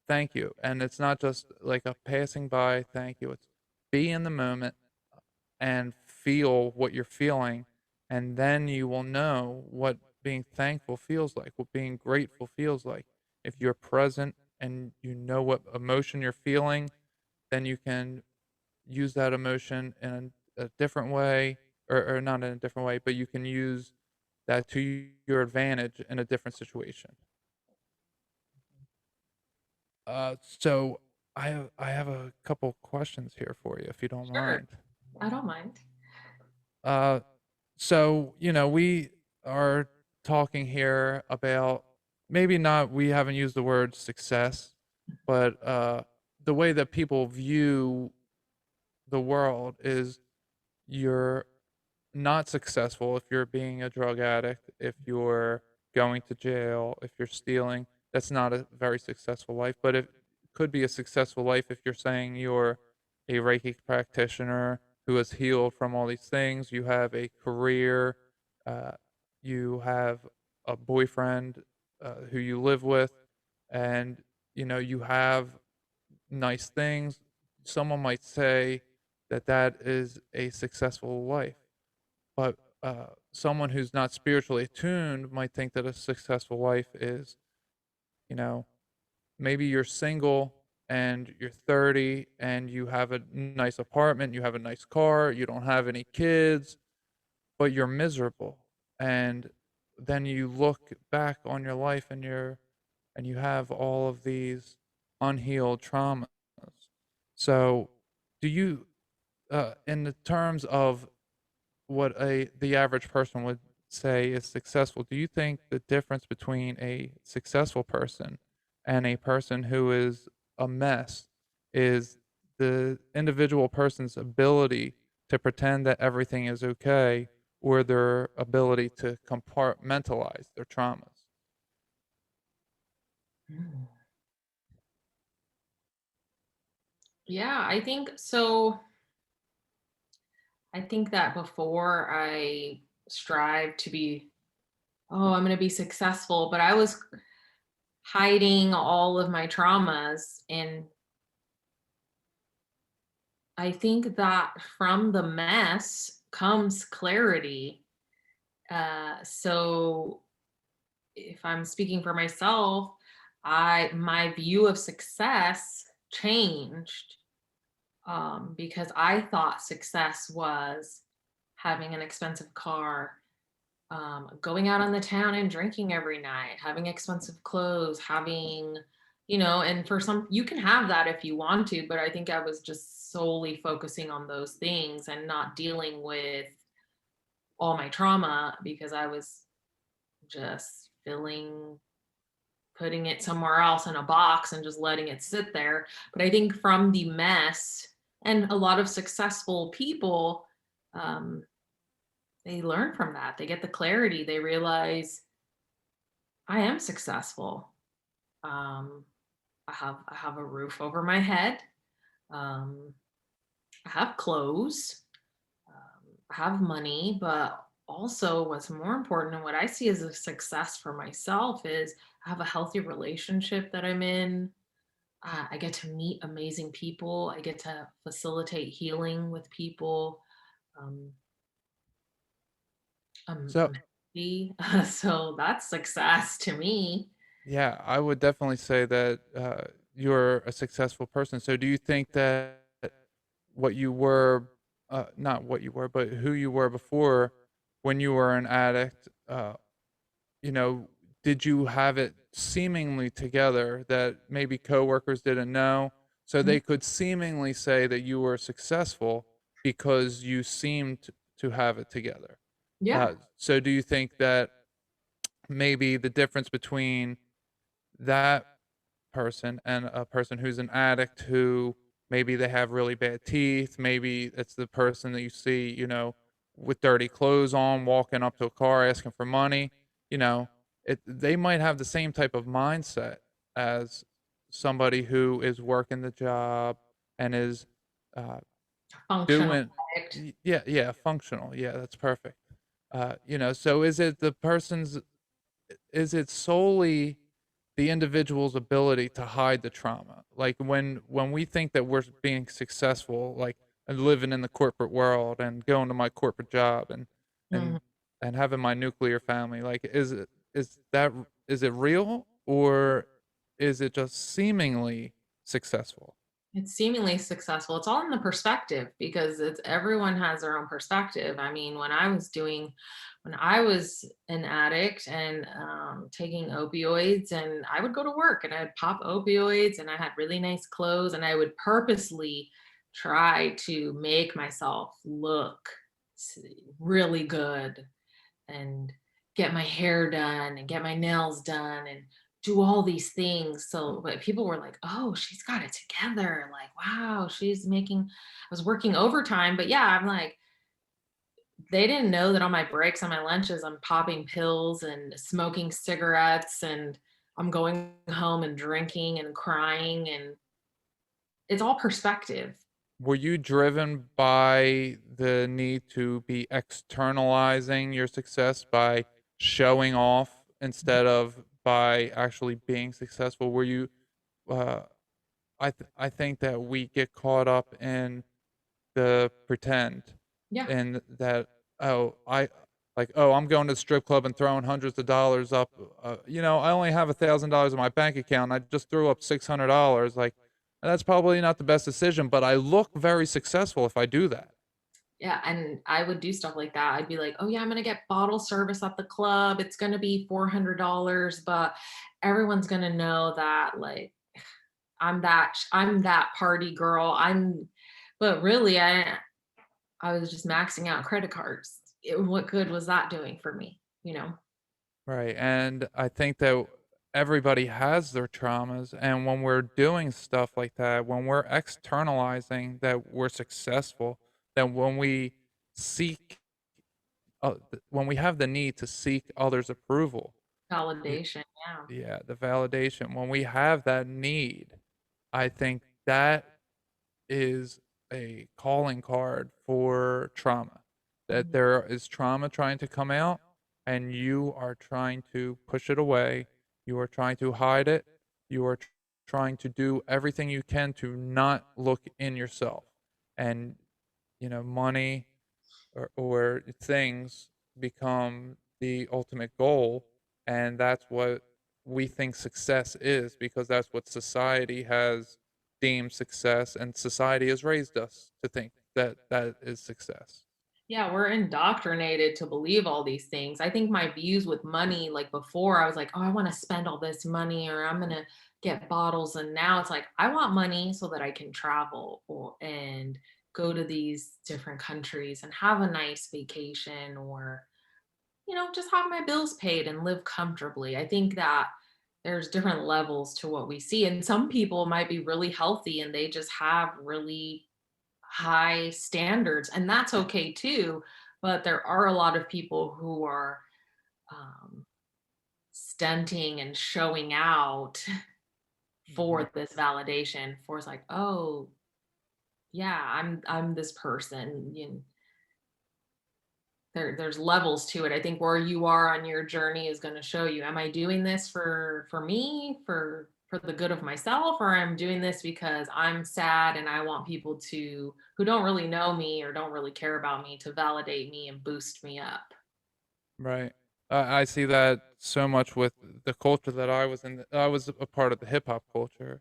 thank you. And it's not just like a passing by thank you. It's be in the moment and feel what you're feeling. And then you will know what being thankful feels like, what being grateful feels like. If you're present and you know what emotion you're feeling, then you can use that emotion in a different way, or not in a different way, but you can use that to your advantage in a different situation. So I have a couple questions here for you, if you don't Sure, mind. I don't mind. Uh, so we are talking here about maybe not. We haven't used the word success, but the way that people view the world is you're not successful if you're being a drug addict, if you're going to jail, if you're stealing. That's not a very successful life, but it could be a successful life if you're saying you're a Reiki practitioner who has healed from all these things. You have a career, uh, you have a boyfriend who you live with, and you have nice things. Someone might say that that is a successful life, but someone who's not spiritually attuned might think that a successful life is, you know, maybe you're single and you're 30 and you have a nice apartment, you have a nice car, you don't have any kids, but you're miserable. And then you look back on your life and you have all of these unhealed traumas. So, do you, in the terms of what the average person would say is successful, do you think the difference between a successful person and a person who is a mess is the individual person's ability to pretend that everything is okay or their ability to compartmentalize their traumas. Mm. Yeah, I think so. I think that before I strive to be, oh, I'm going to be successful, but I was hiding all of my traumas. And I think that from the mess comes clarity. So if I'm speaking for myself, my view of success changed, because I thought success was having an expensive car, going out on the town and drinking every night, having expensive clothes, having, and for some, you can have that if you want to, but I think I was just solely focusing on those things and not dealing with all my trauma because I was just putting it somewhere else in a box and just letting it sit there. But I think from the mess, and a lot of successful people, um, they learn from that. They get the clarity. They realize I am successful. Um, I have a roof over my head. Um, I have clothes. I have money, but also what's more important and what I see as a success for myself is I have a healthy relationship that I'm in. I get to meet amazing people. I get to facilitate healing with people. Um, I'm So, happy. So that's success to me. yeah, I would definitely say that you're a successful person. So, do you think that what you were, not what you were, but who you were before when you were an addict, you know, did you have it seemingly together that maybe coworkers didn't know? So Mhm. they could seemingly say that you were successful because you seemed to have it together. Yeah. So do you think that maybe the difference between that person and a person who's an addict who maybe they have really bad teeth, maybe it's the person that you see, with dirty clothes on, walking up to a car asking for money, you know, they might have the same type of mindset as somebody who is working the job and is uh, Functional doing addict. yeah, yeah, functional. Yeah, that's perfect. So is it solely the individual's ability to hide the trauma? Like when we think that we're being successful, like and living in the corporate world and going to my corporate job Mhm. and and having my nuclear family, like is that is it real or is it just seemingly successful? It's seemingly successful. It's all in the perspective because it's everyone has their own perspective. I mean, when I was an addict and taking opioids, and I would go to work and I'd pop opioids, and I had really nice clothes, and I would purposely try to make myself look s- really good and get my hair done and get my nails done and do all these things. So, but people were like, oh, she's got it together. Like, wow, I was working overtime. But yeah, I'm like, they didn't know that on my breaks, on my lunches, I'm popping pills and smoking cigarettes and I'm going home and drinking and crying. And it's all perspective. Were you driven by the need to be externalizing your success by showing off instead of by actually being successful? Were you uh I think that we get caught up in the pretend Yeah. and that oh, oh, I'm going to the strip club and throwing hundreds of dollars up. I only have $1,000 in my bank account. I just threw up $600. Like that's probably not the best decision, but I look very successful if I do that. Yeah, and I would do stuff like that. I'd be like, "Oh yeah, I'm gonna get bottle service at the club. It's gonna be $400, but everyone's gonna know that like I'm that party girl. But really, I was just maxing out credit cards. What good was that doing for me? You know? Right. And I think that everybody has their traumas, and when we're doing stuff like that, when we're externalizing that we're successful, then when we seek, when we have the need to seek others' approval, y Validation, yeah. yeah, the validation, when we have that need, I think that is a calling card for trauma. That Mhm. there is trauma trying to come out, and you are trying to push it away. You are trying to hide it. You are trying to do everything you can to not look in yourself. And, money or things become the ultimate goal. And that's what we think success is because that's what society has deemed success. And society has raised us to think that that is success. Yeah, we're indoctrinated to believe all these things. I think my views with money, like before, I was like, oh, I want to spend all this money or I'm going to get bottles. And now it's like, I want money so that I can travel and go to these different countries and have a nice vacation or, just have my bills paid and live comfortably. I think that there's different levels to what we see. And some people might be really healthy and they just have really high standards, and that's okay too. But there are a lot of people who are um, stunting and showing out Mhm. for this validation. For it's like, oh yeah, I'm this person. There's levels to it. I think where you are on your journey is going to show you, am I doing this for me, for the good of myself, or I'm doing this because I'm sad and I want people to who don't really know me or don't really care about me to validate me and boost me up. Right. I see that so much with the culture that I was in. I was a part of the hip hop culture.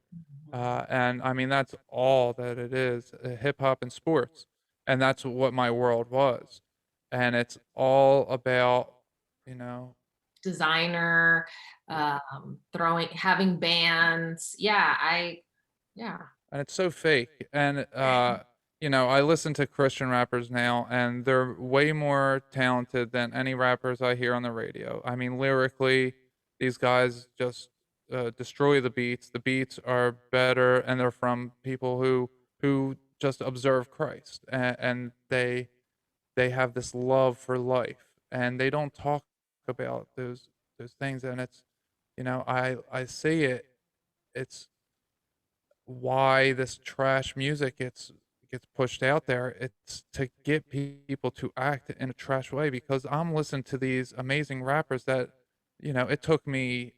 Mhm. And I mean, that's all that it is, hip hop and sports. And that's what my world was. And it's all about, you know, Designer, yeah. throwing having bands. Yeah. And it's so fake. And, I listen to Christian rappers now, and they're way more talented than any rappers I hear on the radio. I mean, lyrically, these guys just destroy the beats. The beats are better, and they're from people who just observe Christ, and they have this love for life, and they don't talk about those things. And it's, I see it. It's why this trash music gets pushed out there. It's to get people to act in a trash way because I'm listening to these amazing rappers that, it took me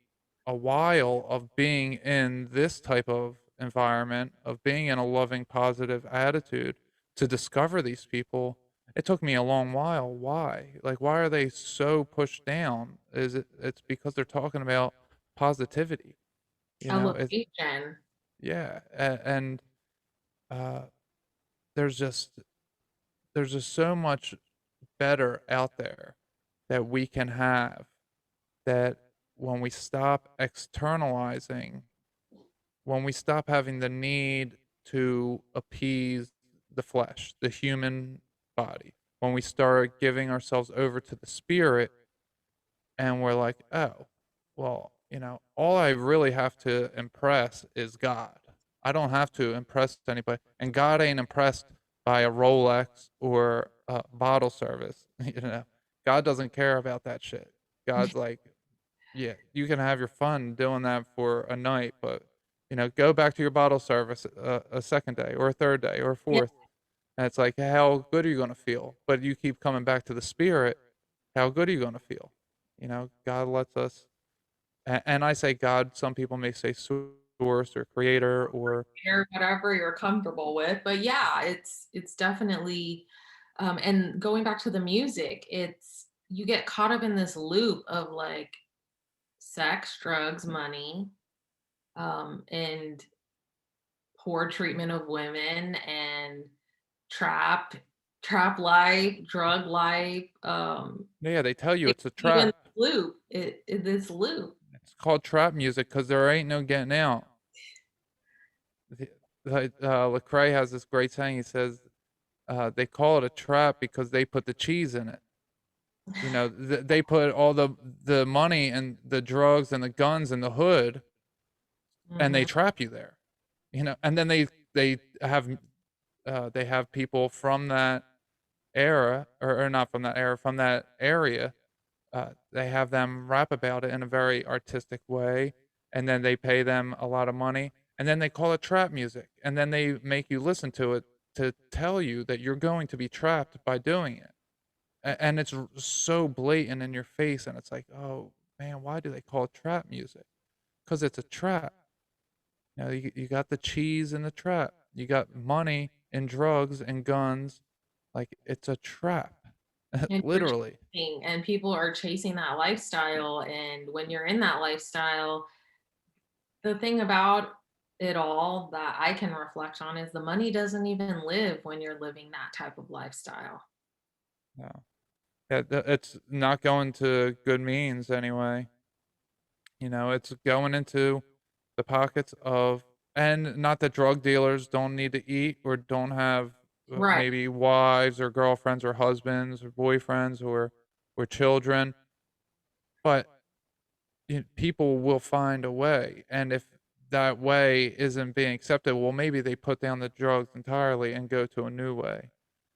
a while of being in this type of environment, of being in a loving, positive attitude to discover these people. It took me a long while. Why? Like, why are they so pushed down? It's because they're talking about positivity. It's Elevation. yeah, and uh, there's just there's just so much better out there that we can have that when we stop externalizing, when we stop having the need to appease the flesh, the human body, when we start giving ourselves over to the spirit and we're like, "Oh, well, all I really have to impress is God. I don't have to impress anybody, and God ain't impressed by a Rolex or a bottle service." God doesn't care about that shit. God's like, "Yeah, you can have your fun doing that for a night, but, go back to your bottle service a second day or a third day or a Yeah, fourth." And it's like, how good are you gonna feel? But you keep coming back to the spirit, how good are you gonna feel? God lets us and I say God, some people may say source or creator or hear whatever you're comfortable with. But yeah, it's definitely and going back to the music, it's you get caught up in this loop of like sex, drugs, money, and poor treatment of women and trap trap life, drug life, yeah, they tell you it it's a keep in trap. loop, this loop. It's called trap music because there ain't no getting out. The Lecrae has this great saying, he says, they call it a trap because they put the cheese in it. They put all the money and the drugs and the guns in the hood, and they Mhm. trap you there, and then they have people from that era, or not from that era, from that area. They have them rap about it in a very artistic way, and then they pay them a lot of money, and then they call it trap music, and then they make you listen to it to tell you that you're going to be trapped by doing it. And it's so blatant in your face, and it's like, oh man, why do they call it trap music? Because it's a trap. You got the cheese in the trap. You got money and drugs and guns. Like it's a trap, And you're literally. chasing and people are chasing that lifestyle, and when you're in that lifestyle, the thing about it all that I can reflect on is the money doesn't even live when you're living that type of lifestyle. Yeah. Yeah, it's not going to good means anyway. It's going into the pockets of, and not that drug dealers don't need to eat or don't have Right. maybe wives or girlfriends or husbands or boyfriends or children, but people will find a way. And if that way isn't being accepted, well, maybe they put down the drugs entirely and go to a new way.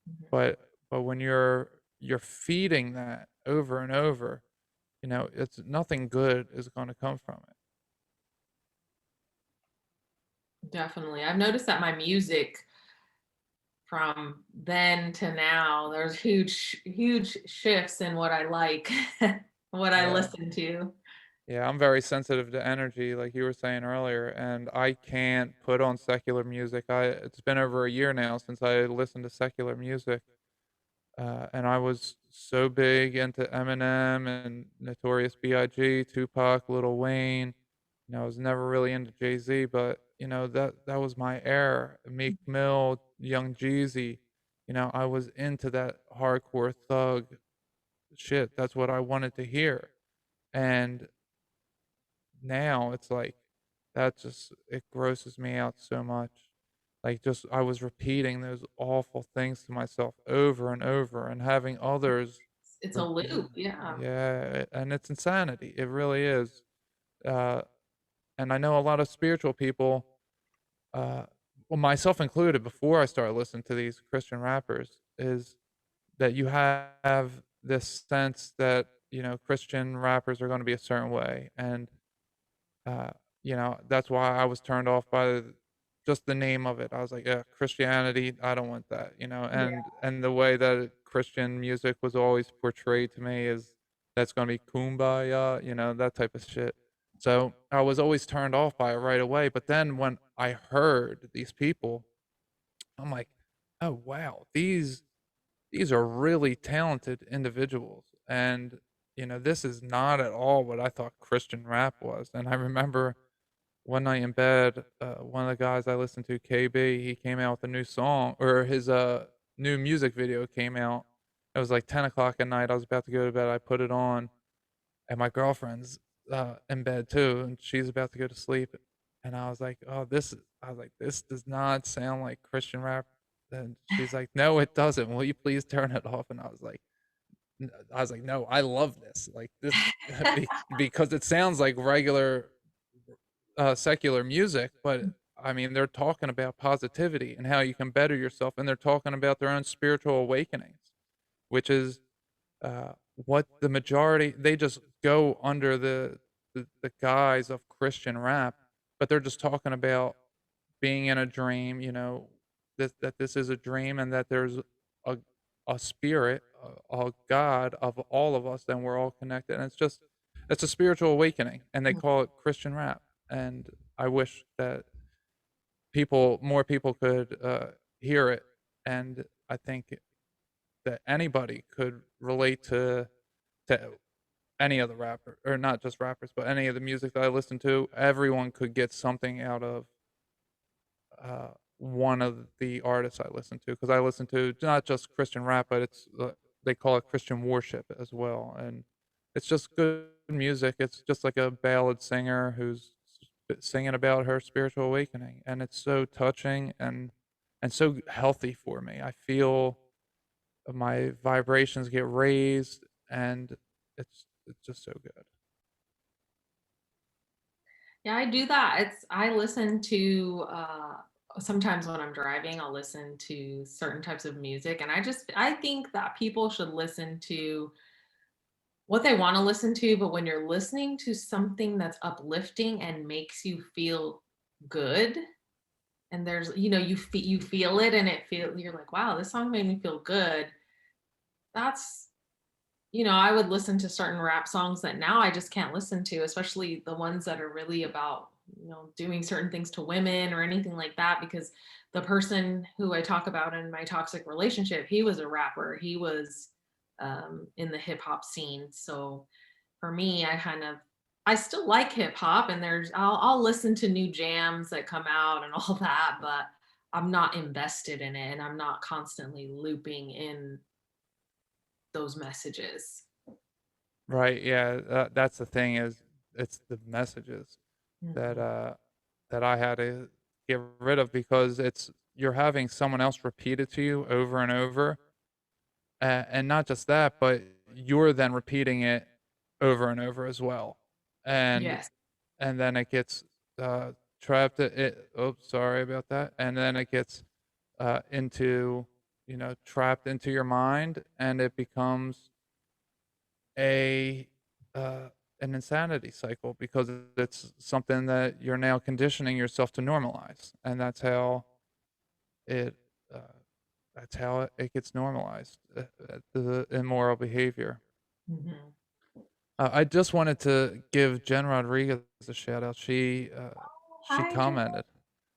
Mhm. But when you're feeding that over and over, it's nothing good is gonna come from it. Definitely. I've noticed that my music from then to now, there's huge shifts in what I like, what I Yeah. listen to. Yeah, I'm very sensitive to energy, like you were saying earlier, and I can't put on secular music. It's been over a year now since I listened to secular music, and I was so big into Eminem and Notorious B.I.G., Tupac, Lil Wayne. I was never really into Jay-Z, but that was my era. Meek Mill, Young Jeezy. I was into that hardcore thug shit. That's what I wanted to hear. And now it's like that just it grosses me out so much. Like just I was repeating those awful things to myself over and over and having others It's a repeat. loop, yeah. Yeah, and it's insanity. It really is. Uh, and I know a lot of spiritual people, uh, well, myself included, before I started listening to these Christian rappers, is that you have this sense that Christian rappers are going to be a certain way, and Uh, that's why I was turned off by just the name of it. I was like, "Yeah, Christianity, I don't want that," Yeah. and the way that Christian music was always portrayed to me is that's gonna be kumbaya, that type of shit. So, I was always turned off by it right away, but then when I heard these people, I'm like, "Oh, wow, these are really talented individuals," and, this is not at all what I thought Christian rap was, and I remember one night in bed, one of the guys I listened to, KB, he came out with a new song, or his new music video came out. It was like 10 o'clock at night. I was about to go to bed. I put it on, and my girlfriend's in bed too, and she's about to go to sleep. And I was like, "Oh, I was like, this does not sound like Christian rap." And she's like, "No, it doesn't. Will you please turn it off?" And I was like, "No, I love this. Like this because it sounds like regular secular music, but I mean, they're talking about positivity and how you can better yourself, and they're talking about their own spiritual awakenings, which is what the majority they just go under the guise of Christian rap, but they're just talking about being in a dream, that this is a dream and that there's a a spirit, a God of all of us, and we're all connected. And it's a spiritual awakening, and they call it Christian rap. And I wish that more people could hear it. And I think that anybody could relate to any of the rapper, or not just rappers, but any of the music that I listen to. Everyone could get something out of one of the artists I listen to, because I listen to not just Christian rap, but they call it Christian worship as well, and it's just good music. It's just like a ballad singer who's singing about her spiritual awakening, and it's so touching and so healthy for me. I feel my vibrations get raised, and it's just so good. Yeah, I do that. I listen to sometimes when I'm driving, I'll listen to certain types of music, and I think that people should listen to what they want to listen to, but when you're listening to something that's uplifting and makes you feel good, and there's you feel it, and you're like, wow, this song made me feel good. That's I would listen to certain rap songs that now I just can't listen to, especially the ones that are really about, doing certain things to women or anything like that, because the person who I talk about in my toxic relationship, he was a rapper. He was in the hip hop scene. So for me, I still like hip hop, and I'll listen to new jams that come out and all that, but I'm not invested in it, and I'm not constantly looping in those messages. Right, yeah, that's the thing is it's the messages that, Mhm. that I had to get rid of because you're having someone else repeat it to you over and over, and not just that, but you're then repeating it over and over as well, and Yes. and then it gets, trapped oops, sorry about that, and then it gets, into, trapped into your mind, and it becomes a an insanity cycle because it's something that you're now conditioning yourself to normalize, and it uh, that's how it gets normalized, the immoral behavior. Mhm. I just wanted to give Jen Rodriguez a shout out. She Hi, Jen. commented.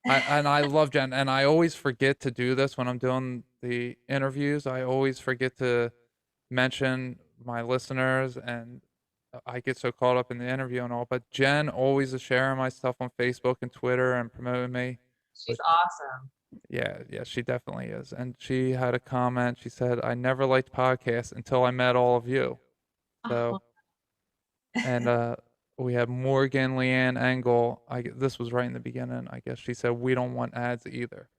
I love Jen, and I always forget to do this when I'm doing the interviews. I always forget to mention my listeners, and I get so caught up in the interview and all. But Jen always is sharing my stuff on Facebook and Twitter and promoting me, She's which awesome. yeah, yeah, she definitely is. And she had a comment. She said, "I never liked podcasts until I met all of you." Oh. So and, we had Morgan Leanne Engel. This was right in the beginning, I guess. She said, "We don't want ads either."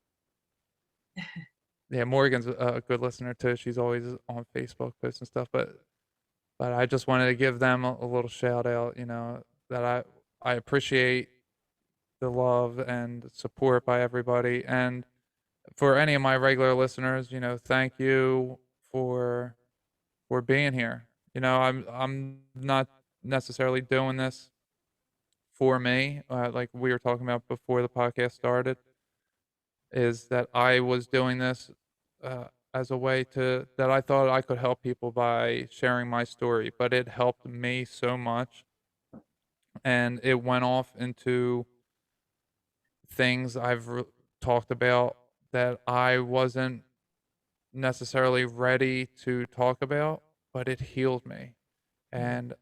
Yeah, Morgan's a good listener too. She's always on Facebook posting stuff, but I just wanted to give them a little shout out, that I appreciate the love and support by everybody. And for any of my regular listeners, thank you for being here. I'm not necessarily doing this for me, like we were talking about before the podcast started, is that I was doing this as a way that I thought I could help people by sharing my story, but it helped me so much. And it went off into things talked about that I wasn't necessarily ready to talk about, but it healed me. Mm. And,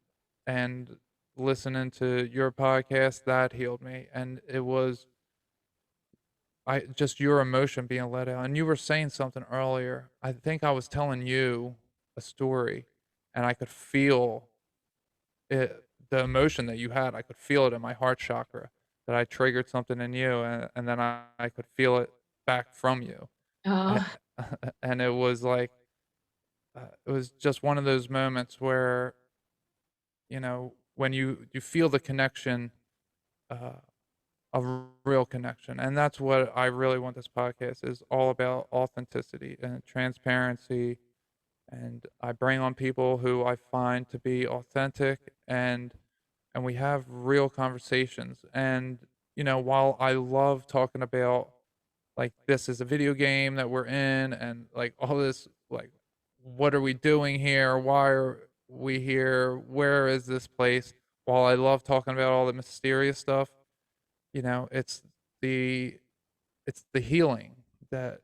and listening to your podcast, that healed me. And it was, just your emotion being let out. And you were saying something earlier. I think I was telling you a story and I could feel it, the emotion that you had. I could feel it in my heart chakra that I triggered something in you and then I could feel it back from you. A- Oh, And it was like, it was just one of those moments where, when you feel the connection, uh, a real connection. And that's what I really want this podcast is all about authenticity and transparency. And I bring on people who I find to be authentic and we have real conversations. And, while I love talking about like this is a video game that we're in and like all this like what are we doing here? Why are we here? Where is this place? While I love talking about all the mysterious stuff, you know, it's the the healing that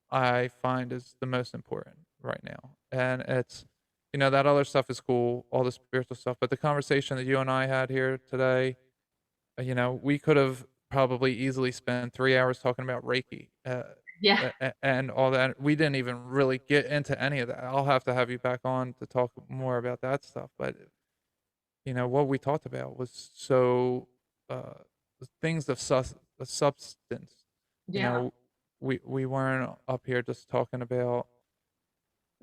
I find is the most important right now. And that other stuff is cool, all the spiritual stuff, but the conversation that you and I had here today, we could have probably easily spent 3 hours talking about Reiki, yeah. and all that. We didn't even really get into any of that. I'll have to have you back on to talk more about that stuff, but what we talked about was so uh, things of substance. You Yeah. know, we weren't up here just talking about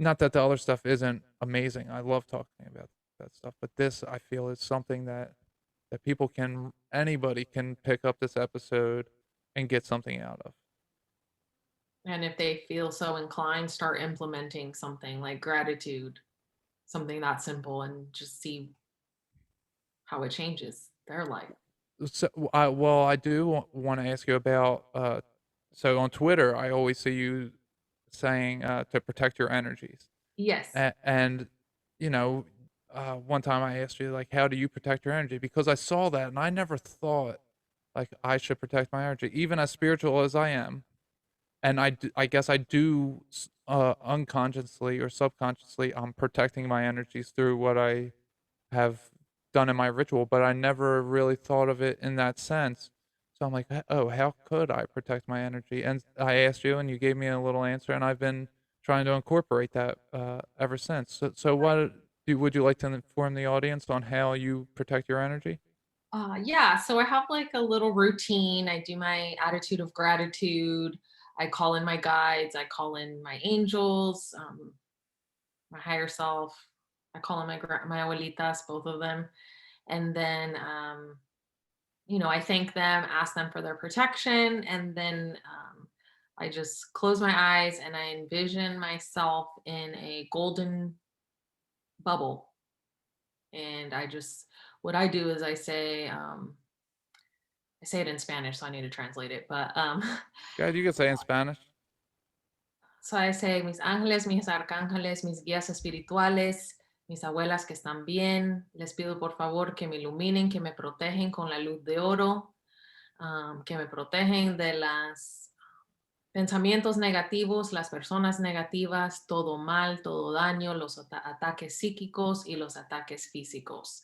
not that the other stuff isn't amazing. I love talking about that stuff, but this I feel is something that people can anybody can pick up this episode and get something out of. And if they feel so inclined, start implementing something like gratitude, something that simple, and just see how it changes their life. So, well, I do wanna ask you about, so on Twitter, I always see you saying, to protect your energies. Yes. And, you know, one time I asked you, like, "How do you protect your energy?" Because I saw that and I never thought, like, I should protect my energy, even as spiritual as I am. And I guess I do unconsciously or subconsciously, I'm protecting my energies through what I have done in my ritual, but I never really thought of it in that sense. So I'm like, "Oh, how could I protect my energy?" And I asked you, and you gave me a little answer, and I've been trying to incorporate that ever since. So what would you like to inform the audience on how you protect your energy? Yeah, so I have like a little routine. I do my attitude of gratitude. I call in my guides. I call in my angels, my higher self. I call in my abuelitas, both of them, and then I thank them, ask them for their protection, and then I just close my eyes and I envision myself in a golden bubble. And what I do is I say it in Spanish, so I need to translate it. But God, you could say in Spanish. so I say, mis ángeles, mis arcángeles, mis guías espirituales, mis abuelas que están bien, les pido por favor que me iluminen, que me protegen con la luz de oro, que me protegen de las pensamientos negativos, las personas negativas, todo mal, todo daño, los ataques psíquicos y los ataques físicos.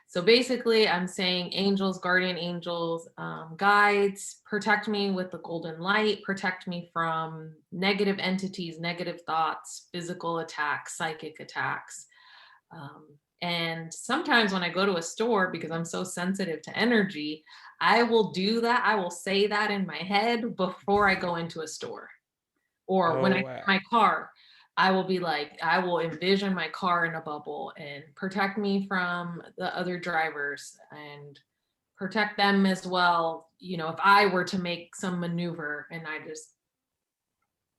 So basically, I'm saying angels, guardian angels, guides, protect me with the golden light, protect me from negative entities, negative thoughts, physical attacks, psychic attacks. And sometimes when I go to a store, because I'm so sensitive to energy, I will do that. I will say that in my head before I go into a store. Or when I Oh, get in wow. my car, I will be like, I will envision my car in a bubble and protect me from the other drivers and protect them as well. If I were to make some maneuver and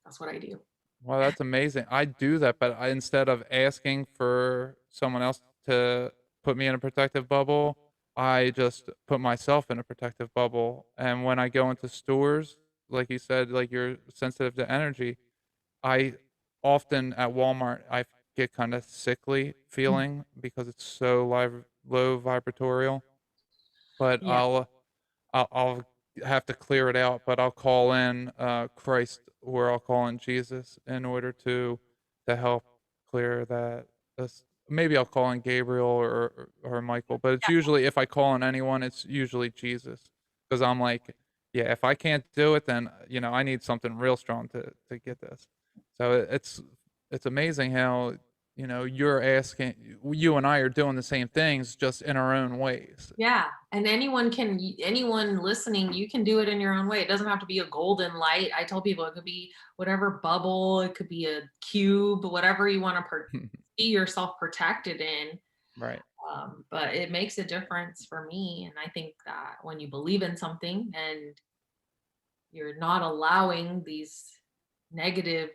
that's what I do. Well, that's amazing. I do that, but instead of asking for someone else to put me in a protective bubble, I just put myself in a protective bubble. And when I go into stores, like you said, like you're sensitive to energy, I often at Walmart, I get kind of sickly Mm. feeling because it's so low vibratorial. But Yeah. I'll have to clear it out, but I'll call in, Christ or I'll call in Jesus in order to help clear that this maybe I'll call in Gabriel or Michael, but it's usually if I call in anyone, it's usually Jesus, because 'cause I'm like, "Yeah, if I can't do it, then, I need something real strong to get this." So it's amazing how, you're asking you and I are doing the same things just in our own ways. Yeah, and anyone listening, you can do it in your own way. It doesn't have to be a golden light. I tell people it could be whatever bubble, it could be a cube, whatever you want to see yourself protected in. Right. But it makes a difference for me, and I think that when you believe in something and you're not allowing these negative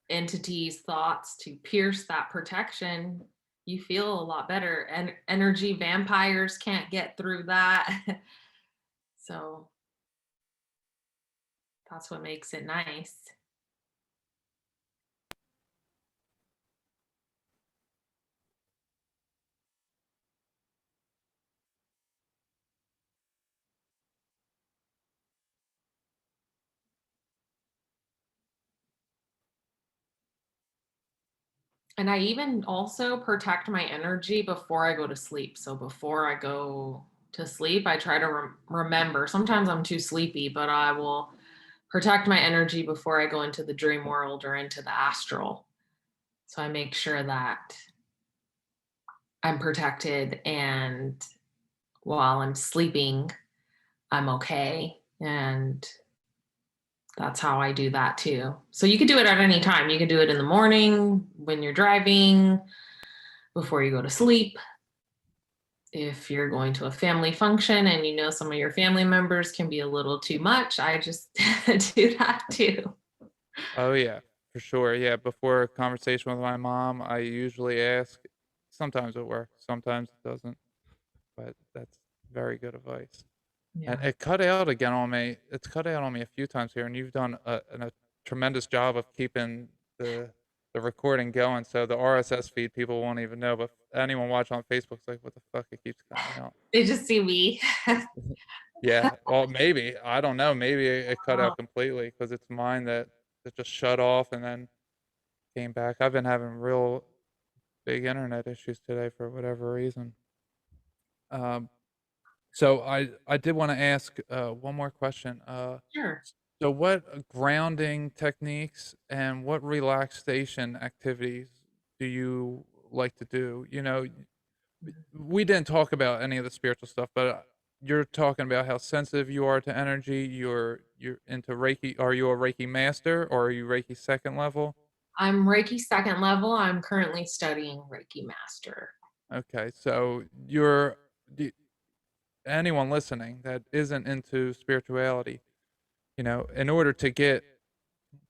entities, thoughts to pierce that protection, you feel a lot better. And energy vampires can't get through that. So that's what makes it nice. And I even also protect my energy before I go to sleep. So before I go to sleep, I try to remember. Sometimes I'm too sleepy, but I will protect my energy before I go into the dream world or into the astral. So I make sure that I'm protected, and while I'm sleeping, I'm okay and That's how I do that too. So you could do it at any time. You could do it in the morning, when you're driving, before you go to sleep. If you're going to a family function and you know some of your family members can be a little too much, I just do that too. Oh, yeah, for sure, yeah, before a conversation with my mom, I usually ask sometimes it works, sometimes it doesn't, but that's very good advice. And Yeah. it cut out again on me it's cut out on me a few times here, and you've done a tremendous job of keeping the recording going, so the RSS feed, people won't even know, but anyone watching on Facebook's like, "What the fuck? It keeps cutting out." They just see me. Yeah, well, maybe, I don't know, maybe it cut Oh, out completely because it's mine that just shut off and then came back. I've been having real big internet issues today for whatever reason. Um, so I did wanna ask, one more question, sure. so what, grounding techniques and what relaxation activities do you like to do? You know, we didn't talk about any of the spiritual stuff, but, you're talking about how sensitive you are to energy, you're into Reiki. Are you a Reiki master or are you Reiki 2nd level? I'm Reiki second level. I'm currently studying Reiki master. Okay, so you're d anyone listening that isn't into spirituality, you know, in order to get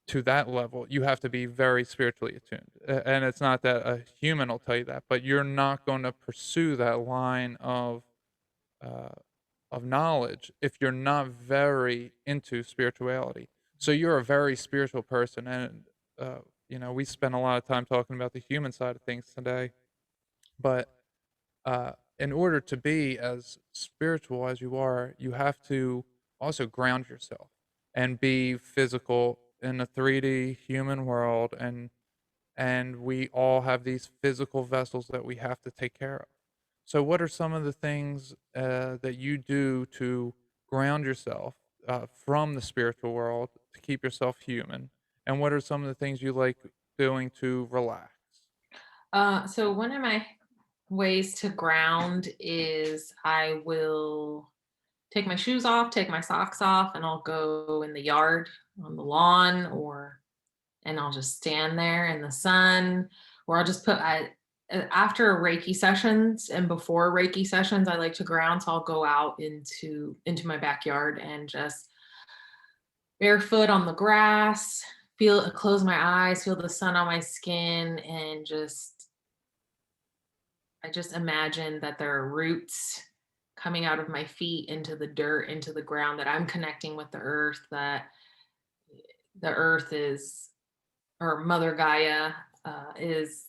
to that level, you have to be very spiritually attuned. And it's not that a human will tell you that, but you're not going to pursue that line uh, of knowledge if you're not very into spirituality. So you're a very spiritual person, and you know we spent a lot of time talking about the human side of things today. But in order to be as spiritual as you are, you have to also ground yourself and be physical in a 3D human world, and we all have these physical vessels that we have to take care of. So, what are some of the things that you do to ground yourself from the spiritual world to keep yourself human? And what are some of the things you like doing to relax? So one of my ways to ground is I will take my shoes off, take my socks off, and I'll go in the yard on the lawn or and I'll just stand there in the sun or I'll just put I after Reiki sessions and before Reiki sessions, I like to ground. So I'll go out into my backyard and just barefoot on the grass, feel close my eyes, feel the sun on my skin, and just I just imagine that there are roots coming out of my feet into the dirt, into the ground, that I'm connecting with the earth, that the earth is, or Mother Gaia is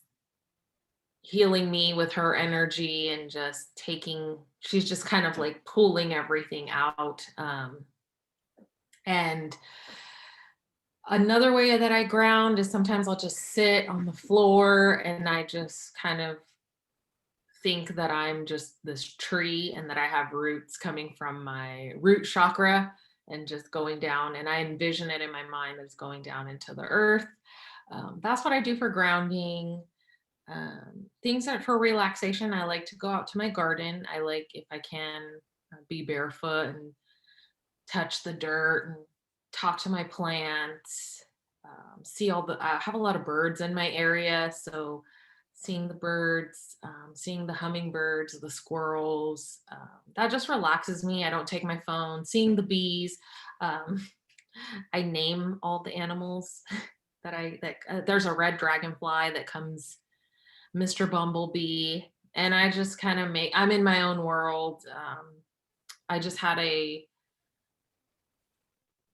healing me with her energy and just she's just kind of like pulling everything out. And another way that I ground is sometimes I'll just sit on the floor and I just kind of think that I'm just this tree and that I have roots coming from my root chakra and just going down. And I envision it in my mind as going down into the earth. That's what I do for grounding. Things that for relaxation, I like to go out to my garden. I like, if I can, be barefoot and touch the dirt and talk to my plants. See all the, I have a lot of birds in my area. So seeing the birds, seeing the hummingbirds, the squirrels, that just relaxes me. I don't take my phone. Seeing the bees. Um, I name all the animals there's a red dragonfly that comes, Mr. Bumblebee. And I just kind of I'm in my own world. I just had a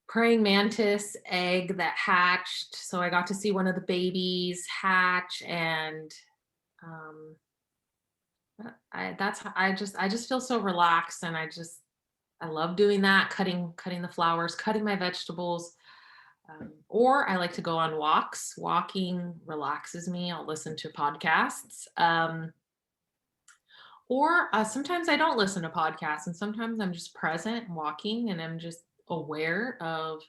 praying mantis egg that hatched. So I got to see one of the babies hatch and um I just feel so relaxed and I love doing that, cutting the flowers, cutting my vegetables. Or I like to go on walks. Walking relaxes me. I'll listen to podcasts. Or sometimes I don't listen to podcasts, and sometimes I'm just present walking and I'm just aware of,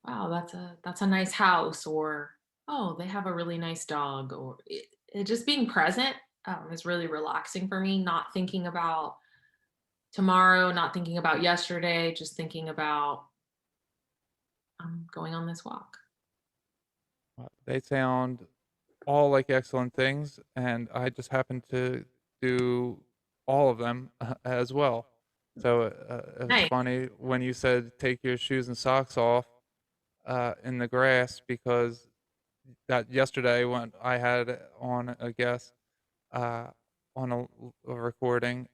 wow, that's a nice house, or oh, they have a really nice dog, or it just being present is really relaxing for me. Not thinking about tomorrow, not thinking about yesterday, just thinking about I'm going on this walk. They sound all like excellent things, and I just happen to do all of them as well. So it's Nice. funny when you said take your shoes and socks off in the grass because that yesterday when I had on a guest uh, on a recording,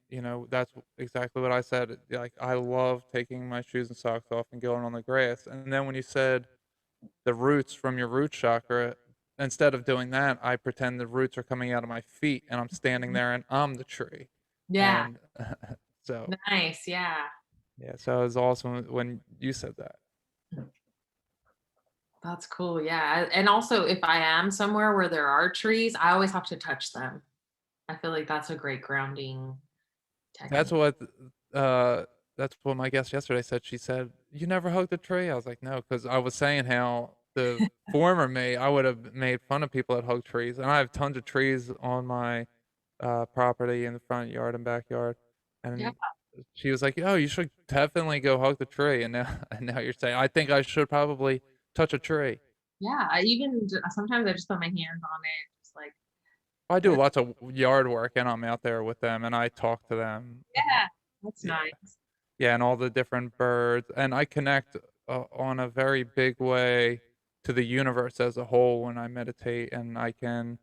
that's exactly what I said. Like I love taking my shoes and socks off and going on the grass. And then when you said the roots from your root chakra, instead of doing that, I pretend the roots are coming out of my feet and I'm standing Mhm. there and I'm the tree. Yeah, And so, nice, yeah. yeah, so it was awesome when you said that. That's cool, yeah, and also, if I am somewhere where there are trees, I always have to touch them. I feel like that's a great grounding That's technique. what uh that's what my guest yesterday said. She said, "You never hugged a tree?" I was like, "No," because I was saying how the former me, I would have made fun of people that hug trees, and I have tons of trees on my property in the front yard and backyard. Yeah, And she was like, "Oh, you should definitely go hug the tree." And now, and now you're saying, I think I should probably touch a tree. yeah, I even sometimes I just put my hands on it, just like, I do "There." lots of yard work, and I'm out there with them, and I talk to them. Yeah, that's Yeah, nice. yeah, and all the different birds, and I connect on a very big way to the universe as a whole when I meditate, and I can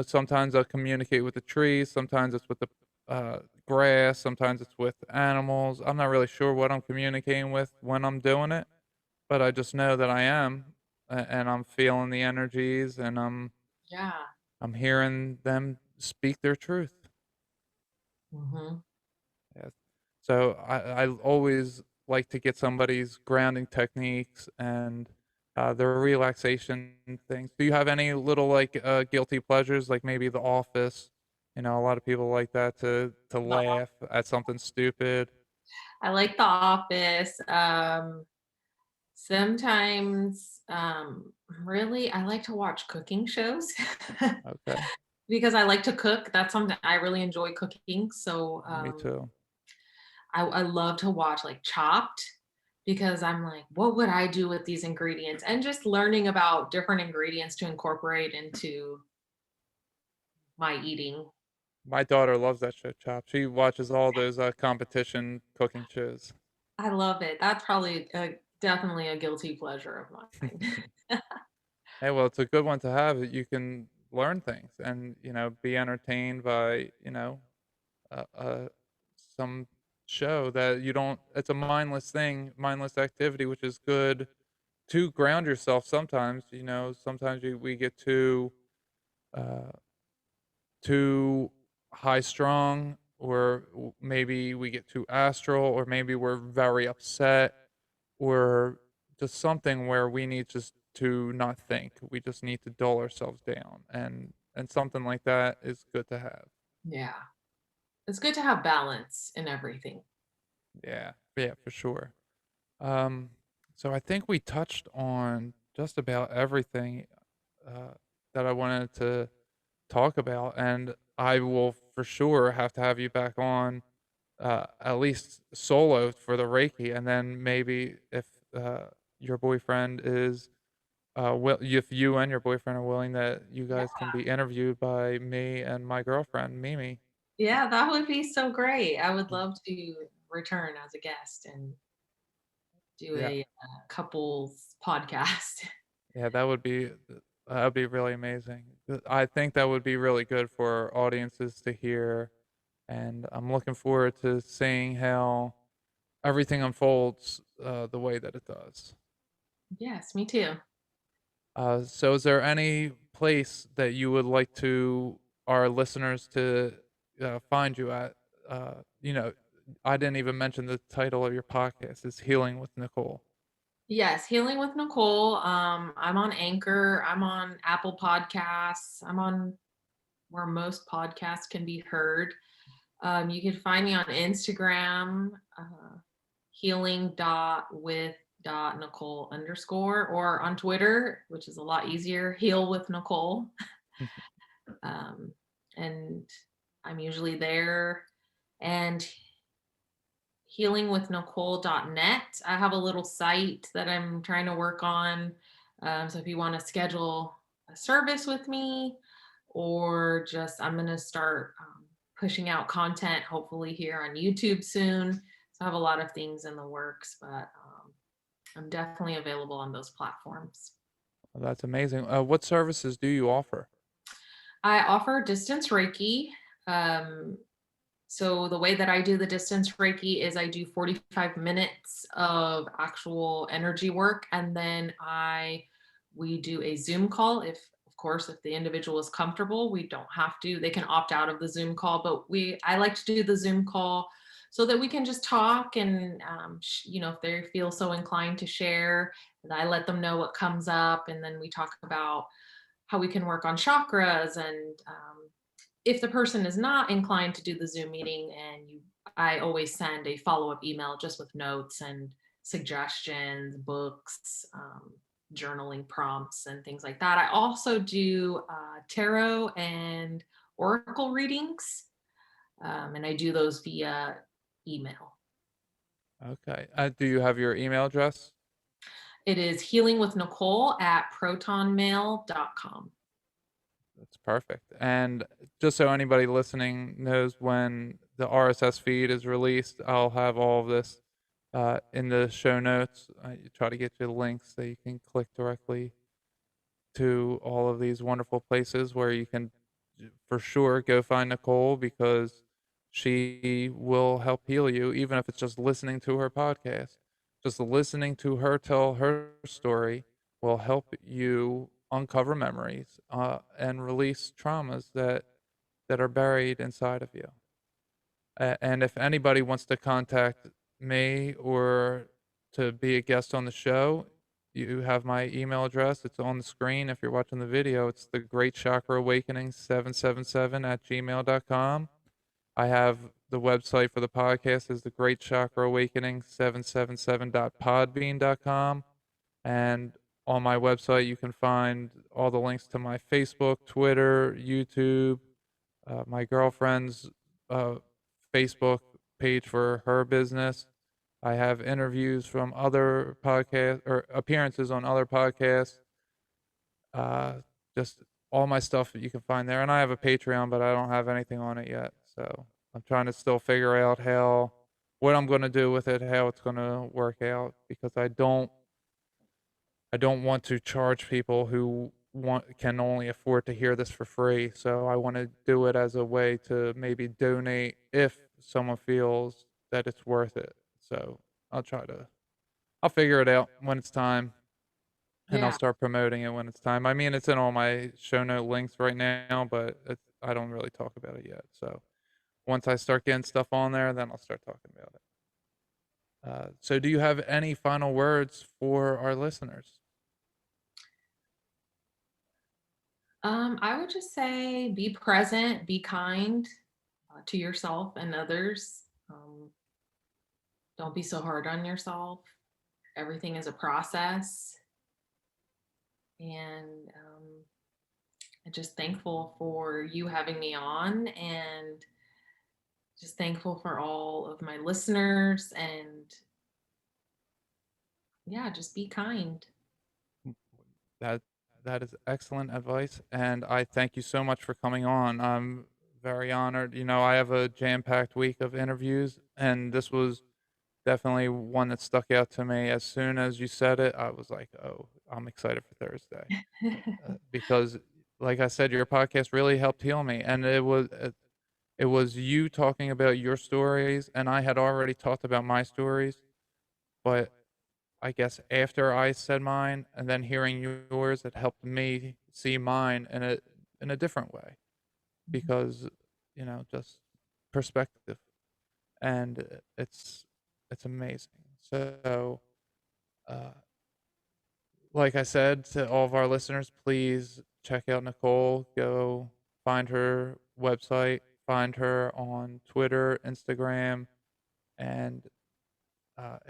sometimes I'll communicate with the trees, sometimes it's with the grass, sometimes it's with animals. I'm not really sure what I'm communicating with when I'm doing it, but I just know that I am, and I'm feeling the energies, and Yeah, I'm hearing them speak their truth. mhm, Yes. So I always like to get somebody's grounding techniques and their relaxation things. Do you have any little like guilty pleasures, like maybe The Office? A lot of people like that to the laugh at something stupid. I like The Office, sometimes, really, I like to watch cooking shows Okay, because I like to cook. That's something I really enjoy cooking. So me too. I love to watch like Chopped because I'm like, what would I do with these ingredients? And just learning about different ingredients to incorporate into my eating. My daughter loves that show, Chop. She watches all those competition cooking shows. I love it. That's probably definitely a guilty pleasure of mine. Hey, well, it's a good one to have that you can learn things and, be entertained by, some show that you don't it's a mindless thing, mindless activity, which is good to ground yourself sometimes, sometimes we get uh, too high strung or maybe we get too astral or maybe we're very upset or just something where we need just to not think. We just need to dull ourselves down and something like that is good to have. Yeah. It's good to have balance in everything. Yeah. Yeah, for sure. Um, so I think we touched on just about everything uh, that I wanted to talk about, and I will for sure have to have you back on at least solo for the Reiki, and then maybe if your boyfriend is if you and your boyfriend are willing, that you Yeah. guys can be interviewed by me and my girlfriend Mimi. Yeah, that would be so great. I would love to return as a guest and do Yeah, a couples podcast. yeah, that would be really amazing. I think that would be really good for audiences to hear, and I'm looking forward to seeing how everything unfolds the way that it does. Yes, me too. So, is there any place that you would like to our listeners to find you at? I didn't even mention the title of your podcast is Healing with Nicole. Yes, Healing with Nicole. I'm on Anchor. I'm on Apple Podcasts. I'm on where most podcasts can be heard. You can find me on Instagram, healing dot with dot Nicole underscore, or on Twitter, which is a lot easier, heal with Nicole. And I'm usually there. And healingwithnicole.net. I have a little site that I'm trying to work on. So if you want to schedule a service with me, or just I'm going to start pushing out content hopefully here on YouTube soon. So I have a lot of things in the works, but I'm definitely available on those platforms. Well, that's amazing. What services do you offer? I offer distance Reiki. Um, So the way that I do the distance Reiki is I do 45 minutes of actual energy work, and then I we do a Zoom call. If of course if the individual is comfortable, we don't have to. They can opt out of the Zoom call, but we I like to do the Zoom call so that we can just talk and if they feel so inclined to share, and I let them know what comes up, and then we talk about how we can work on chakras and if the person is not inclined to do the Zoom meeting and I always send a follow-up email just with notes and suggestions, books, journaling prompts, and things like that. I also do tarot and oracle readings, and I do those via email. Okay. Do you have your email address? It is healingwithnicole@protonmail.com. That's perfect. And just so anybody listening knows when the RSS feed is released, I'll have all of this in the show notes. I try to get you the links so you can click directly to all of these wonderful places where you can for sure go find Nicole because she will help heal you, even if it's just listening to her podcast. Just listening to her tell her story will help you uncover memories and release traumas that are buried inside of you. And if anybody wants to contact me or to be a guest on the show, you have my email address. It's on the screen. If you're watching the video, it's the Great Chakra Awakening 777 at gmail.com. I have the website for the podcast is the Great Chakra Awakening 777.podbean.com. And on my website, you can find all the links to my Facebook, Twitter, YouTube, my girlfriend's uh, Facebook page for her business. I have interviews from other podcasts or appearances on other podcasts. Uh, just all my stuff that you can find there. And I have a Patreon, but I don't have anything on it yet. So I'm trying to still figure out what I'm going to do with it, how it's going to work out because I don't want to charge people who can only afford to hear this for free. So I want to do it as a way to maybe donate if someone feels that it's worth it. So I'll figure it out when it's time and I'll Yeah. start promoting it when it's time. I mean, it's in all my show note links right now, but I don't really talk about it yet. So once I start getting stuff on there, then I'll start talking about it. So do you have any final words for our listeners? I would just say be present, be kind to yourself and others. Don't be so hard on yourself. Everything is a process. And I'm just thankful for you having me on and just thankful for all of my listeners. And yeah, just be kind. That that is excellent advice, and I thank you so much for coming on. I'm very honored. You know, I have a jam-packed week of interviews, and this was definitely one that stuck out to me. As soon as you said it, I was like, "Oh, I'm excited for Thursday." Because like I said, your podcast really helped heal me, and it was you talking about your stories, and I had already talked about my stories, but I guess after I said mine and then hearing yours, it helped me see mine in a different way because, you know, just perspective and it's amazing. So, uh, like I said to all of our listeners, please check out Nicole. Go find her website, find her on Twitter, Instagram, and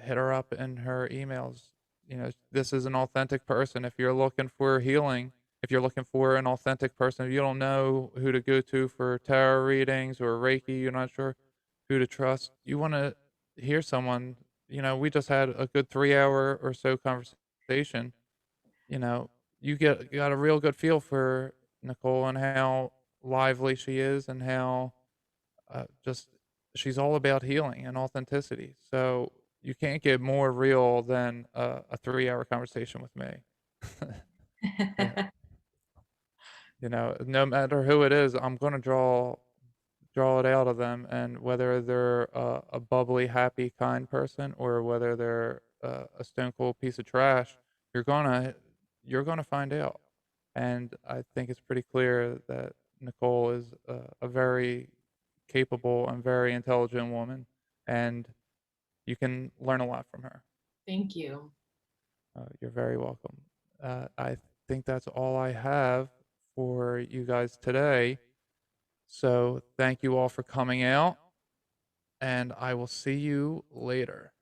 hit her up in her emails. You know, this is an authentic person. If you're looking for healing, if you're looking for an authentic person, if you don't know who to go to for tarot readings or Reiki, you're not sure who to trust. You want to. hear someone, we just had a good 3 hour or so conversation. You know, you got a real good feel for Nicole and how lively she is and how just she's all about healing and authenticity. So you can't get more real than a 3 hour conversation with me. Yeah, no matter who it is, I'm gonna draw it out of them, and whether they're a bubbly, happy, kind person or whether they're a stone cold piece of trash, you're gonna you're gonna find out. And I think it's pretty clear that Nicole is a very capable and very intelligent woman, and you can learn a lot from her. Thank you. You're very welcome. I think that's all I have for you guys today. So thank you all for coming out, and I will see you later.